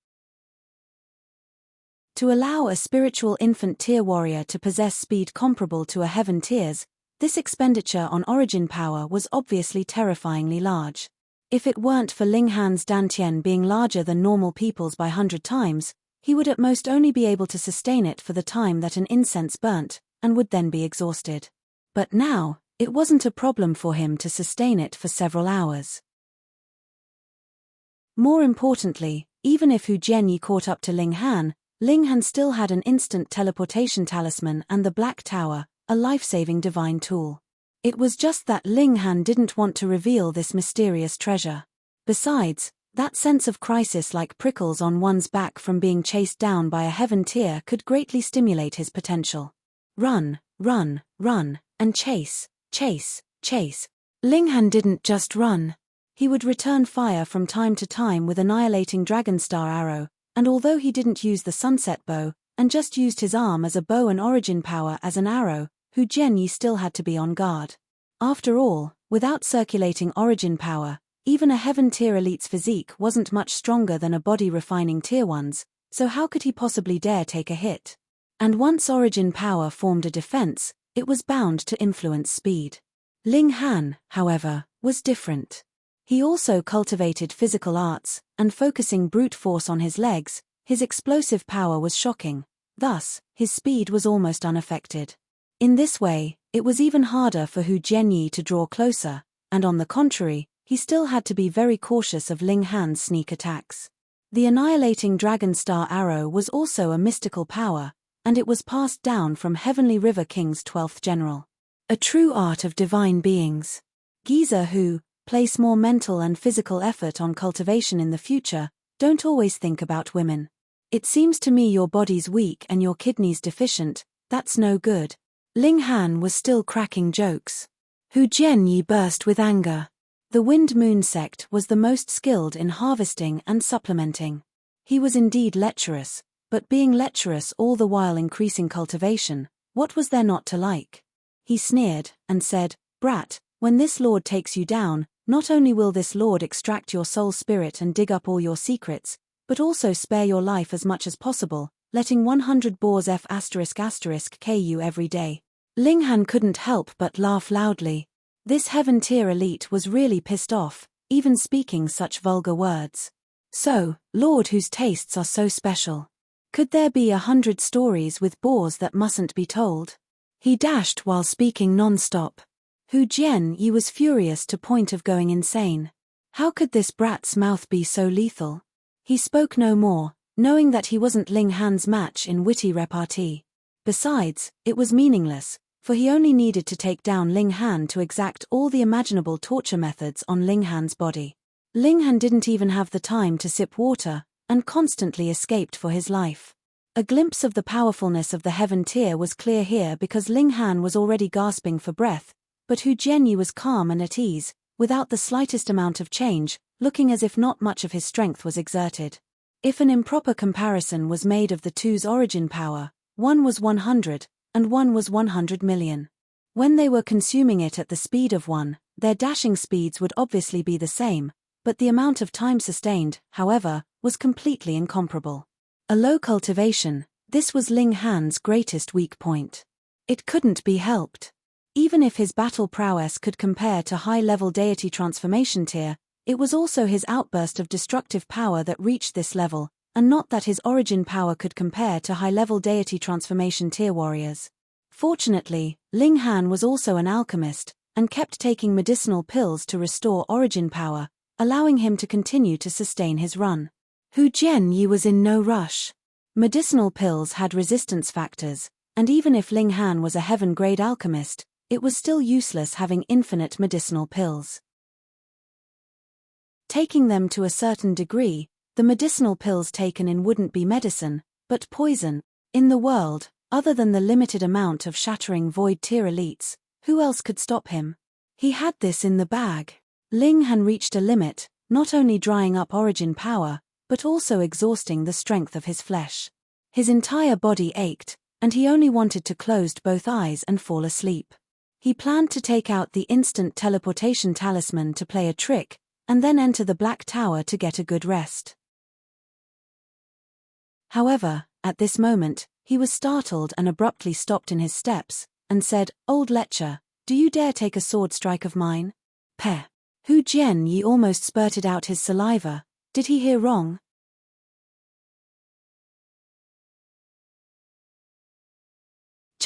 A: To allow a spiritual infant tier warrior to possess speed comparable to a heaven tier's, this expenditure on origin power was obviously terrifyingly large. If it weren't for Ling Han's dantian being larger than normal people's by 100 times, he would at most only be able to sustain it for the time that an incense burnt, and would then be exhausted. But now, it wasn't a problem for him to sustain it for several hours. More importantly, even if Hu Jianyi caught up to Ling Han still had an instant teleportation talisman and the Black Tower, a life-saving divine tool. It was just that Ling Han didn't want to reveal this mysterious treasure. Besides, that sense of crisis like prickles on one's back from being chased down by a heaven tier could greatly stimulate his potential. Run, run, run, and chase, chase, chase. Ling Han didn't just run. He would return fire from time to time with annihilating dragon star arrow, and although he didn't use the sunset bow, and just used his arm as a bow and origin power as an arrow, Hu Jianyi still had to be on guard. After all, without circulating origin power, even a heaven tier elite's physique wasn't much stronger than a body refining tier 1's, so how could he possibly dare take a hit? And once origin power formed a defense, it was bound to influence speed. Ling Han, however, was different. He also cultivated physical arts, and focusing brute force on his legs, his explosive power was shocking, thus, his speed was almost unaffected. In this way, it was even harder for Hu Jianyi to draw closer, and on the contrary, he still had to be very cautious of Ling Han's sneak attacks. The annihilating dragon star arrow was also a mystical power, and it was passed down from Heavenly River King's 12th general. A true art of divine beings. Geezer who place more mental and physical effort on cultivation in the future, don't always think about women. It seems to me your body's weak and your kidneys deficient, that's no good. Ling Han was still cracking jokes. Hu Jianyi burst with anger. The Wind Moon sect was the most skilled in harvesting and supplementing. He was indeed lecherous, but being lecherous all the while increasing cultivation, what was there not to like? He sneered, and said, "Brat, when this lord takes you down, not only will this lord extract your soul spirit and dig up all your secrets, but also spare your life as much as possible, letting 100 boars F*** you every day." Ling Han couldn't help but laugh loudly. This heaven tier elite was really pissed off, even speaking such vulgar words. So, lord whose tastes are so special. Could there be 100 stories with boars that mustn't be told? He dashed while speaking non-stop. Hu Jianyi was furious to point of going insane. How could this brat's mouth be so lethal? He spoke no more, knowing that he wasn't Ling Han's match in witty repartee. Besides, it was meaningless, for he only needed to take down Ling Han to exact all the imaginable torture methods on Ling Han's body. Ling Han didn't even have the time to sip water, and constantly escaped for his life. A glimpse of the powerfulness of the heaven tier was clear here because Ling Han was already gasping for breath, but Hu Jianyi was calm and at ease, without the slightest amount of change, looking as if not much of his strength was exerted. If an improper comparison was made of the two's origin power, one was 100, and one was 100 million. When they were consuming it at the speed of one, their dashing speeds would obviously be the same, but the amount of time sustained, however, was completely incomparable. A low cultivation, this was Ling Han's greatest weak point. It couldn't be helped. Even if his battle prowess could compare to high-level deity transformation tier, it was also his outburst of destructive power that reached this level, and not that his origin power could compare to high-level deity transformation tier warriors. Fortunately, Ling Han was also an alchemist, and kept taking medicinal pills to restore origin power, allowing him to continue to sustain his run. Hu Jianyi was in no rush. Medicinal pills had resistance factors, and even if Ling Han was a heaven-grade alchemist, it was still useless having infinite medicinal pills. Taking them to a certain degree, the medicinal pills taken in wouldn't be medicine, but poison. In the world, other than the limited amount of shattering void tier elites, who else could stop him? He had this in the bag. Ling Han reached a limit, not only drying up origin power, but also exhausting the strength of his flesh. His entire body ached, and he only wanted to close both eyes and fall asleep. He planned to take out the instant teleportation talisman to play a trick, and then enter the Black Tower to get a good rest. However, at this moment, he was startled and abruptly stopped in his steps, and said, "Old lecher, do you dare take a sword strike of mine?" Peh. Hu Jianyi almost spurted out his saliva. Did he hear wrong?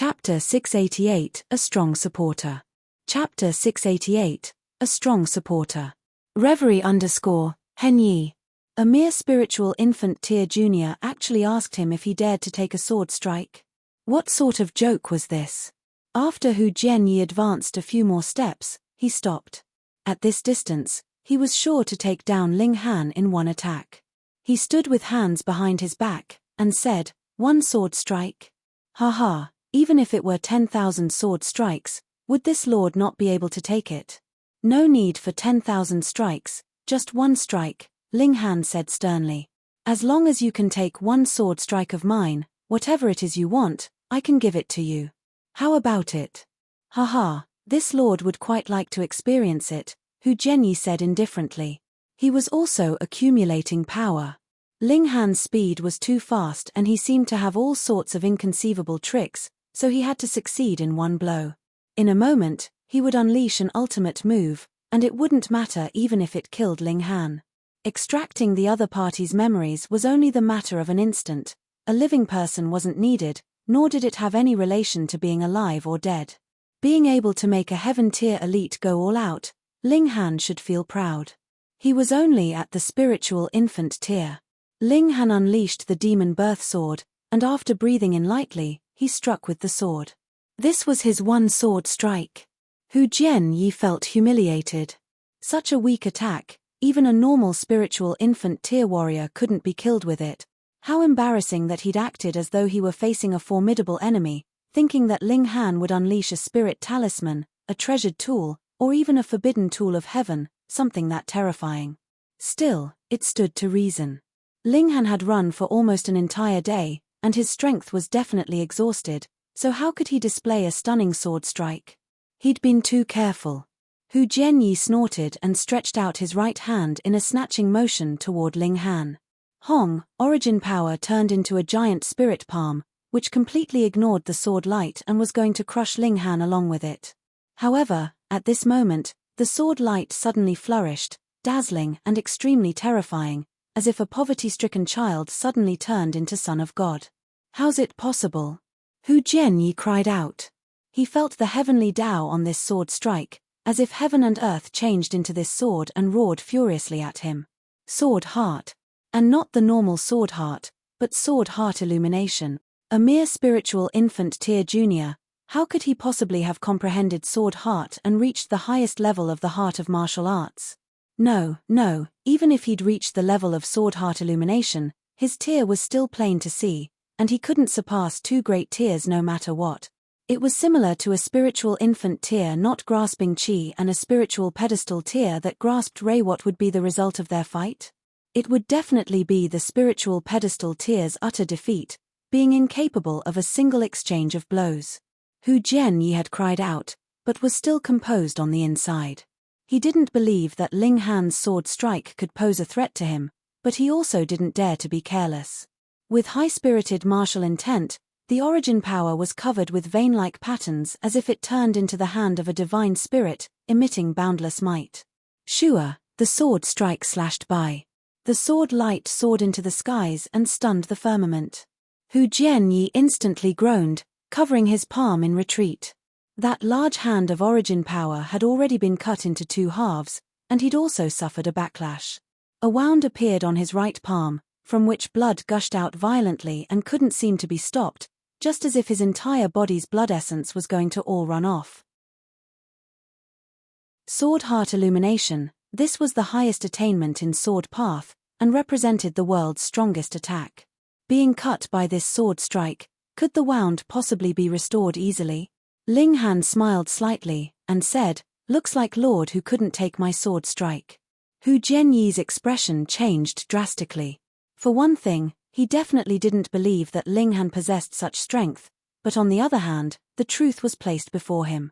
A: Chapter 688, A Strong Supporter. Chapter 688, A Strong Supporter. Reverie _Henyi. A mere spiritual infant Tyr Jr. actually asked him if he dared to take a sword strike. What sort of joke was this? After Hu Jianyi advanced a few more steps, he stopped. At this distance, he was sure to take down Ling Han in one attack. He stood with hands behind his back, and said, "One sword strike? Ha. Even if it were 10,000 sword strikes, would this lord not be able to take it?" "No need for 10,000 strikes, just one strike," Ling Han said sternly. "As long as you can take one sword strike of mine, whatever it is you want, I can give it to you. How about it?" "Ha, this lord would quite like to experience it," Hu Jianyi said indifferently. He was also accumulating power. Ling Han's speed was too fast and he seemed to have all sorts of inconceivable tricks, so he had to succeed in one blow. In a moment, he would unleash an ultimate move, and it wouldn't matter even if it killed Ling Han. Extracting the other party's memories was only the matter of an instant. A living person wasn't needed, nor did it have any relation to being alive or dead. Being able to make a heaven-tier elite go all out, Ling Han should feel proud. He was only at the spiritual infant tier. Ling Han unleashed the demon birth sword, and after breathing in lightly, he struck with the sword. This was his one sword strike. Hu Jianyi felt humiliated. Such a weak attack, even a normal spiritual infant tier warrior couldn't be killed with it. How embarrassing that he'd acted as though he were facing a formidable enemy, thinking that Ling Han would unleash a spirit talisman, a treasured tool, or even a forbidden tool of heaven, something that terrifying. Still, it stood to reason. Ling Han had run for almost an entire day, and his strength was definitely exhausted, so how could he display a stunning sword strike? He'd been too careful. Hu Jianyi snorted and stretched out his right hand in a snatching motion toward Ling Han. Hong, origin power turned into a giant spirit palm, which completely ignored the sword light and was going to crush Ling Han along with it. However, at this moment, the sword light suddenly flourished, dazzling and extremely terrifying, as if a poverty-stricken child suddenly turned into Son of God. "How's it possible?" Hu Jianyi cried out. He felt the heavenly Tao on this sword strike, as if heaven and earth changed into this sword and roared furiously at him. Sword heart. And not the normal sword heart, but sword heart illumination. A mere spiritual infant Tyr Jr., how could he possibly have comprehended sword heart and reached the highest level of the heart of martial arts? No, even if he'd reached the level of sword heart illumination, his Tyr was still plain to see, and he couldn't surpass two great Tyrs no matter what. It was similar to a spiritual infant Tyr not grasping Qi and a spiritual pedestal Tyr that grasped Rei. What would be the result of their fight? It would definitely be the spiritual pedestal Tyr's utter defeat, being incapable of a single exchange of blows. Hu Jianyi had cried out, but was still composed on the inside. He didn't believe that Ling Han's sword strike could pose a threat to him, but he also didn't dare to be careless. With high-spirited martial intent, the origin power was covered with vein-like patterns as if it turned into the hand of a divine spirit, emitting boundless might. Shua, the sword strike slashed by. The sword light soared into the skies and stunned the firmament. Hu Jianyi instantly groaned, covering his palm in retreat. That large hand of origin power had already been cut into two halves, and he'd also suffered a backlash. A wound appeared on his right palm, from which blood gushed out violently and couldn't seem to be stopped, just as if his entire body's blood essence was going to all run off. Sword heart illumination, this was the highest attainment in sword path, and represented the world's strongest attack. Being cut by this sword strike, could the wound possibly be restored easily? Ling Han smiled slightly, and said, "Looks like Lord who couldn't take my sword strike." Hu Jianyi's expression changed drastically. For one thing, he definitely didn't believe that Ling Han possessed such strength, but on the other hand, the truth was placed before him.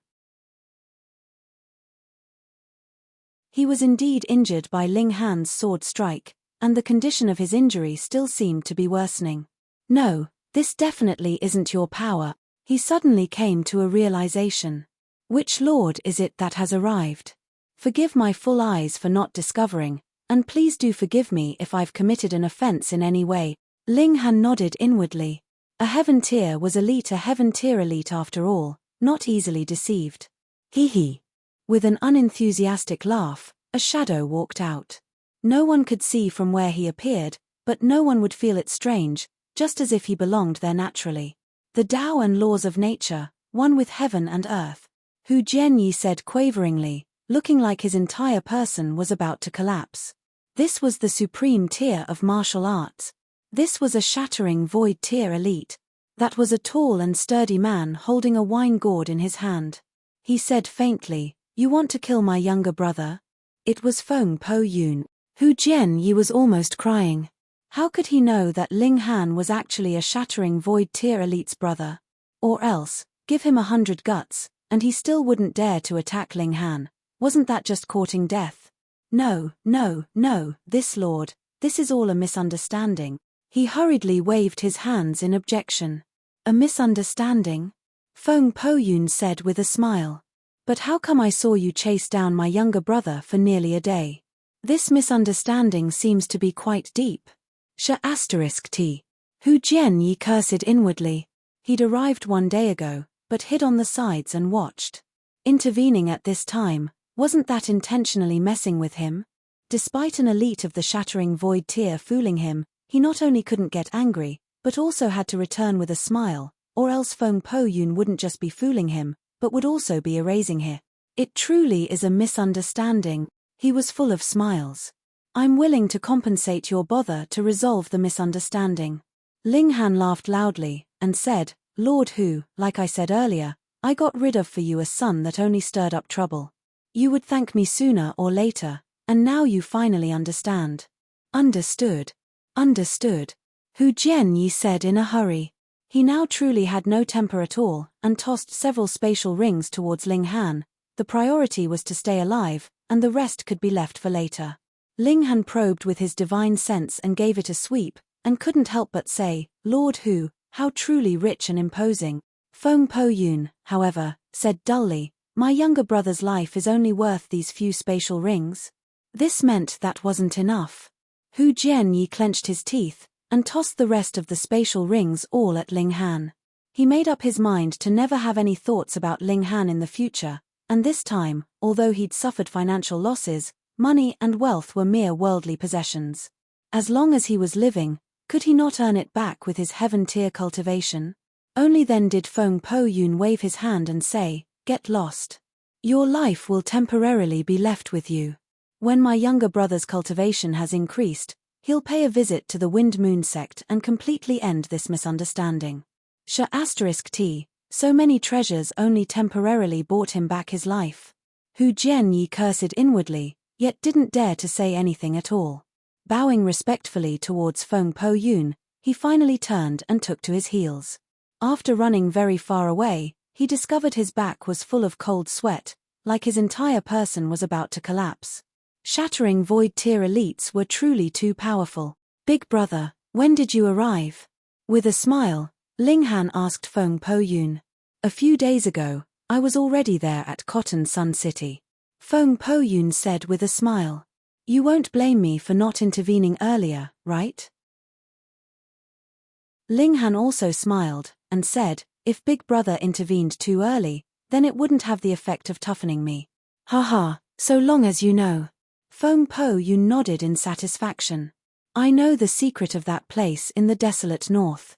A: He was indeed injured by Ling Han's sword strike, and the condition of his injury still seemed to be worsening. "No, this definitely isn't your power." He suddenly came to a realization. "Which lord is it that has arrived? Forgive my full eyes for not discovering, and please do forgive me if I've committed an offense in any way." Ling Han nodded inwardly. A heaven tier was elite, a heaven tier elite after all, not easily deceived. Hee hee. With an unenthusiastic laugh, a shadow walked out. No one could see from where he appeared, but no one would feel it strange, just as if he belonged there naturally. The Tao and laws of nature, one with heaven and earth. Hu Jianyi said quaveringly, looking like his entire person was about to collapse. This was the supreme tier of martial arts. This was a shattering void tier elite. That was a tall and sturdy man holding a wine gourd in his hand. He said faintly, "You want to kill my younger brother?" It was Feng Po Yun. Hu Jianyi was almost crying. How could he know that Ling Han was actually a shattering void tier elite's brother? Or else, give him 100 guts, and he still wouldn't dare to attack Ling Han. Wasn't that just courting death? No, this lord, this is all a misunderstanding. He hurriedly waved his hands in objection. A misunderstanding? Feng Po Yun said with a smile. But how come I saw you chase down my younger brother for nearly a day? This misunderstanding seems to be quite deep. Sh*T. Hu Jianyi cursed inwardly. He'd arrived 1 day ago, but hid on the sides and watched. Intervening at this time, wasn't that intentionally messing with him? Despite an elite of the shattering void tier fooling him, he not only couldn't get angry, but also had to return with a smile, or else Feng Po Yun wouldn't just be fooling him, but would also be erasing him. It truly is a misunderstanding. He was full of smiles. I'm willing to compensate your bother to resolve the misunderstanding. Ling Han laughed loudly, and said, Lord Hu, like I said earlier, I got rid of for you a son that only stirred up trouble. You would thank me sooner or later, and now you finally understand. Understood. Hu Jianyi said in a hurry. He now truly had no temper at all, and tossed several spatial rings towards Ling Han. The priority was to stay alive, and the rest could be left for later. Ling Han probed with his divine sense and gave it a sweep, and couldn't help but say, Lord Hu, how truly rich and imposing. Feng Po Yun, however, said dully, my younger brother's life is only worth these few spatial rings. This meant that wasn't enough. Hu Jianyi clenched his teeth, and tossed the rest of the spatial rings all at Ling Han. He made up his mind to never have any thoughts about Ling Han in the future, and this time, although he'd suffered financial losses, money and wealth were mere worldly possessions. As long as he was living, could he not earn it back with his heaven-tier cultivation? Only then did Feng Po Yun wave his hand and say, get lost. Your life will temporarily be left with you. When my younger brother's cultivation has increased, he'll pay a visit to the Wind Moon sect and completely end this misunderstanding. *T. So many treasures only temporarily bought him back his life. Hu Jianyi cursed inwardly, yet didn't dare to say anything at all. Bowing respectfully towards Feng Po Yun, he finally turned and took to his heels. After running very far away, he discovered his back was full of cold sweat, like his entire person was about to collapse. Shattering void tier elites were truly too powerful. Big brother, when did you arrive? With a smile, Ling Han asked Feng Po Yun. A few days ago, I was already there at Cotton Sun City. Feng Po Yun said with a smile. You won't blame me for not intervening earlier, right? Ling Han also smiled, and said, if Big Brother intervened too early, then it wouldn't have the effect of toughening me. Haha, so long as you know. Feng Po Yun nodded in satisfaction. I know the secret of that place in the desolate north.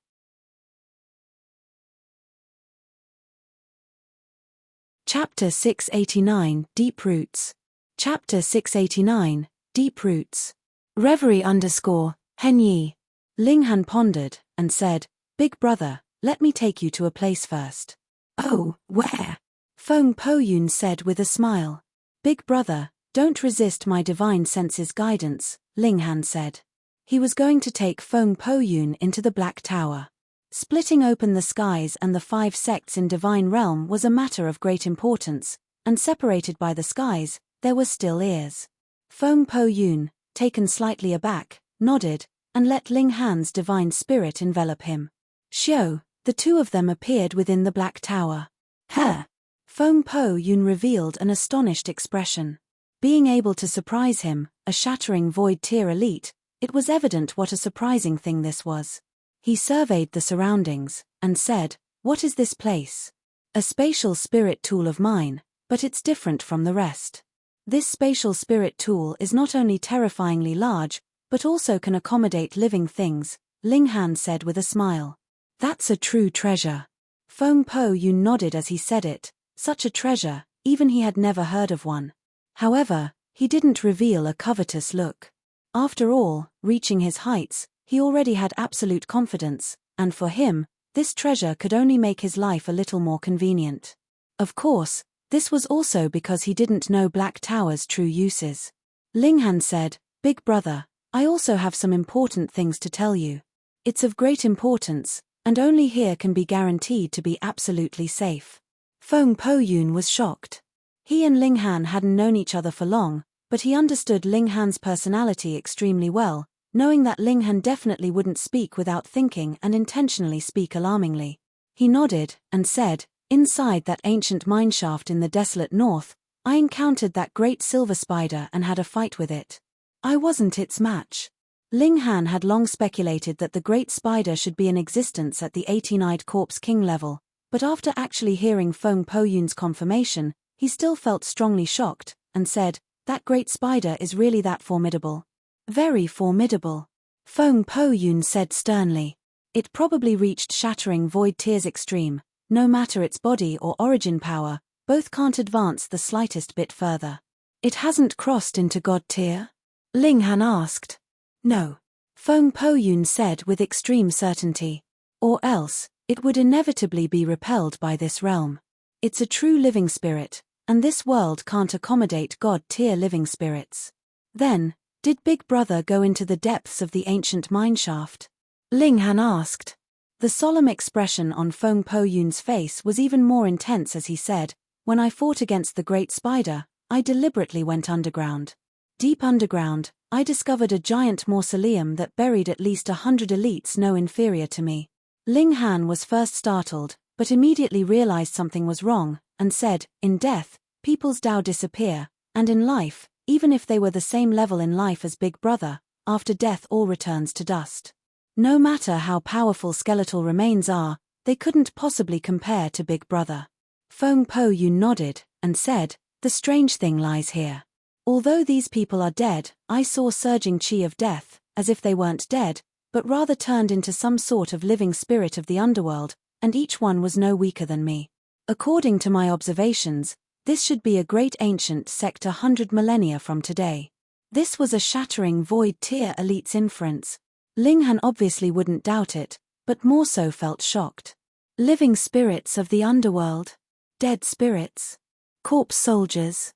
A: Chapter 689, Deep Roots. Chapter 689, Deep Roots. Reverie _Henyi. Ling Han pondered, and said, Big brother, let me take you to a place first. Oh, where? Feng Po Yun said with a smile. Big brother, don't resist my divine sense's guidance, Ling Han said. He was going to take Feng Po Yun into the Black Tower. Splitting open the skies and the 5 sects in Divine Realm was a matter of great importance, and separated by the skies, there were still ears. Feng Po Yun, taken slightly aback, nodded, and let Ling Han's divine spirit envelop him. Xiao, the two of them appeared within the Black Tower. Huh! Feng Po Yun revealed an astonished expression. Being able to surprise him, a shattering void tier elite, it was evident what a surprising thing this was. He surveyed the surroundings, and said, "What is this place?" "A spatial spirit tool of mine, but it's different from the rest. This spatial spirit tool is not only terrifyingly large, but also can accommodate living things," Ling Han said with a smile. "That's a true treasure." Feng Po Yun nodded as he said it, such a treasure, even he had never heard of one. However, he didn't reveal a covetous look. After all, reaching his heights, he already had absolute confidence, and for him, this treasure could only make his life a little more convenient. Of course, this was also because he didn't know Black Tower's true uses. Ling Han said, "Big brother, I also have some important things to tell you. It's of great importance, and only here can be guaranteed to be absolutely safe." Feng Po Yun was shocked. He and Ling Han hadn't known each other for long, but he understood Ling Han's personality extremely well, knowing that Ling Han definitely wouldn't speak without thinking and intentionally speak alarmingly. He nodded, and said, "Inside that ancient mineshaft in the desolate north, I encountered that great silver spider and had a fight with it. I wasn't its match." Ling Han had long speculated that the great spider should be in existence at the 18-eyed corpse king level, but after actually hearing Feng Po Yun's confirmation, he still felt strongly shocked, and said, "That great spider is really that formidable?" "Very formidable," Feng Po Yun said sternly. "It probably reached shattering void tier's extreme. No matter its body or origin power, both can't advance the slightest bit further." "It hasn't crossed into God tier?" Ling Han asked. "No," Feng Po Yun said with extreme certainty. "Or else, it would inevitably be repelled by this realm. It's a true living spirit, and this world can't accommodate God tier living spirits." "Then, did Big Brother go into the depths of the ancient mineshaft?" Ling Han asked. The solemn expression on Feng Po Yun's face was even more intense as he said, "When I fought against the great spider, I deliberately went underground. Deep underground, I discovered a giant mausoleum that buried at least 100 elites no inferior to me." Ling Han was first startled, but immediately realized something was wrong, and said, "In death, people's Tao disappear, and in life, even if they were the same level in life as Big Brother, after death all returns to dust. No matter how powerful skeletal remains are, they couldn't possibly compare to Big Brother." Feng Po Yun nodded, and said, "The strange thing lies here. Although these people are dead, I saw surging qi of death, as if they weren't dead, but rather turned into some sort of living spirit of the underworld, and each one was no weaker than me. According to my observations, this should be a great ancient sect 100 millennia from today." This was a shattering void tier elite's inference. Ling Han obviously wouldn't doubt it, but more so felt shocked. Living spirits of the underworld? Dead spirits? Corpse soldiers?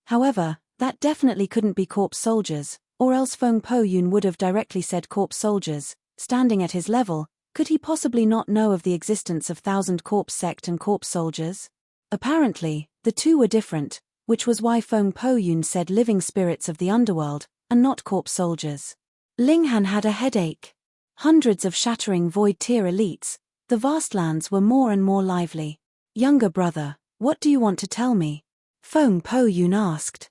A: However, that definitely couldn't be corpse soldiers, or else Feng Po Yun would have directly said corpse soldiers. Standing at his level, could he possibly not know of the existence of 1,000 corpse sect and corpse soldiers? Apparently, the two were different, which was why Feng Po Yun said living spirits of the underworld, and not corpse soldiers. Ling Han had a headache. Hundreds of shattering void tier elites, the vast lands were more and more lively. "Younger brother, what do you want to tell me?" Feng Po Yun asked.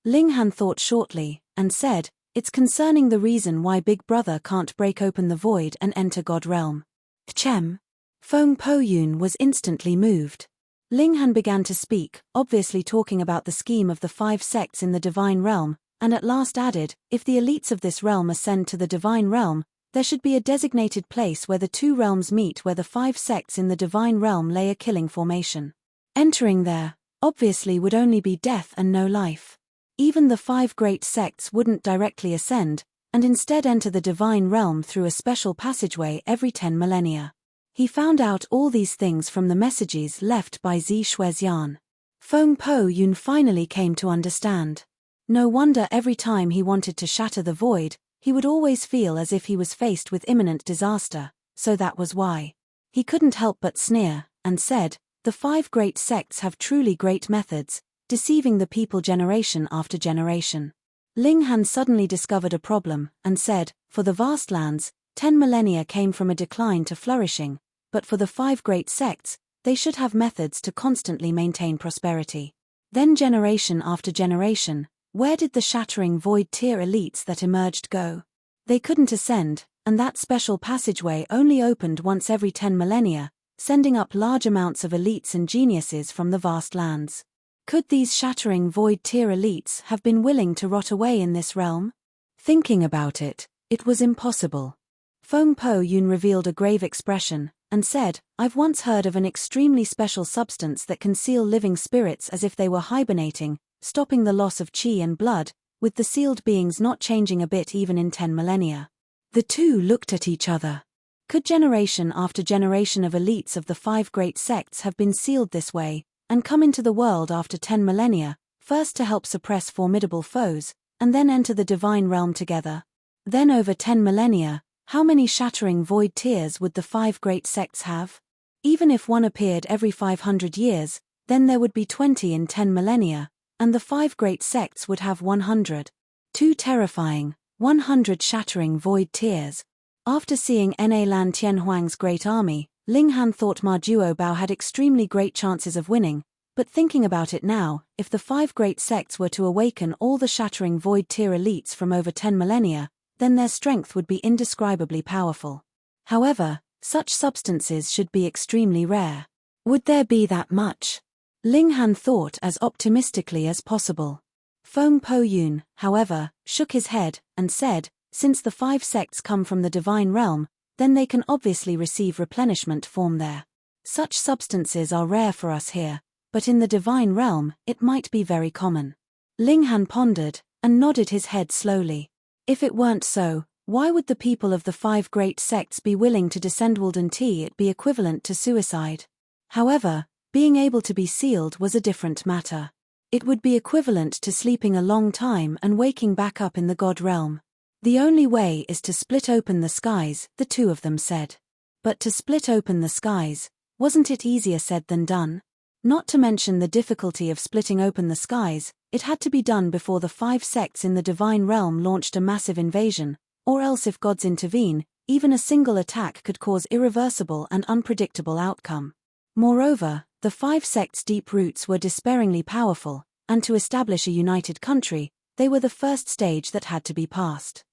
A: Ling Han thought shortly, and said, "It's concerning the reason why Big Brother can't break open the void and enter God realm." "Chem?" Feng Po Yun was instantly moved. Ling Han began to speak, obviously talking about the scheme of the 5 sects in the divine realm, and at last added, "If the elites of this realm ascend to the divine realm, there should be a designated place where the 2 realms meet where the 5 sects in the divine realm lay a killing formation. Entering there, obviously would only be death and no life. Even the 5 great sects wouldn't directly ascend, and instead enter the divine realm through a special passageway every 10 millennia. He found out all these things from the messages left by Zi Shuexian." Feng Po Yun finally came to understand. No wonder every time he wanted to shatter the void, he would always feel as if he was faced with imminent disaster, so that was why. He couldn't help but sneer, and said, "The 5 great sects have truly great methods, deceiving the people generation after generation." Ling Han suddenly discovered a problem, and said, "For the vast lands, 10 millennia came from a decline to flourishing, but for the 5 great sects, they should have methods to constantly maintain prosperity. Then generation after generation, Where did the shattering void tier elites that emerged go? They couldn't ascend, and that special passageway only opened once every 10 millennia, sending up large amounts of elites and geniuses from the vast lands. Could these shattering void tier elites have been willing to rot away in this realm? Thinking about it, it was impossible. Feng Po Yun revealed a grave expression, and said, I've once heard of an extremely special substance that can seal living spirits as if they were hibernating, stopping the loss of qi and blood, with the sealed beings not changing a bit even in 10 millennia. The two looked at each other. Could generation after generation of elites of the 5 great sects have been sealed this way, and come into the world after 10 millennia, first to help suppress formidable foes, and then enter the divine realm together? Then over 10 millennia, how many shattering void tiers would the 5 great sects have? Even if one appeared every 500 years, then there would be 20 in 10 millennia, and the 5 great sects would have 100. Too terrifying, 100 shattering void tiers. After seeing Na Lan Tianhuang's great army, Ling Han thought Ma Duobao had extremely great chances of winning, but thinking about it now, if the 5 great sects were to awaken all the shattering void tier elites from over 10 millennia, then their strength would be indescribably powerful. However, such substances should be extremely rare. Would there be that much? Ling Han thought as optimistically as possible. Feng Po Yun, however, shook his head, and said, since the 5 sects come from the divine realm, then they can obviously receive replenishment from there. Such substances are rare for us here, but in the divine realm, it might be very common. Ling Han pondered, and nodded his head slowly. If it weren't so, why would the people of the 5 great sects be willing to descend? Wouldn't it be equivalent to suicide? However, being able to be sealed was a different matter. It would be equivalent to sleeping a long time and waking back up in the god realm. The only way is to split open the skies, the two of them said. But to split open the skies, wasn't it easier said than done? Not to mention the difficulty of splitting open the skies, it had to be done before the 5 sects in the divine realm launched a massive invasion, or else if gods intervene, even a single attack could cause irreversible and unpredictable outcome. Moreover, the 5 sects' deep roots were despairingly powerful, and to establish a united country, they were the first stage that had to be passed.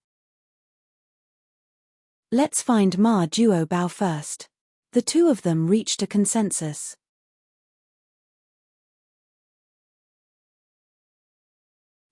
A: Let's find Ma Duobao first. The two of them reached a consensus.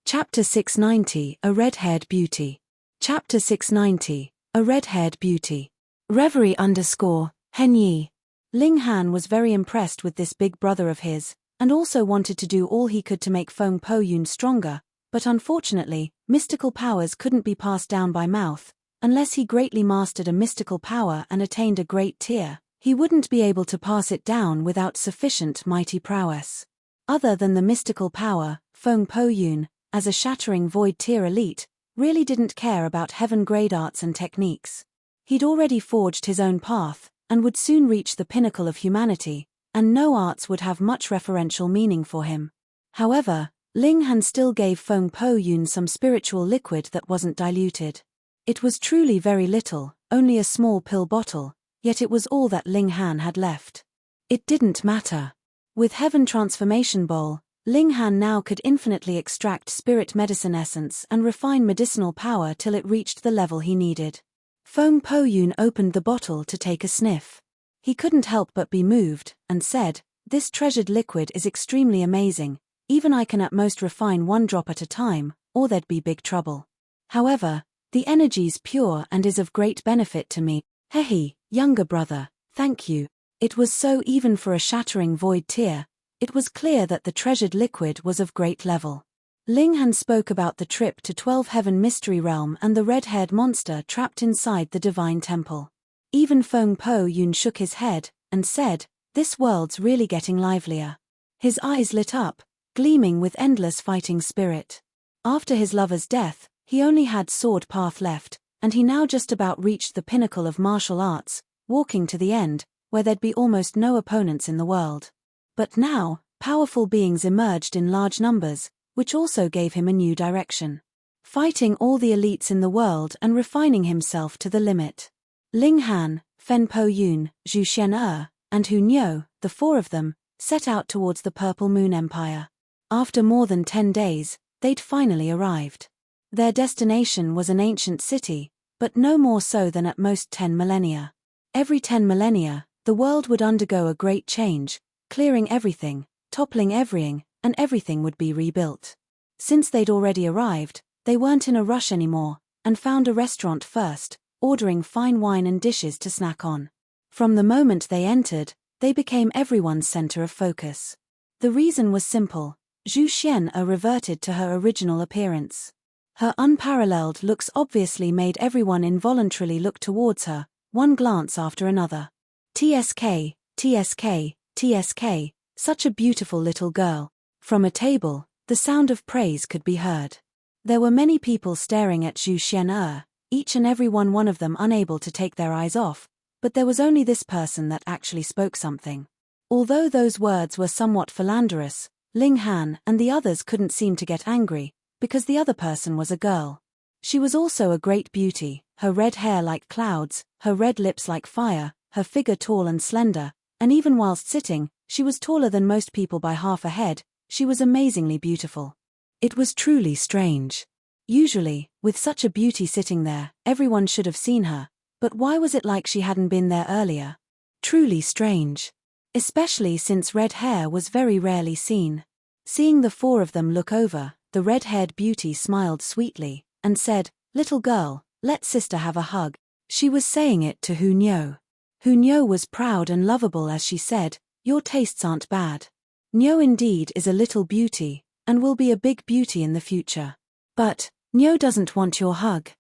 A: Chapter 690, A Red-Haired Beauty. Chapter 690, A Red-Haired Beauty. Reverie _ Henyi. Ling Han was very impressed with this big brother of his, and also wanted to do all he could to make Feng Po Yun stronger, but unfortunately, mystical powers couldn't be passed down by mouth. Unless he greatly mastered a mystical power and attained a great tier, he wouldn't be able to pass it down without sufficient mighty prowess. Other than the mystical power, Feng Po Yun, as a shattering void tier elite, really didn't care about heaven-grade arts and techniques. He'd already forged his own path, and would soon reach the pinnacle of humanity, and no arts would have much referential meaning for him. However, Ling Han still gave Feng Po Yun some spiritual liquid that wasn't diluted. It was truly very little, only a small pill bottle, yet it was all that Ling Han had left. It didn't matter. With Heaven Transformation Bowl, Ling Han now could infinitely extract spirit medicine essence and refine medicinal power till it reached the level he needed. Feng Po Yun opened the bottle to take a sniff. He couldn't help but be moved, and said, "This treasured liquid is extremely amazing, even I can at most refine 1 drop at a time, or there'd be big trouble. However, the energy's pure and is of great benefit to me. Hehe, younger brother, thank you." It was so even for a shattering void tier. It was clear that the treasured liquid was of great level. Ling Han spoke about the trip to 12 Heaven Mystery Realm and the red-haired monster trapped inside the Divine Temple. Even Feng Po Yun shook his head, and said, "This world's really getting livelier." His eyes lit up, gleaming with endless fighting spirit. After his lover's death, he only had sword path left, and he now just about reached the pinnacle of martial arts, walking to the end, where there'd be almost no opponents in the world. But now, powerful beings emerged in large numbers, which also gave him a new direction. Fighting all the elites in the world and refining himself to the limit. Ling Han, Fen Po Yun, Zhu Xian'er, and Hu Niu, the 4 of them, set out towards the Purple Moon Empire. After more than 10 days, They'd finally arrived. Their destination was an ancient city, but no more so than at most 10 millennia. Every 10 millennia, the world would undergo a great change, clearing everything, toppling everything, and everything would be rebuilt. Since they'd already arrived, they weren't in a rush anymore, and found a restaurant first, ordering fine wine and dishes to snack on. From the moment they entered, they became everyone's center of focus. The reason was simple. Zhu Xian reverted to her original appearance. Her unparalleled looks obviously made everyone involuntarily look towards her, one glance after another. TSK, TSK, TSK, such a beautiful little girl. From a table, the sound of praise could be heard. There were many people staring at Zhu Xian, each and every one of them unable to take their eyes off, but there was only this person that actually spoke something. Although those words were somewhat philanderous, Ling Han and the others couldn't seem to get angry, because the other person was a girl. She was also a great beauty, her red hair like clouds, her red lips like fire, her figure tall and slender, and even whilst sitting, she was taller than most people by half a head. She was amazingly beautiful. It was truly strange. Usually, with such a beauty sitting there, everyone should have seen her, but why was it like she hadn't been there earlier? Truly strange. Especially since red hair was very rarely seen. Seeing the four of them look over, the red-haired beauty smiled sweetly, and said, "Little girl, let sister have a hug." She was saying it to Hu Niu. Hu Niu was proud and lovable as she said, "Your tastes aren't bad. Niu indeed is a little beauty, and will be a big beauty in the future. But, Niu doesn't want your hug.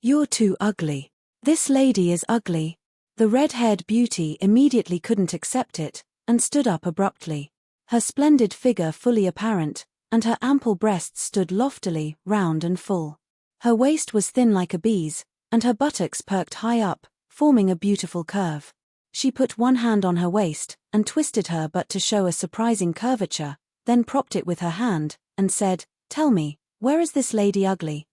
A: You're too ugly. This lady is ugly." The red-haired beauty immediately couldn't accept it, and stood up abruptly. Her splendid figure fully apparent, and her ample breasts stood loftily, round and full. Her waist was thin like a bee's, and her buttocks perked high up, forming a beautiful curve. She put one hand on her waist, and twisted her butt to show a surprising curvature, then propped it with her hand, and said, "Tell me, where is this lady ugly?"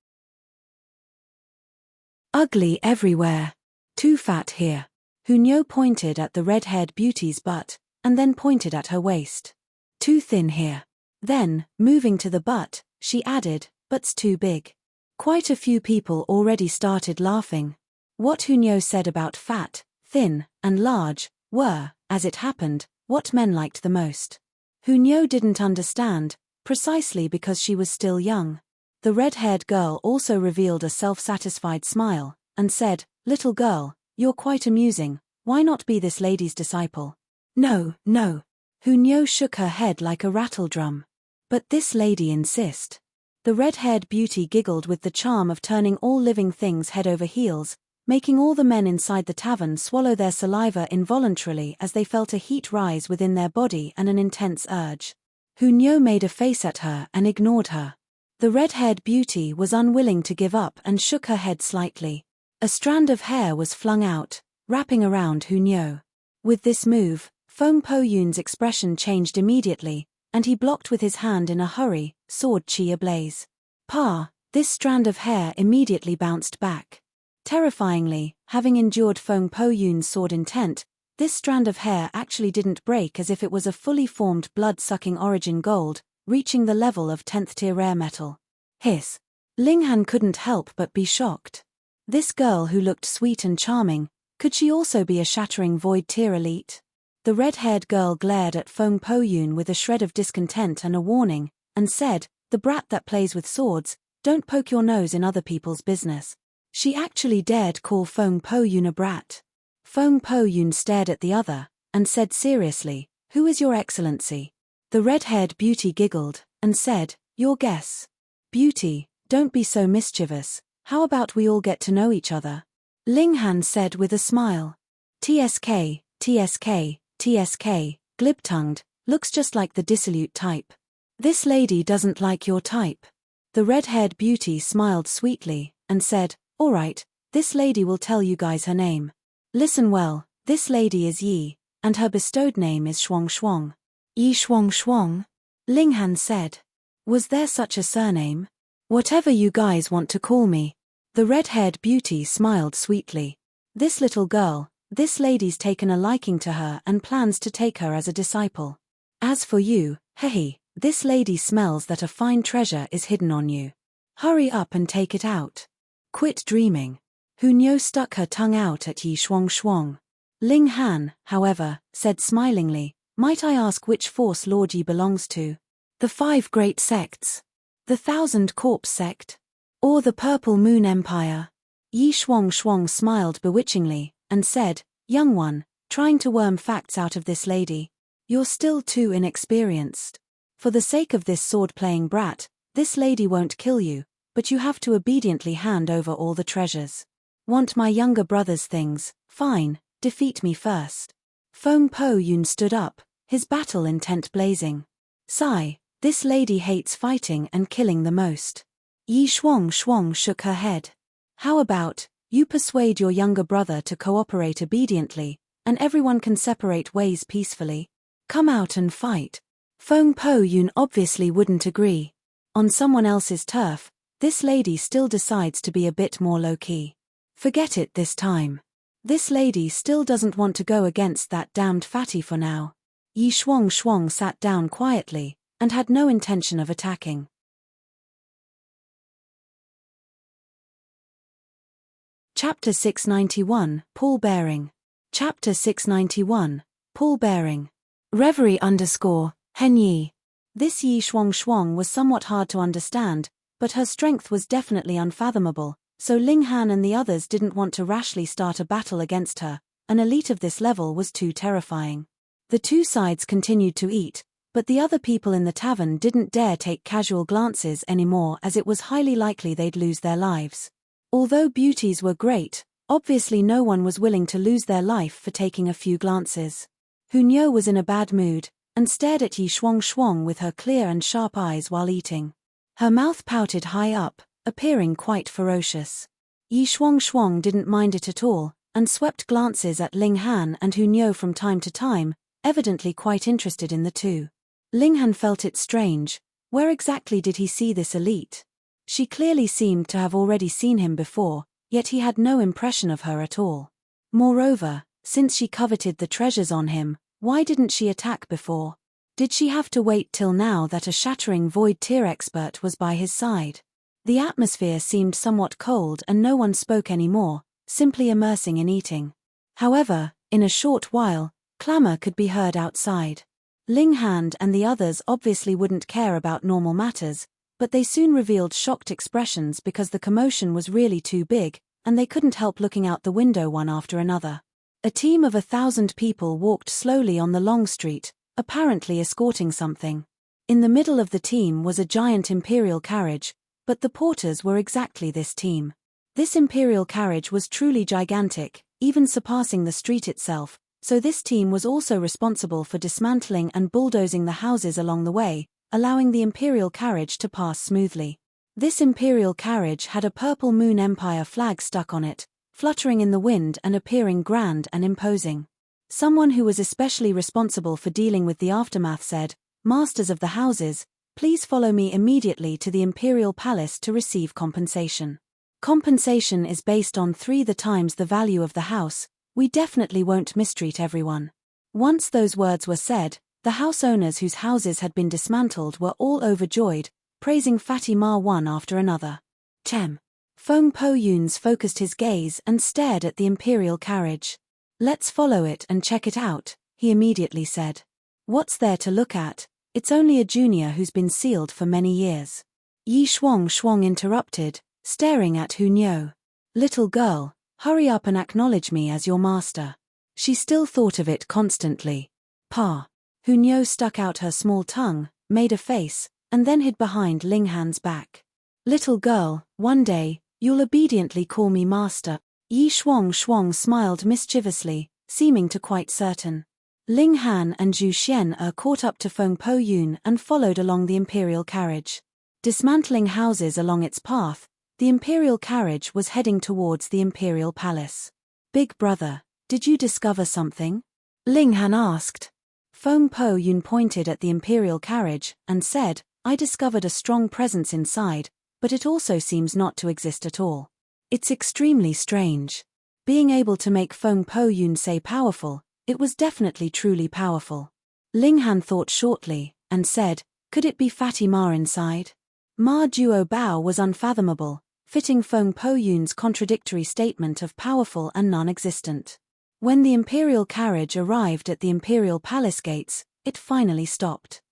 A: "Ugly everywhere. Too fat here." Hu Niu pointed at the red-haired beauty's butt, and then pointed at her waist. "Too thin here." Then, moving to the butt, she added, "But's too big." Quite a few people already started laughing. What Hu Niu said about fat, thin, and large, were, as it happened, what men liked the most. Hu Niu didn't understand, precisely because she was still young. The red-haired girl also revealed a self-satisfied smile, and said, "Little girl, you're quite amusing, why not be this lady's disciple?" "No, no." Hu Niu shook her head like a rattledrum. "But this lady insists." The red-haired beauty giggled with the charm of turning all living things head over heels, making all the men inside the tavern swallow their saliva involuntarily as they felt a heat rise within their body and an intense urge. Hu Niu made a face at her and ignored her. The red-haired beauty was unwilling to give up and shook her head slightly. A strand of hair was flung out, wrapping around Hu Niu. With this move, Feng Po Yun's expression changed immediately, and he blocked with his hand in a hurry, sword chi ablaze. "Pa!" This strand of hair immediately bounced back. Terrifyingly, having endured Feng Po Yun's sword intent, this strand of hair actually didn't break as if it was a fully formed blood-sucking origin gold, reaching the level of 10th tier rare metal. Hiss! Ling Han couldn't help but be shocked. This girl who looked sweet and charming, could she also be a shattering void tier elite? The red-haired girl glared at Feng Po Yun with a shred of discontent and a warning, and said, "The brat that plays with swords, don't poke your nose in other people's business." She actually dared call Feng Po Yun a brat. Feng Po Yun stared at the other, and said seriously, "Who is your excellency?" The red-haired beauty giggled, and said, "Your guess." "Beauty, don't be so mischievous, how about we all get to know each other?" Ling Han said with a smile. "TSK, TSK, TSK, glib-tongued, looks just like the dissolute type. This lady doesn't like your type." The red-haired beauty smiled sweetly, and said, "All right, this lady will tell you guys her name. Listen well, this lady is Yi, and her bestowed name is Shuang Shuang." "Yi Shuang Shuang?" Ling Han said. "Was there such a surname?" "Whatever you guys want to call me." The red-haired beauty smiled sweetly. "This little girl, this lady's taken a liking to her and plans to take her as a disciple. As for you, hehe, This lady smells that a fine treasure is hidden on you. Hurry up and take it out. Quit dreaming. Hunyou stuck her tongue out at Yi Shuang. Ling Han, however, said smilingly, "Might I ask which force Lord Yi belongs to? The 5 great sects? The 1,000 Corpse sect? Or the Purple Moon Empire?" Yi Shuang smiled bewitchingly, and said, "Young one, trying to worm facts out of this lady. You're still too inexperienced. For the sake of this sword-playing brat, this lady won't kill you, but you have to obediently hand over all the treasures. Want my younger brother's things? Fine, defeat me first." Feng Po Yun stood up, his battle intent blazing. "Sigh, this lady hates fighting and killing the most." Yi Shuang shook her head. "How about, you persuade your younger brother to cooperate obediently, and everyone can separate ways peacefully? Come out and fight." Feng Po Yun obviously wouldn't agree. On someone else's turf, this lady still decides to be a bit more low-key. Forget it this time. This lady still doesn't want to go against that damned fatty for now. Yi Shuang sat down quietly, and had no intention of attacking. Chapter 691, Pallbearing. Chapter 691, Pallbearing. Reverie _Henyi. This Yi Shuang was somewhat hard to understand, but her strength was definitely unfathomable, so Ling Han and the others didn't want to rashly start a battle against her. An elite of this level was too terrifying. The two sides continued to eat, but the other people in the tavern didn't dare take casual glances anymore, as it was highly likely they'd lose their lives. Although beauties were great, obviously no one was willing to lose their life for taking a few glances. Hunyou was in a bad mood, and stared at Yi Shuang with her clear and sharp eyes while eating. Her mouth pouted high up, appearing quite ferocious. Yi Shuang didn't mind it at all, and swept glances at Ling Han and Hunyou from time to time, evidently quite interested in the two. Ling Han felt it strange. Where exactly did he see this elite? She clearly seemed to have already seen him before, yet he had no impression of her at all. Moreover, since she coveted the treasures on him, why didn't she attack before? Did she have to wait till now that a shattering void tier expert was by his side? The atmosphere seemed somewhat cold and no one spoke anymore, simply immersing in eating. However, in a short while, clamor could be heard outside. Ling Han and the others obviously wouldn't care about normal matters, but they soon revealed shocked expressions because the commotion was really too big, and they couldn't help looking out the window one after another. A team of 1,000 people walked slowly on the long street, apparently escorting something. In the middle of the team was a giant imperial carriage, but the porters were exactly this team. This imperial carriage was truly gigantic, even surpassing the street itself, so this team was also responsible for dismantling and bulldozing the houses along the way, allowing the imperial carriage to pass smoothly. This imperial carriage had a Purple Moon Empire flag stuck on it, fluttering in the wind and appearing grand and imposing. Someone who was especially responsible for dealing with the aftermath said, "Masters of the houses, please follow me immediately to the Imperial Palace to receive compensation. Compensation is based on 3 times the value of the house. We definitely won't mistreat everyone." Once those words were said, the house owners whose houses had been dismantled were all overjoyed, praising Fatty Ma one after another. Tem. Feng Po Yun's focused his gaze and stared at the imperial carriage. "Let's follow it and check it out," he immediately said. "What's there to look at? It's only a junior who's been sealed for many years." Yi Shuang interrupted, staring at Hunyou. "Little girl, hurry up and acknowledge me as your master." She still thought of it constantly. "Pa." Hunyou stuck out her small tongue, made a face, and then hid behind Ling Han's back. "Little girl, one day, you'll obediently call me master." Yi Shuang smiled mischievously, seeming to quite certain. Ling Han and Zhu Xian caught up to Feng Po Yun and followed along the imperial carriage. Dismantling houses along its path, the imperial carriage was heading towards the imperial palace. "Big brother, did you discover something?" Ling Han asked. Feng Po Yun pointed at the imperial carriage and said, "I discovered a strong presence inside, but it also seems not to exist at all. It's extremely strange." Being able to make Feng Po Yun say powerful, it was definitely truly powerful. Ling Han thought shortly, and said, Could it be Fatima inside? Ma Duo Bao was unfathomable, fitting Feng Po Yun's contradictory statement of powerful and non-existent. When the imperial carriage arrived at the imperial palace gates, it finally stopped.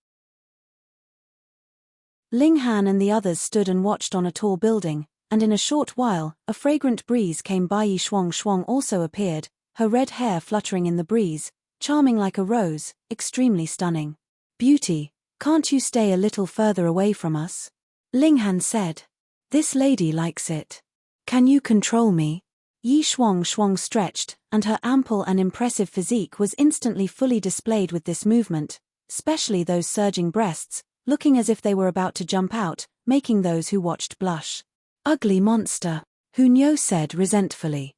A: Ling Han and the others stood and watched on a tall building, and in a short while, a fragrant breeze came by. Yi Shuang Shuang also appeared, her red hair fluttering in the breeze, charming like a rose, extremely stunning. Beauty, can't you stay a little further away from us? Ling Han said. This lady likes it. Can you control me? Yi Shuang Shuang stretched, and her ample and impressive physique was instantly fully displayed with this movement, especially those surging breasts, looking as if they were about to jump out, making those who watched blush. Ugly monster, Hu Niu said resentfully.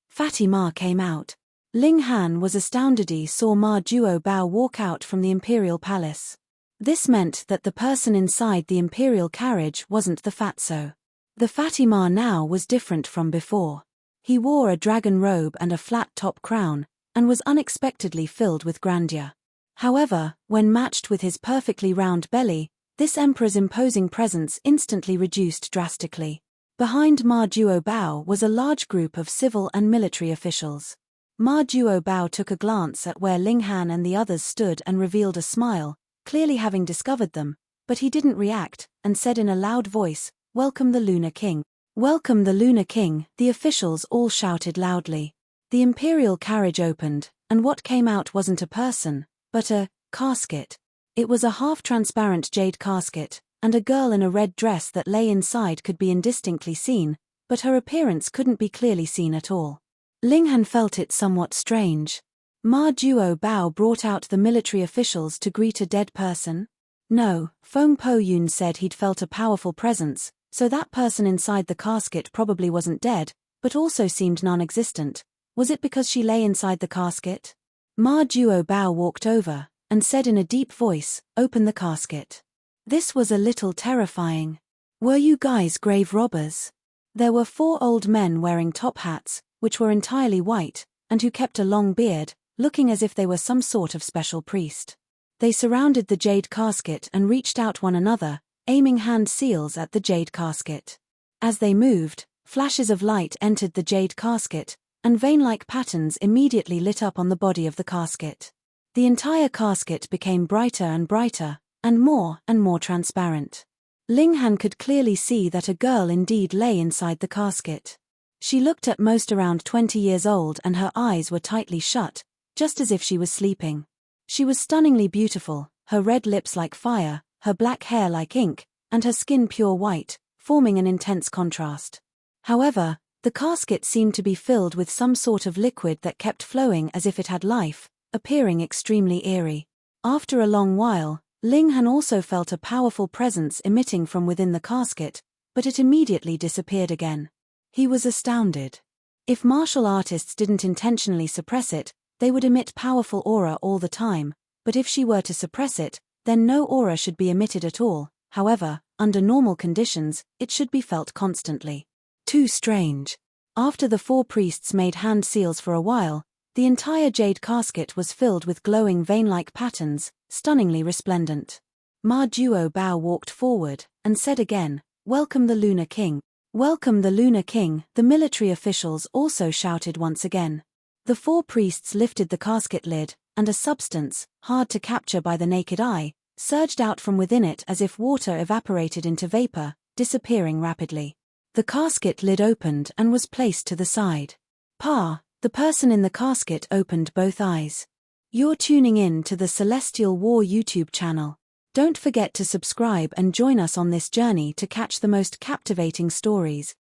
A: Fatima came out. Ling Han was astounded. He saw Ma Duo Bao walk out from the imperial palace. This meant that the person inside the imperial carriage wasn't the fatso. The Fatima now was different from before. He wore a dragon robe and a flat-top crown, and was unexpectedly filled with grandeur. However, when matched with his perfectly round belly, this emperor's imposing presence instantly reduced drastically. Behind Ma Duo Bao was a large group of civil and military officials. Ma Duo Bao took a glance at where Ling Han and the others stood and revealed a smile, clearly having discovered them, but he didn't react, and said in a loud voice, "Welcome the Lunar King." "Welcome the Lunar King," the officials all shouted loudly. The imperial carriage opened, and what came out wasn't a person, but a casket. It was a half-transparent jade casket, and a girl in a red dress that lay inside could be indistinctly seen, but her appearance couldn't be clearly seen at all. Ling Han felt it somewhat strange. Ma Duo Bao brought out the military officials to greet a dead person? No, Feng Po Yun said he'd felt a powerful presence, so that person inside the casket probably wasn't dead, but also seemed non-existent. Was it because she lay inside the casket? Ma Duo Bao walked over, and said in a deep voice, "Open the casket." This was a little terrifying. Were you guys grave robbers? There were 4 old men wearing top hats, which were entirely white, and who kept a long beard, looking as if they were some sort of special priest. They surrounded the jade casket and reached out one another, aiming hand seals at the jade casket. As they moved, flashes of light entered the jade casket, and vein-like patterns immediately lit up on the body of the casket. The entire casket became brighter and brighter, and more transparent. Ling Han could clearly see that a girl indeed lay inside the casket. She looked at most around 20 years old and her eyes were tightly shut, just as if she was sleeping. She was stunningly beautiful, her red lips like fire, her black hair like ink, and her skin pure white, forming an intense contrast. However, the casket seemed to be filled with some sort of liquid that kept flowing as if it had life, appearing extremely eerie. After a long while, Ling Han also felt a powerful presence emitting from within the casket, but it immediately disappeared again. He was astounded. If martial artists didn't intentionally suppress it, they would emit powerful aura all the time, but if she were to suppress it, then no aura should be emitted at all. However, under normal conditions, it should be felt constantly. Too strange. After the 4 priests made hand seals for a while, the entire jade casket was filled with glowing vein-like patterns, stunningly resplendent. Ma Duo Bao walked forward, and said again, "Welcome the Lunar King." "Welcome the Lunar King," the military officials also shouted once again. The 4 priests lifted the casket lid, and a substance, hard to capture by the naked eye, surged out from within it as if water evaporated into vapor, disappearing rapidly. The casket lid opened and was placed to the side. The person in the casket opened both eyes. You're tuning in to the Celestial War YouTube channel. Don't forget to subscribe and join us on this journey to catch the most captivating stories.